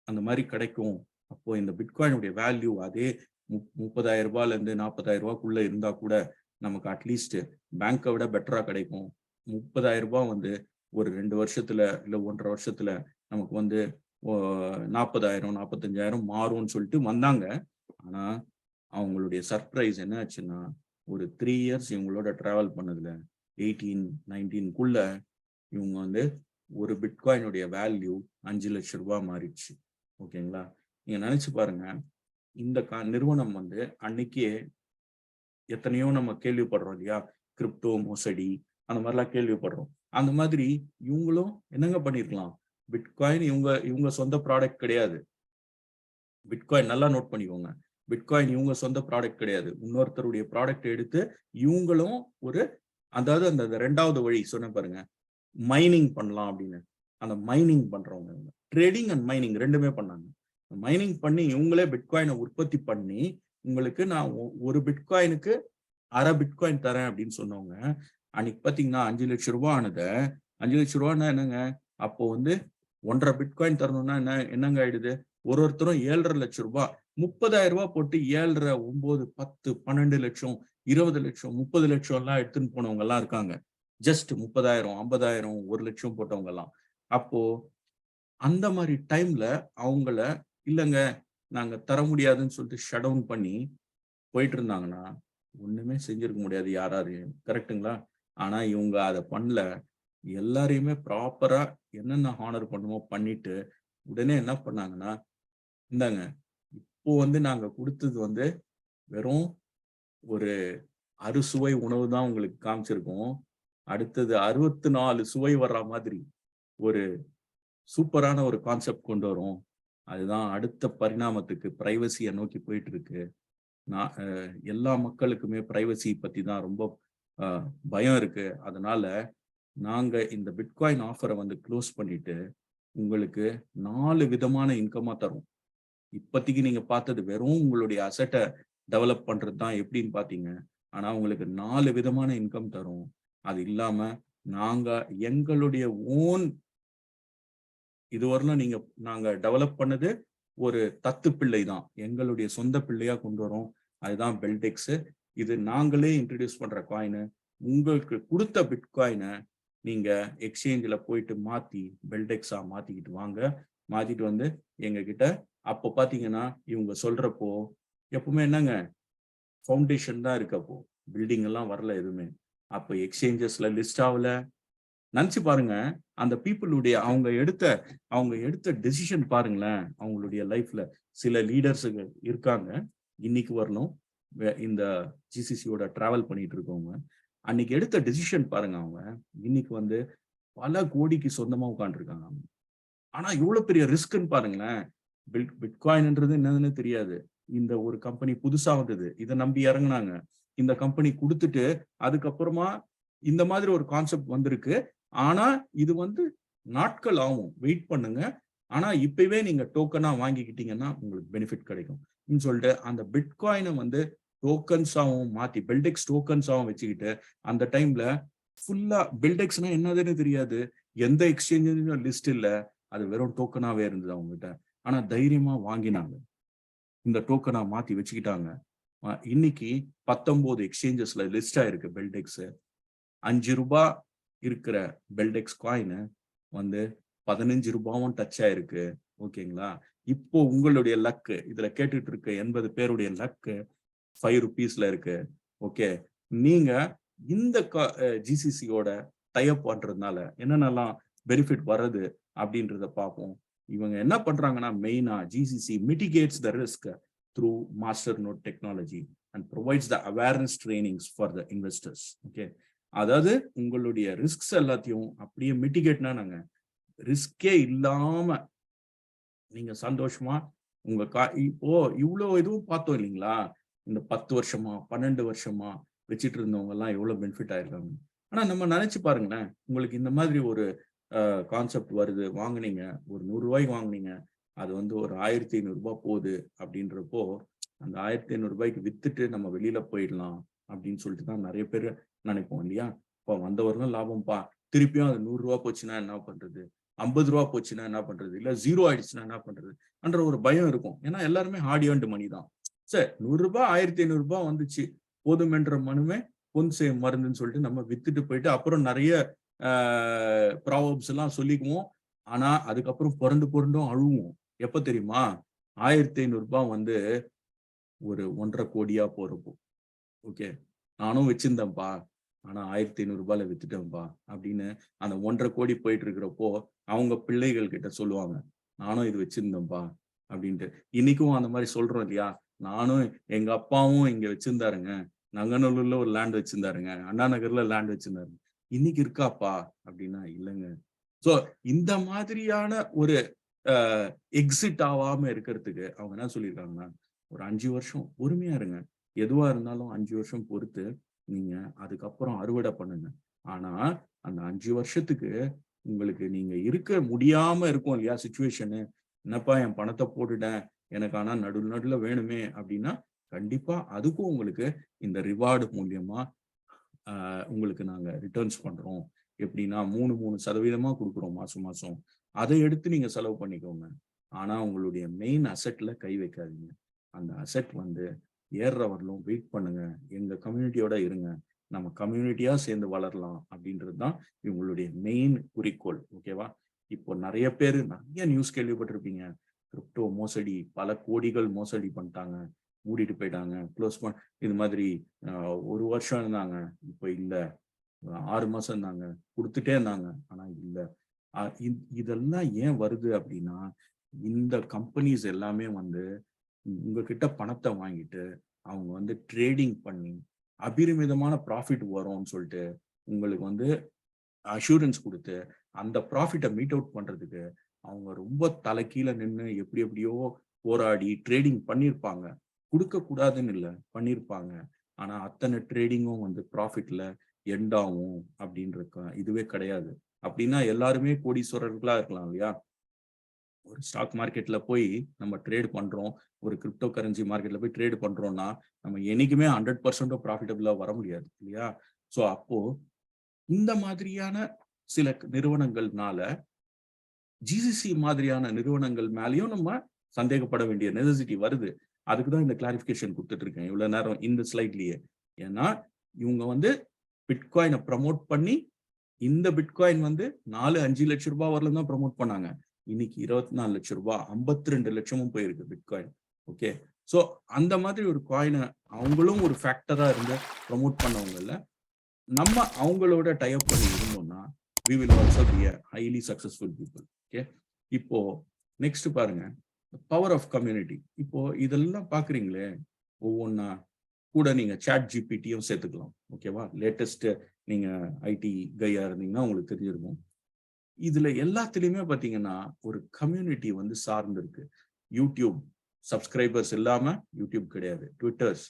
அந்த மாதிரி கிடைக்கும். அப்போ இந்த பிட்காயினுடைய வேல்யூ அதே 30,000 இருந்து 40,000 இருந்தா கூட நமக்கு அட்லீஸ்ட் பேங்கை விட பெட்டரா கிடைக்கும். 30,000 வந்து ஒரு 2 வருஷத்துல இல்ல 1.5 வருஷத்துல நமக்கு வந்து 40,000 45,000 மாறும்னு சொல்லிட்டு வந்தாங்க. ஆனா அவங்களுடைய சர்ப்ரைஸ் என்ன ஆச்சுன்னா, ஒரு 3 இயர்ஸ் இவங்களோட டிராவல் பண்ணதுல 18 19க்குள்ள இவங்க வந்து ஒரு பிட்காயினுடைய வேல்யூ 5 லட்சம் ரூபாய் மாறிடுச்சு. ஓகேங்களா, நீங்க நினைச்சு பாருங்க, இந்த நிறுவனம் வந்து அன்னைக்கே எத்தனையோ நம்ம கேள்விப்படுறோம் இல்லையா, கிரிப்டோ மோசடி அந்த மாதிரிலாம் கேள்விப்படுறோம். அந்த மாதிரி இவங்களும் என்னங்க பண்ணிருக்கலாம், பிட்காயின் இவங்க சொந்த ப்ராடக்ட் கிடையாது. பிட்காயின் நல்லா நோட் பண்ணிக்கோங்க, பிட்காயின் இவங்க சொந்த ப்ராடக்ட் கிடையாது, இன்னொருத்தருடைய ப்ராடக்ட் எடுத்து இவங்களும் ஒரு அதாவது அந்த 2வது வழி சொன்ன பாருங்க, மைனிங் பண்ணலாம் அப்படின்னு, அந்த மைனிங் பண்றவங்க ட்ரேடிங் அண்ட் மைனிங் ரெண்டுமே பண்ணாங்க. மைனிங் பண்ணி இவங்களே பிட்காயினை உற்பத்தி பண்ணி உங்களுக்கு நான் ஒரு பிட்காயினுக்கு அரை பிட்காயின் தரேன் அப்படின்னு சொன்னவங்க அன்னைக்கு பாத்தீங்கன்னா 5 லட்சம் ரூபாய் ஆனதை 5 லட்சம் ரூபாய்னா என்னங்க, அப்போ வந்து 1.5 பிட்காயின் தரணும்னா என்னங்க ஆயிடுது, ஒருத்தரும் 7.5 லட்சம் ரூபாய் 30,000 போட்டு 7.5 9 10 12 லட்சம் 20 லட்சம் 30 லட்சம் எல்லாம் எடுத்துன்னு போனவங்க எல்லாம் இருக்காங்க. ஜஸ்ட் 30,000 50,000 1 லட்சம் போட்டவங்க எல்லாம். அப்போ அந்த மாதிரி டைம்ல அவங்கள இல்லைங்க நாங்க தர முடியாதுன்னு சொல்லிட்டு ஷட் டவுன் பண்ணி போயிட்டு இருந்தாங்கன்னா ஒண்ணுமே செஞ்சிருக்க முடியாது யாராரையும், கரெக்டுங்களா? ஆனா இவங்க அதை பண்ணல, எல்லாரையுமே ப்ராப்பரா என்னென்ன ஹானர் பண்ணுமோ பண்ணிட்டு உடனே என்ன பண்ணாங்கன்னா, இந்தாங்க இப்போ வந்து நாங்க கொடுத்தது வந்து வெறும் ஒரு அறுசுவை உணவு தான் உங்களுக்கு காமிச்சிருக்கோம், அடுத்தது 64 சுவை வர்ற மாதிரி ஒரு சூப்பரான ஒரு கான்செப்ட் கொண்டு வரும், அதுதான் அடுத்த பரிணாமத்துக்கு பிரைவசியை நோக்கி போயிட்டு இருக்கு. நான் எல்லா மக்களுக்குமே பிரைவசி பத்தி தான் ரொம்ப பயம் இருக்கு, அதனால நாங்க இந்த பிட்காயின் ஆஃபரை வந்து க்ளோஸ் பண்ணிட்டு உங்களுக்கு 4 விதமான இன்கமா தரும். இப்போதைக்கு நீங்க பார்த்தது வெறும் உங்களுடைய அசட்டை டெவலப் பண்றது தான் எப்படின்னு பாத்தீங்க, ஆனா உங்களுக்கு 4 விதமான இன்கம் தரும். அது இல்லாம நாங்க எங்களுடைய ஓன் இதுவரையிலும் நாங்க டெவலப் பண்ணது ஒரு தத்து பிள்ளை தான், எங்களுடைய சொந்த பிள்ளையா கொண்டு வரோம், அதுதான் பெல்டெக்ஸ். இது நாங்களே இன்ட்ரடியூஸ் பண்ற காயின், உங்களுக்கு கொடுத்த பிட்காயினை நீங்க எக்ஸ்சேஞ்சில் போயிட்டு மாத்தி பெல்டெக்ஸா மாத்திக்கிட்டு வாங்க. மாத்திட்டு வந்து எங்க கிட்ட அப்போ பாத்தீங்கன்னா இவங்க சொல்றப்போ எப்பவுமே என்னங்க ஃபவுண்டேஷன் தான் இருக்கப்போ பில்டிங் எல்லாம் வரல எதுவுமே. அப்போ எக்ஸ்சேஞ்சஸ்ல லிஸ்ட் ஆகல. நினைச்சு பாருங்க, அந்த பீப்புளுடைய அவங்க எடுத்த டெசிஷன் பாருங்களேன். அவங்களுடைய லைஃப்ல சில லீடர்ஸ் இருக்காங்க இன்னைக்கு வரணும், இந்த ஜிசிசியோட டிராவல் பண்ணிட்டு இருக்கவங்க. அன்னைக்கு எடுத்த டெசிஷன் பாருங்க. அவங்க இன்னைக்கு வந்து பல கோடிக்கு சொந்தமா உட்காந்துருக்காங்க. ஆனா இவ்வளவு பெரிய ரிஸ்க்ன்னு பாருங்களேன். பிட்காயின்ன்றது என்னதுன்னு தெரியாது. இந்த ஒரு கம்பெனி புதுசா வந்தது, இதை நம்பி இறங்குனாங்க. இந்த கம்பெனி கொடுத்துட்டு அதுக்கப்புறமா இந்த மாதிரி ஒரு கான்செப்ட் வந்திருக்கு. ஆனா இது வந்து நாட்கள் ஆகும், வெயிட் பண்ணுங்க. ஆனா இப்பவே நீங்க டோக்கனா வாங்கிக்கிட்டீங்கன்னா உங்களுக்கு பெனிஃபிட் கிடைக்கும் சொல்லிட்டு அந்த பிட்காயினை வந்து டோக்கன்ஸாவும் மாத்தி பெல்டெக்ஸ் டோக்கன்ஸாவும் வச்சுக்கிட்டு அந்த டைம்ல ஃபுல்லா பெல்டெக்ஸ்னா என்னதுன்னு தெரியாது, எந்த எக்ஸ்சேஞ்சும் லிஸ்ட் இல்ல, அது வெறும் டோக்கனாவே இருந்தது அவங்ககிட்ட. ஆனா தைரியமா வாங்கினாங்க, இந்த டோக்கனா மாத்தி வச்சுக்கிட்டாங்க. இன்னைக்கு 19 எக்ஸ்சேஞ்சஸ்ல லிஸ்ட் ஆயிருக்கு பெல்டெக்ஸ். 5 ரூபாய் இருக்கிற பெல்டெக்ஸ் காயின் வந்து 15 ரூபாயும் டச் ஆயிருக்கு. ஓகேங்களா? இப்போ உங்களுடைய லக்கு, இதுல கேட்டுட்டு இருக்க 80 பேருடைய லக்கு 5 ருபீஸ்ல இருக்கு. ஓகே, நீங்க இந்த ஜிசிசியோட டைப் பண்றதுனால என்னென்னலாம் பெனிஃபிட் வருது அப்படின்றத பார்ப்போம். இவங்க என்ன பண்றாங்கன்னா மெயினா GCC mitigates the risk through master node technology and provides the awareness trainings for the investors. Okay, அதாவது உங்களுடைய ரிஸ்க்ஸ் எல்லாத்தையும் அப்படியே மிட்டிகேட்னா நாங்க ரிஸ்கே இல்லாம நீங்க சந்தோஷமா உங்க இப்போ இவ்வளவு இதுவும் பார்த்தோம் இல்லைங்களா? இந்த 10 வருஷமா 12 வருஷமா வச்சுட்டு இருந்தவங்க எல்லாம் எவ்வளவு பெனிஃபிட் ஆயிருக்காங்க. ஆனா நம்ம நினைச்சு பாருங்களேன், உங்களுக்கு இந்த மாதிரி ஒரு கான்செப்ட் வருது, வாங்குனீங்க, ஒரு 100 ரூபாய்க்கு வாங்குனீங்க, அது வந்து ஒரு 1500 ரூபாய் போகுது அப்படின்றப்போ அந்த 1500 ரூபாய்க்கு வித்துட்டு நம்ம வெளியில போயிடலாம் அப்படின்னு சொல்லிட்டு தான் நிறைய பேர் நினைப்போம் இல்லையா? இப்போ வந்த வருடம் லாபம்ப்பா, திருப்பியும் அது 100 ரூபாய் போச்சுன்னா என்ன பண்றது, 50 ரூபாய் போச்சுன்னா என்ன பண்றது, இல்ல 0 ஆயிடுச்சுன்னா என்ன பண்றது என்ற ஒரு பயம் இருக்கும். ஏன்னா எல்லாருமே ஹார்ட் ஏர்ன்டு மணி தான். சரி, 100 ரூபாய் 1500 ரூபாய் வந்துச்சு போதுமென்ற மனுமே பொன் செய்யும் மருந்துன்னு சொல்லிட்டு நம்ம வித்துட்டு போயிட்டு அப்புறம் நிறைய ப்ராவப்ஸ் எல்லாம் சொல்லிக்குவோம். ஆனா அதுக்கப்புறம் புரண்டும் அழுவோம். எப்ப தெரியுமா? 1500 ரூபாய் வந்து ஒரு 1.5 கோடியா போறப்போ. ஓகே, நானும் வச்சிருந்தேன்ப்பா, ஆனா 1500 ரூபாயில வித்துட்டேன்ப்பா அப்படின்னு அந்த 1.5 கோடி போயிட்டு இருக்கிறப்போ அவங்க பிள்ளைகள் கிட்ட சொல்லுவாங்க, நானும் இது வச்சிருந்தேன்ப்பா அப்படின்ட்டு. இன்னைக்கும் அந்த மாதிரி சொல்றோம் இல்லையா? நானும் எங்க அப்பாவும் இங்க வச்சிருந்தாருங்க, நங்கநல்லூர்ல ஒரு லேண்ட் வச்சிருந்தாருங்க, அண்ணா நகர்ல லேண்ட் வச்சிருந்தாரு, இன்னைக்கு இருக்காப்பா அப்படின்னா இல்லைங்க. சோ இந்த மாதிரியான ஒரு எக்ஸிட் ஆகாம இருக்கிறதுக்கு அவங்க என்ன சொல்லியிருக்காங்கன்னா, ஒரு 5 வருஷம் பொறுமையா இருங்க, எதுவா இருந்தாலும் 5 வருஷம் பொறுத்து நீங்க அதுக்கப்புறம் அறுவடை பண்ணுங்க. ஆனா அந்த 5 வருஷத்துக்கு உங்களுக்கு நீங்க இருக்க முடியாம இருக்கும் இல்லையா சுச்சுவேஷனு, என்னப்பா என் பணத்தை போட்டுட்டேன், எனக்கு ஆனா நடுவுல வேணுமே அப்படின்னா கண்டிப்பா அதுக்கும் உங்களுக்கு இந்த ரிவார்டு மூலியமா உங்களுக்கு நாங்க ரிட்டர்ன்ஸ் பண்றோம். எப்படின்னா 3% கொடுக்குறோம் மாசம் மாசம். அதை எடுத்து நீங்க செலவு பண்ணிக்கோங்க. ஆனா உங்களுடைய மெயின் அசெட்ல கை வைக்காதீங்க. அந்த அசெட் வந்து ஏறுற வரலும் வெயிட் பண்ணுங்க, எங்க கம்யூனிட்டியோட இருங்க, நம்ம கம்யூனிட்டியா சேர்ந்து வளரலாம் அப்படின்றது தான் இவங்களுடைய மெயின் குறிக்கோள். ஓகேவா? இப்போ நிறைய பேர் நிறைய நியூஸ் கேள்விப்பட்டிருப்பீங்க, கிரிப்டோ மோசடி, பல கோடிகள் மோசடி பண்ணிட்டாங்க, மூடிட்டு போயிட்டாங்க, க்ளோஸ் இது மாதிரி 1 வருஷம் இருந்தாங்க, இப்போ இல்ல, 6 மாசம் இருந்தாங்க, கொடுத்துட்டே இருந்தாங்க, ஆனா இல்ல. இதெல்லாம் ஏன் வருது அப்படின்னா, இந்த கம்பெனிஸ் எல்லாமே வந்து உங்ககிட்ட பணத்தை வாங்கிட்டு அவங்க வந்து ட்ரேடிங் பண்ணி அபரிமிதமான ப்ராஃபிட் வரும்னு சொல்லிட்டு உங்களுக்கு வந்து அஷூரன்ஸ் கொடுத்து அந்த ப்ராஃபிட்டை மீட் அவுட் பண்றதுக்கு அவங்க ரொம்ப தலைக்கீழ நின்று எப்படி எப்படியோ போராடி ட்ரேடிங் பண்ணியிருப்பாங்க. கொடுக்க கூடாதுன்னு இல்லை, பண்ணியிருப்பாங்க. ஆனா அத்தனை ட்ரேடிங்கும் வந்து ப்ராஃபிட்ல எண்ட் ஆகும் அப்படின்ற இதுவே கிடையாது. அப்படின்னா எல்லாருமே கோடீஸ்வரர்களா இருக்கலாம் இல்லையா? ஒரு ஸ்டாக் மார்க்கெட்ல போய் நம்ம ட்ரேட் பண்றோம், ஒரு கிரிப்டோ கரன்சி மார்க்கெட்ல போய் ட்ரேட் பண்றோம்னா நம்ம என்னைக்குமே 100% ப்ராஃபிட்டபிளா வர முடியாது இல்லையா? ஸோ அப்போ இந்த மாதிரியான சில நிறுவனங்கள்னால ஜிசிசி மாதிரியான நிறுவனங்கள் மேலேயும் நம்ம சந்தேகப்பட வேண்டிய நெசசிட்டி வருது. அதுக்கு தான் இந்த கிளாரிஃபிகேஷன் கொடுத்துட்டு இருக்கேன் இவ்வளவு நேரம் இந்த ஸ்லைட்லயே. ஏன்னா இவங்க வந்து பிட்காயினை ப்ரமோட் பண்ணி இந்த பிட்காயின் வந்து 4-5 லட்சம் ரூபாய் வரலும் தான் ப்ரமோட் பண்ணாங்க. இன்னைக்கு 24 லட்சம் ரூபாய், 52 லட்சமும் போயிருக்கு பிட்காயின். ஓகே, ஸோ அந்த மாதிரி ஒரு காயினை அவங்களும் ஒரு ஃபேக்டரா இருந்து ப்ரமோட் பண்ணவங்கல்ல, நம்ம அவங்களோட டைப் பண்ணி இருந்தோம்னா we will also be a highly successful people. Okay, இப்போ நெக்ஸ்ட் பாருங்க, பவர் ஆஃப் கம்யூனிட்டி. இப்போ இதெல்லாம் பாக்குறீங்களே ஒவ்வொன்னா, கூட நீங்க சாட் ஜிபிடியும் சேர்த்துக்கலாம். ஓகேவா, லேட்டஸ்ட் நீங்க ஐடி கையா இருந்தீங்கன்னா உங்களுக்கு தெரிஞ்சிருக்கும். இதுல எல்லாத்துலயுமே பாத்தீங்கன்னா ஒரு கம்யூனிட்டி வந்து சார்ந்து இருக்கு. யூடியூப் சப்ஸ்கிரைபர்ஸ் இல்லாம யூடியூப் கிடையாது. ட்விட்டர்ஸ்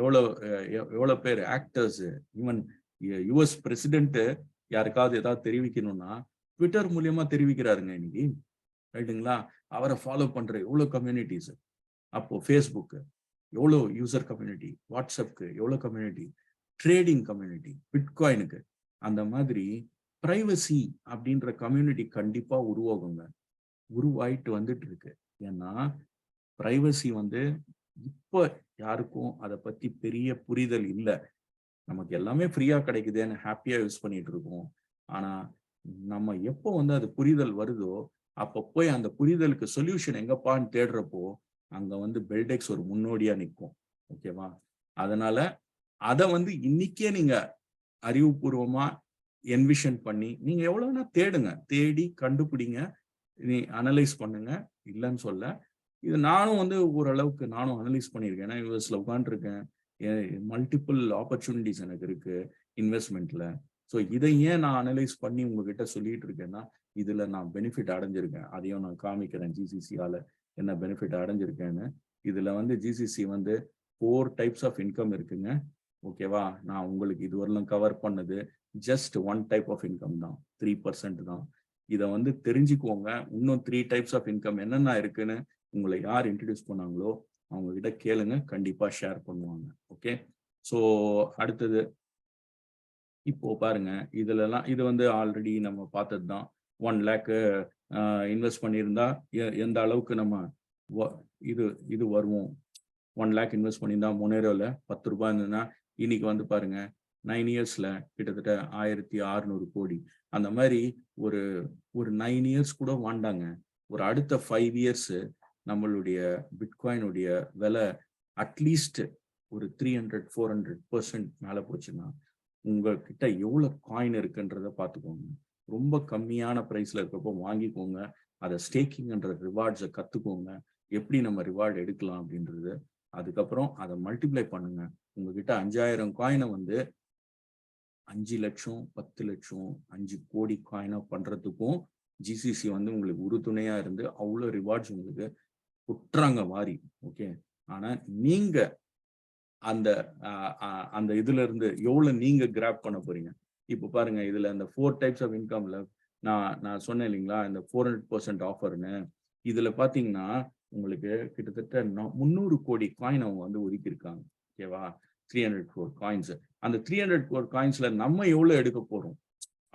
எவ்வளவு பேர் ஆக்டர்ஸ், ஈவன் யுஎஸ் பிரசிடென்ட் யாருக்காவது ஏதாவது தெரிவிக்கணும்னா ட்விட்டர் மூலியமா தெரிவிக்கிறாருங்க இன்னைக்கு, ரைட்டுங்களா? அவரை ஃபாலோ பண்ற எவ்வளவு கம்யூனிட்டிஸ். அப்போ ஃபேஸ்புக் எவ்வளோ யூசர் கம்யூனிட்டி, வாட்ஸ்அப்க்கு எவ்வளோ கம்யூனிட்டி, ட்ரேடிங் கம்யூனிட்டி, பிட்காயினுக்கு. அந்த மாதிரி பிரைவசி அப்படின்ற கம்யூனிட்டி கண்டிப்பா உருவாயிட்டு வந்துட்டு இருக்கு. ஏன்னா பிரைவசி வந்து இப்போ யாருக்கும் அதை பத்தி பெரிய புரிதல் இல்லை. நமக்கு எல்லாமே ஃப்ரீயா கிடைக்குதுன்னு ஹாப்பியா யூஸ் பண்ணிட்டு இருக்கோம். ஆனா நம்ம எப்போ வந்து அது புரிதல் வருதோ அப்போ போய் அந்த புரிதலுக்கு சொல்யூஷன் எங்கப்பான்னு தேடுறப்போ அங்க வந்து பெல்டெக்ஸ் ஒரு முன்னோடியா நிற்கும். ஓகேவா, அதனால அதை வந்து இன்னைக்கே நீங்க அறிவுபூர்வமா என்விஷன் பண்ணி நீங்க எவ்வளவுனா தேடுங்க, தேடி கண்டுபிடிங்க, நீ அனலைஸ் பண்ணுங்க. இல்லைன்னு சொல்ல, இது நானும் வந்து ஓரளவுக்கு நானும் அனலைஸ் பண்ணியிருக்கேன். ஏன்னா யூஎஸ்ல உட்காந்துருக்கேன், மல்டிபிள் ஆப்பர்ச்சுனிட்டிஸ் எனக்கு இருக்கு இன்வெஸ்ட்மெண்ட்ல. ஸோ இதை ஏன் நான் அனலைஸ் பண்ணி உங்ககிட்ட சொல்லிட்டு இருக்கேன்னா, இதுல நான் பெனிஃபிட் அடைஞ்சிருக்கேன். அதையும் நான் காமிக்கிறேன், ஜிசிசியால என்ன பெனிஃபிட் அடைஞ்சிருக்கேன்னு. இதுல வந்து ஜிசிசி வந்து 4 டைப்ஸ் ஆஃப் இன்கம் இருக்குங்க. ஓகேவா, நான் உங்களுக்கு இதுவரையிலும் கவர் பண்ணது ஜஸ்ட் 1 டைப் ஆஃப் இன்கம் தான், 3% தான். இதை வந்து தெரிஞ்சுக்கோங்க. இன்னும் 3 டைப்ஸ் ஆஃப் இன்கம் என்னென்ன இருக்குன்னு உங்களை யார் இன்ட்ரடியூஸ் பண்ணாங்களோ அவங்க கிட்ட கேளுங்க, கண்டிப்பா ஷேர் பண்ணுவாங்க. ஓகே, ஸோ அடுத்தது இப்போ பாருங்க, இதுலலாம் இது வந்து ஆல்ரெடி நம்ம பார்த்தது தான். 1 lakh இன்வெஸ்ட் பண்ணியிருந்தா எந்த அளவுக்கு நம்ம இது வருவோம். 1 lakh இன்வெஸ்ட் பண்ணியிருந்தா முன்னேறல 10 ரூபாய் இருந்ததுன்னா இன்னைக்கு வந்து பாருங்க 9 இயர்ஸ்ல கிட்டத்தட்ட 1600 கோடி. அந்த மாதிரி ஒரு 9 இயர்ஸ் கூட வாண்டாங்க. ஒரு அடுத்த 5 இயர்ஸ் நம்மளுடைய பிட்காயினுடைய விலை அட்லீஸ்ட் ஒரு 300-400% மேல போச்சுன்னா உங்ககிட்ட எவ்வளவு காயின் இருக்குன்றத பார்த்துக்கோங்க. ரொம்ப கம்மியான பிரைஸ்ல இருக்கப்போ வாங்கிக்கோங்க. அதை ஸ்டேக்கிங்ன்ற ரிவார்ட்ஸை கத்துக்கோங்க, எப்படி நம்ம ரிவார்டு எடுக்கலாம் அப்படின்றது. அதுக்கப்புறம் அதை மல்டிப்ளை பண்ணுங்க. உங்ககிட்ட 5000 காயினை வந்து 5 லட்சம், 10 லட்சம், 5 கோடி காயினா பண்றதுக்கும் ஜிசிசி வந்து உங்களுக்கு உறுதுணையா இருந்து அவ்வளோ ரிவார்ட்ஸ் உங்களுக்கு குற்றாங்க வாரி. ஓகே, ஆனா நீங்க அந்த அந்த இதுல இருந்து எவ்வளவு நீங்க கிராப் பண்ண போறீங்க. இப்போ பாருங்க, இதுல இந்த 4 டைப்ஸ் ஆஃப் இன்கம்ல நான் சொன்னேன் இல்லைங்களா, இந்த 400% ஆஃபர்னு. இதுல பாத்தீங்கன்னா உங்களுக்கு கிட்டத்தட்ட 300 கோடி காயின் அவங்க வந்து ஒதுக்கியிருக்காங்க. ஓகேவா, 300 crore காயின்ஸ். அந்த 300 crore காயின்ஸ்ல நம்ம எவ்வளவு எடுக்க போறோம்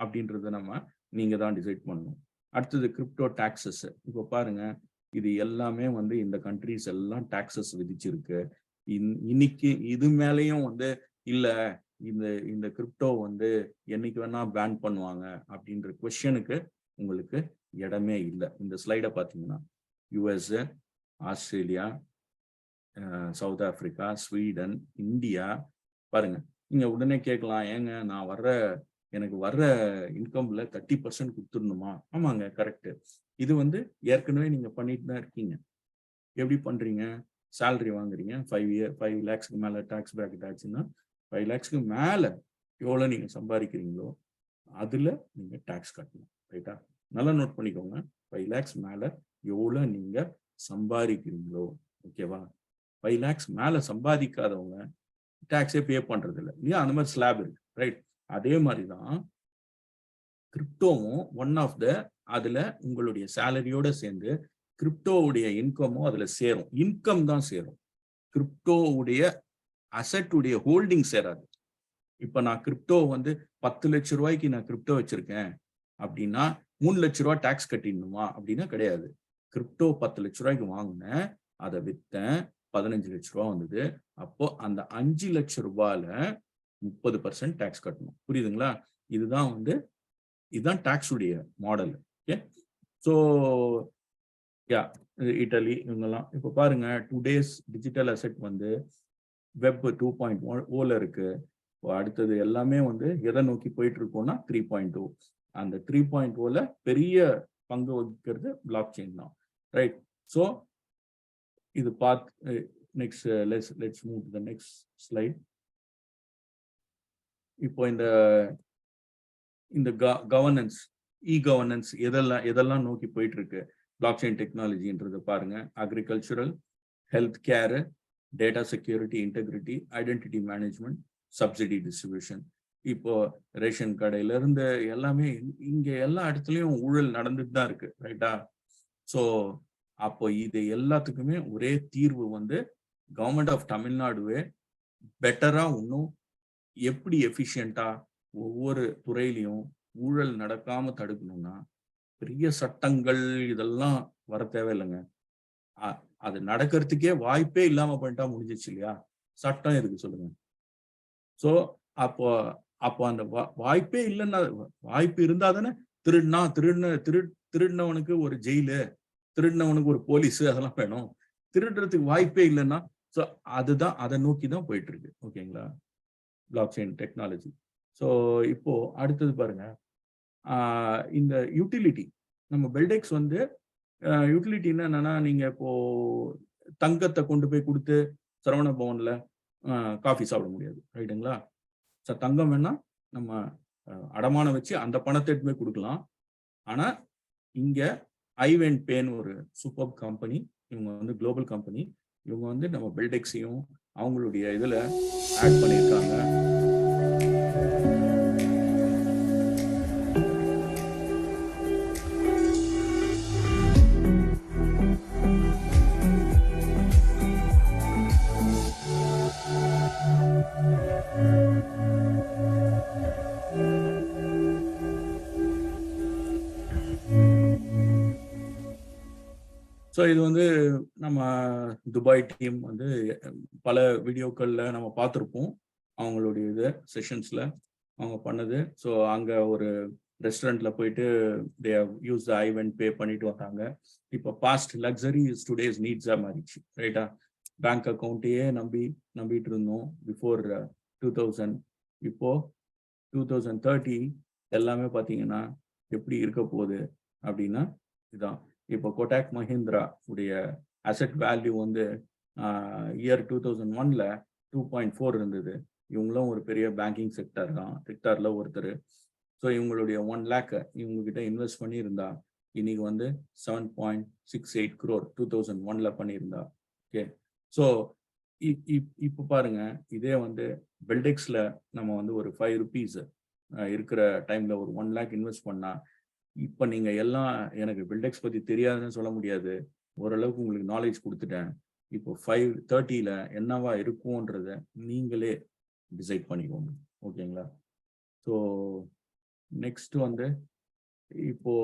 அப்படின்றத நீங்க தான் டிசைட் பண்ணணும். அடுத்தது கிரிப்டோ டாக்ஸஸ். இப்போ பாருங்க, இது எல்லாமே வந்து இந்த கண்ட்ரிஸ் எல்லாம் டாக்ஸஸ் விதிச்சிருக்கு. இன்னைக்கு இது மேலேயும் வந்து இல்ல இந்த கிரிப்டோ வந்து என்னைக்கு வேணா பேன் பண்ணுவாங்க அப்படின்ற கொஸ்டினுக்கு உங்களுக்கு இடமே இல்லை. இந்த ஸ்லைடை பார்த்தீங்கன்னா US, Australia, south Africa, Sweden, India பாருங்க. நீங்க உடனே கேட்கலாம், ஏங்க நான் எனக்கு வர்ற இன்கம்ல 30% கொடுத்துடணுமா? ஆமாங்க, கரெக்ட். இது வந்து ஏற்கனவே நீங்க பண்ணிட்டு தான் இருக்கீங்க. எப்படி பண்றீங்க? சேலரி வாங்குறீங்க, 5 lakhsக்கு மேல டாக்ஸ் பிராக்கெட் ஆச்சுன்னா 5 lakhsக்கு மேல எவ்வளவு நீங்க சம்பாதிக்கிறீங்களோ அதுல நீங்க டாக்ஸ் கட்டணும். ரைட்டா, நல்லா நோட் பண்ணிக்கோங்க. 5 lakhs மேல எவ்வளவு நீங்க சம்பாதிக்கிறீங்களோ, ஓகேவா? 5 lakhs மேல சம்பாதிக்காதவங்க டாக்ஸே பே பண்றது இல்லை இல்லையா? அந்த மாதிரி ஸ்லாப் இருக்கு, ரைட்? அதே மாதிரிதான் கிரிப்டோவும் ஒன் ஆஃப் அதுல உங்களுடைய சேலரியோட சேர்ந்து கிரிப்டோவுடைய இன்கமும் அதுல சேரும். இன்கம் தான் சேரும், கிரிப்டோவுடைய அசெட்டுடைய ஹோல்டிங் சேராது. இப்ப நான் கிரிப்டோ வந்து 10 லட்சம் ரூபாய்க்கு நான் கிரிப்டோ வச்சிருக்கேன் அப்படின்னா 3 லட்சம் ரூபாய் டாக்ஸ் கட்டிடணுமா அப்படின்னா கிடையாது. கிரிப்டோ 10 லட்சம் ரூபாய்க்கு வாங்கினேன், அதை வித்தேன், 15 லட்சம் ரூபாய் வந்தது. அப்போ அந்த 5 லட்சம் ரூபாயில 30% டேக்ஸ் கட்டணும். புரியுதுங்களா? இதுதான் டாக்ஸ் உடைய model. Okay. So yeah idli இவங்கெல்லாம் இப்போ பாருங்க, டுடேஸ் டிஜிட்டல் அசெட் வந்து வெப் 2.0 இருக்கு. அடுத்தது எல்லாமே வந்து எதை நோக்கி போயிட்டு இருக்கோம்னா 3.2. அந்த 3.0ல பெரிய பங்கு வகிக்கிறது பிளாக் செயின் தான். ரைட். ஸோ இது next let's move to the next slide. இப்போ இந்த கவர்னன்ஸ், கவர்னன்ஸ் எதெல்லாம் நோக்கி போயிட்டு இருக்கு பிளாக் செயின் டெக்னாலஜின்றது பாருங்க. Agricultural, health care, data security, integrity, identity management, subsidy distribution. இப்போ ரேஷன் கடையில இருந்து எல்லாமே இங்க எல்லா இடத்துலயும் ஊழல் நடந்துட்டு தான் இருக்கு. ரைட்டா? ஸோ அப்போ இது எல்லாத்துக்குமே ஒரே தீர்வு வந்து கவர்மெண்ட் ஆஃப் தமிழ்நாடுவே பெட்டரா இன்னும் எப்படி எஃபிஷியண்டா ஒவ்வொரு துறையிலையும் ஊழல் நடக்காம தடுக்கணும்னா பெரிய சட்டங்கள் இதெல்லாம் வர தேவையில்லைங்க. அது நடக்கிறதுக்கே வாய்ப்பே இல்லாம பண்ணிட்டா முடிஞ்சிச்சு இல்லையா? சட்டம் எதுக்கு சொல்லுங்க? ஸோ அப்போ அந்த வாய்ப்பே இல்லைன்னா, வாய்ப்பு இருந்தா தானே திருடினவனுக்கு ஒரு ஜெயிலு, திருடினவனுக்கு ஒரு போலீஸ், அதெல்லாம் வேணும். திருடுறதுக்கு வாய்ப்பே இல்லைன்னா ஸோ அதை நோக்கி தான் போயிட்டு இருக்கு. ஓகேங்களா? Block chain technology. ஸோ இப்போ அடுத்தது பாருங்க, இந்த யூட்டிலிட்டி. நம்ம பெல்டெக்ஸ் வந்து யூட்டிலிட்டின்னா என்னன்னா, நீங்க இப்போ தங்கத்தை கொண்டு போய் கொடுத்து சரவண பவன்ல காஃபி சாப்பிட முடியாது. ரைட்டுங்களா? ஸோ தங்கம் வேணா நம்ம அடமானம் வச்சு அந்த பணத்தை எடுத்து போய் கொடுக்கலாம். ஆனா இங்க ஐவென்ட் பேன்னு ஒரு சூப்பர் கம்பெனி, இவங்க வந்து குளோபல் கம்பெனி, இவங்க வந்து நம்ம பெல்டெக்ஸையும் அவங்களுடைய இதுல ஆட் பண்ணியிருக்காங்க. ஸோ இது வந்து நம்ம துபாய் டீம் வந்து பல வீடியோக்கள்ல நம்ம பார்த்துருப்போம். அவங்களுடைய இது செஷன்ஸ்ல அவங்க பண்ணது. ஸோ அங்க ஒரு ரெஸ்டாரண்ட்ல போயிட்டு தே யூஸ் த ஐவென்ட் பே பண்ணிட்டு வந்தாங்க. இப்போ பாஸ்ட் லக்ஸரி இஸ் டுடேஸ் நீட்ஸா மாறிடுச்சு. ரைட்டா? பேங்க் அக்கௌண்ட்டையே நம்பிட்டு இருந்தோம் பிஃபோர் 2000. இப்போ 2030 எல்லாமே பார்த்தீங்கன்னா எப்படி இருக்க போகுது அப்படின்னா இதுதான். இப்போ கோடாக் மஹிந்திரா உடைய அசெட் வேல்யூ வந்து இயர் 2001ல 2.4 இருந்தது. இவங்களும் ஒரு பெரிய பேங்கிங் செக்டார்ல ஒருத்தர். ஸோ இவங்களுடைய 1 lakh இவங்க கிட்ட இன்வெஸ்ட் பண்ணியிருந்தா இன்னைக்கு வந்து 7.68 crore 2001ல பண்ணியிருந்தா. ஓகே. ஸோ இப்போ பாருங்க, இதே வந்து பெல்டெக்ஸ்ல நம்ம வந்து ஒரு 5 rupees இருக்கிற டைம்ல ஒரு 1 lakh இன்வெஸ்ட் பண்ணா, இப்போ நீங்க எல்லாம் எனக்கு பில்டெக்ஸ் பத்தி தெரியாதுன்னு சொல்ல முடியாது, ஓரளவுக்கு உங்களுக்கு நாலேஜ் கொடுத்துட்டேன். இப்போ 530ல என்னவா இருக்கும்ன்றத நீங்களே டிசைட் பண்ணிக்கோங்க. ஓகேங்களா? ஸோ நெக்ஸ்ட் வந்து இப்போ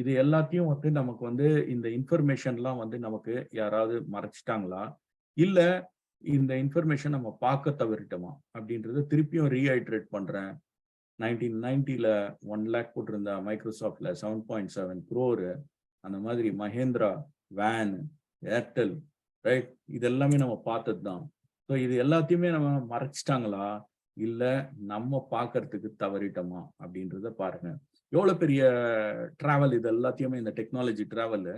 இது எல்லாத்தையும் வந்து நமக்கு வந்து இந்த இன்ஃபர்மேஷன்லாம் வந்து நமக்கு யாராவது மறைச்சிட்டாங்களா, இல்ல இந்த இன்ஃபர்மேஷன் நம்ம பார்க்க தவறிட்டோமா அப்படின்றத திருப்பியும் ரீஹைட்ரேட் பண்றேன். 1990ல 1 lakh போட்டிருந்தா மைக்ரோசாஃப்ட்ல 7.7 crore. அந்த மாதிரி மஹேந்திரா, வேன், ஏர்டெல், ரைட், இதெல்லாமே நம்ம பார்த்தது தான். ஸோ இது எல்லாத்தையுமே நம்ம மறைச்சிட்டாங்களா, இல்ல நம்ம பார்க்கறதுக்கு தவறிட்டோமா அப்படின்றத பாருங்க. எவ்வளவு பெரிய டிராவல் இது எல்லாத்தையுமே, இந்த டெக்னாலஜி டிராவல்.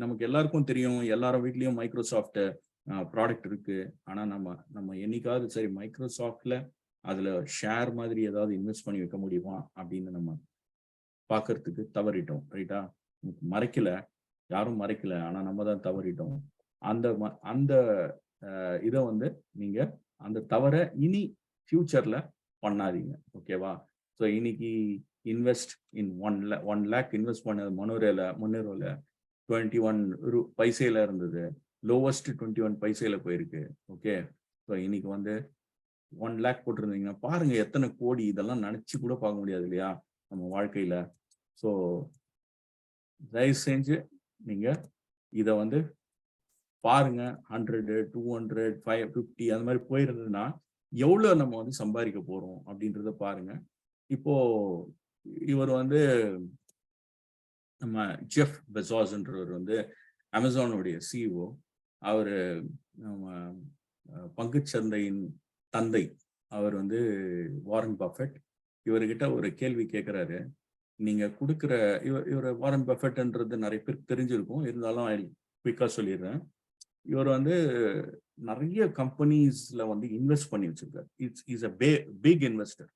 நமக்கு எல்லாருக்கும் தெரியும், எல்லாரும் வீட்லயும் மைக்ரோசாஃப்ட் ப்ராடக்ட் இருக்கு. ஆனா நம்ம என்னைக்காவது சரி மைக்ரோசாஃப்ட்ல அதுல ஷேர் மாதிரி ஏதாவது இன்வெஸ்ட் பண்ணி வைக்க முடியுமா அப்படின்னு நம்ம பார்க்கறதுக்கு தவறிட்டோம். ரைட்டா? மறைக்கல, யாரும் மறைக்கல, ஆனா நம்ம தான் தவறிட்டோம். அந்த இதை வந்து நீங்க அந்த தவற இனி ஃபியூச்சர்ல பண்ணாதீங்க. ஓகேவா? ஸோ இன்னைக்கு இன்வெஸ்ட் இன் 1 lakh இன்வெஸ்ட் பண்ண முன்னேறல 21 பைசையில இருந்தது, லோவஸ்ட் 21 பைசையில போயிருக்கு. ஓகே. ஸோ இன்னைக்கு வந்து 1 lakh போட்டிருந்தீங்கன்னா பாருங்க எத்தனை கோடி. இதெல்லாம் நினைச்சு கூட பார்க்க முடியாது இல்லையா நம்ம வாழ்க்கையில. ஸோ தயவு செஞ்சு நீங்க இதை வந்து பாருங்க. 100, 200, 550 அந்த மாதிரி போயிருந்ததுன்னா எவ்வளவு நம்ம வந்து சம்பாதிக்க போறோம் அப்படின்றத பாருங்க. இப்போ இவர் வந்து நம்ம ஜெஃப் பெசாஸ்ன்றவர் வந்து அமேசானுடைய சிஇஓ. அவரு நம்ம பங்குச் சந்தையின் தந்தை. அவர் வந்து வாரன் பஃபெட். இவர்கிட்ட ஒரு கேள்வி கேட்கிறாரு. நீங்க கொடுக்கிற இவர் வாரன் பஃபெட்ன்றது நிறைய பேருக்கு தெரிஞ்சிருக்கும். இருந்தாலும் குயிக்கா சொல்லிடுறேன். இவர் வந்து நிறைய கம்பெனிஸ்ல வந்து இன்வெஸ்ட் பண்ணி வச்சிருக்காரு. Is a big investor.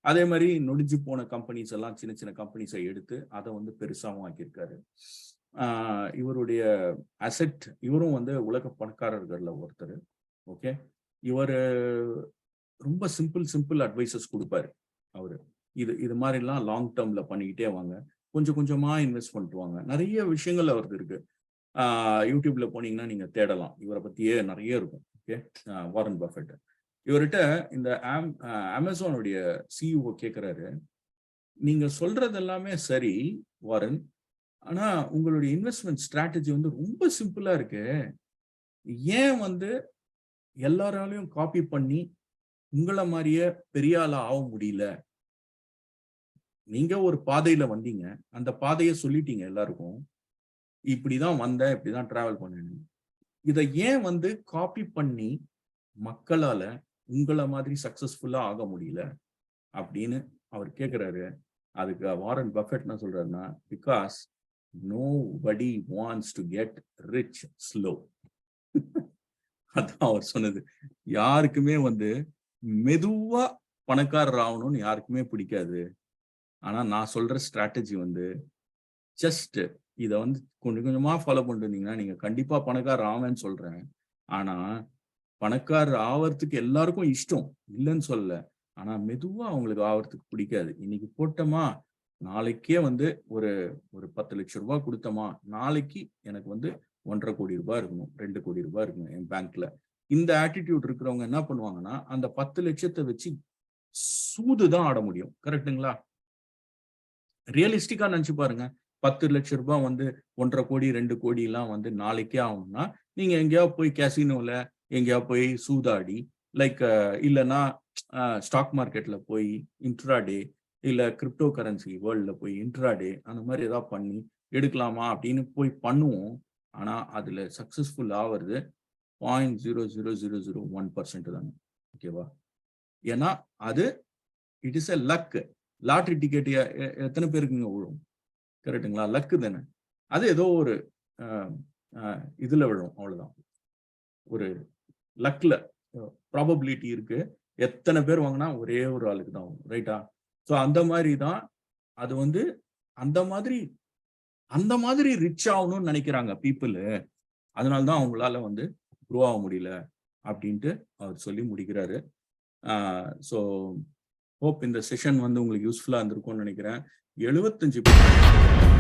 அதே மாதிரி நொடிஞ்சு போன கம்பெனிஸ் எல்லாம் சின்ன சின்ன கம்பெனிஸை எடுத்து அதை வந்து பெருசாகவும் ஆக்கியிருக்காரு. இவருடைய அசெட், இவரும் வந்து உலக பணக்காரர்கள்ல ஒருத்தர். ஓகே, இவர் ரொம்ப சிம்பிள் அட்வைசஸ் கொடுப்பாரு. அவரு இது மாதிரிலாம் லாங் டேர்ம்ல பண்ணிக்கிட்டே வாங்க, கொஞ்சம் கொஞ்சமா இன்வெஸ்ட் பண்ணிட்டு வாங்க. நிறைய விஷயங்கள் அவருக்கு இருக்கு. யூடியூப்ல போனீங்கன்னா நீங்க தேடலாம், இவரை பத்தியே நிறைய இருக்கும். Okay, Warren Buffett. இவர்கிட்ட இந்த அமேசானுடைய சிஇஓ கேட்கிறாரு, நீங்க சொல்றது எல்லாமே சரி வாரன், ஆனா உங்களுடைய இன்வெஸ்ட்மெண்ட் ஸ்ட்ராட்டஜி வந்து ரொம்ப சிம்பிளா இருக்கு. ஏன் வந்து எல்லாராலையும் காப்பி பண்ணி உங்களை மாதிரியே பெரிய ஆளா ஆக முடியல? நீங்க ஒரு பாதையில வந்தீங்க, அந்த பாதையை சொல்லிட்டீங்க எல்லாருக்கும், இப்படிதான் வந்தேன், இப்படிதான் டிராவல் பண்ணேன்னு. இதை ஏன் வந்து காப்பி பண்ணி மக்களால உங்களை மாதிரி சக்சஸ்ஃபுல்லா ஆக முடியல அப்படின்னு அவர் கேட்கிறாரு. அதுக்கு வாரன் பஃபெட் என்ன சொல்றாருன்னா, because nobody wants to get rich slow. அதான் அவர் சொன்னது. யாருக்குமே வந்து மெதுவா பணக்காரர் ஆகணும்னு யாருக்குமே பிடிக்காது. ஆனா நான் சொல்ற ஸ்ட்ராட்டஜி வந்து ஜஸ்ட் இதை வந்து கொஞ்சம் கொஞ்சமா ஃபாலோ பண்ணிட்டு இருந்தீங்கன்னா நீங்க கண்டிப்பா பணக்காரர் ஆவேன்னு சொல்றேன். ஆனா பணக்காரர் ஆவறதுக்கு எல்லாருக்கும் இஷ்டம், இல்லைன்னு சொல்லல. ஆனா மெதுவா அவங்களுக்கு ஆவறதுக்கு பிடிக்காது. இன்னைக்கு போட்டோமா, நாளைக்கே வந்து ஒரு 10 லட்சம் ரூபாய் கொடுத்தோமா, நாளைக்கு எனக்கு வந்து 1.5 கோடி ரூபாய் இருக்கணும், 2 கோடி ரூபாய் இருக்கணும் என் பேங்க்ல. இந்த ஆட்டிடியூட் இருக்கிறவங்க என்ன பண்ணுவாங்கன்னா, அந்த 10 லட்சத்தை வச்சு சூதுதான் ஆட முடியும். கரெக்டுங்களா? ரியலிஸ்டிக்கா நினைச்சு பாருங்க. 10 லட்சம் ரூபாய் வந்து 1.5 கோடி 2 கோடி எல்லாம் வந்து நாளைக்கே ஆகணும்னா, நீங்க எங்கேயாவது போய் கேசினோல எங்கேயாவது போய் சூதாடி, லைக் இல்லைன்னா ஸ்டாக் மார்க்கெட்ல போய் இன்ட்ராடே, இல்ல கிரிப்டோ கரன்சி வேர்ல்ட்ல போய் இன்ட்ராடே, அந்த மாதிரி ஏதாவது பண்ணி எடுக்கலாமா அப்படின்னு போய் பண்ணுவோம். ஆனா அதுல சக்சஸ்ஃபுல் ஆவறது 0.00001% தாங்க. ஓகேவா? ஏன்னா அது it is a luck. Lottery ticket எத்தனை பேருக்குங்க விழும்? கரெக்டுங்களா? லக்கு தானே. அது ஏதோ ஒரு இதுல விழும், அவ்வளவுதான். ஒரு லக்ல ப்ராபபிலிட்டி இருக்கு. எத்தனை பேர் வாங்கினா ஒரே ஒரு ஆளுக்கு தான் ஆகும். ரைட்டா? ஸோ அந்த மாதிரி தான் அது வந்து அந்த மாதிரி ரிச் ஆகணும்னு நினைக்கிறாங்க பீப்புள். அதனால தான் அவங்களால வந்து க்ரோ ஆக முடியல அப்படின்ட்டு அவர் சொல்லி முடிக்கிறாரு. ஸோ ஹோப் இந்த செஷன் வந்து உங்களுக்கு யூஸ்ஃபுல்லா இருந்திருக்கும்னு நினைக்கிறேன். 75%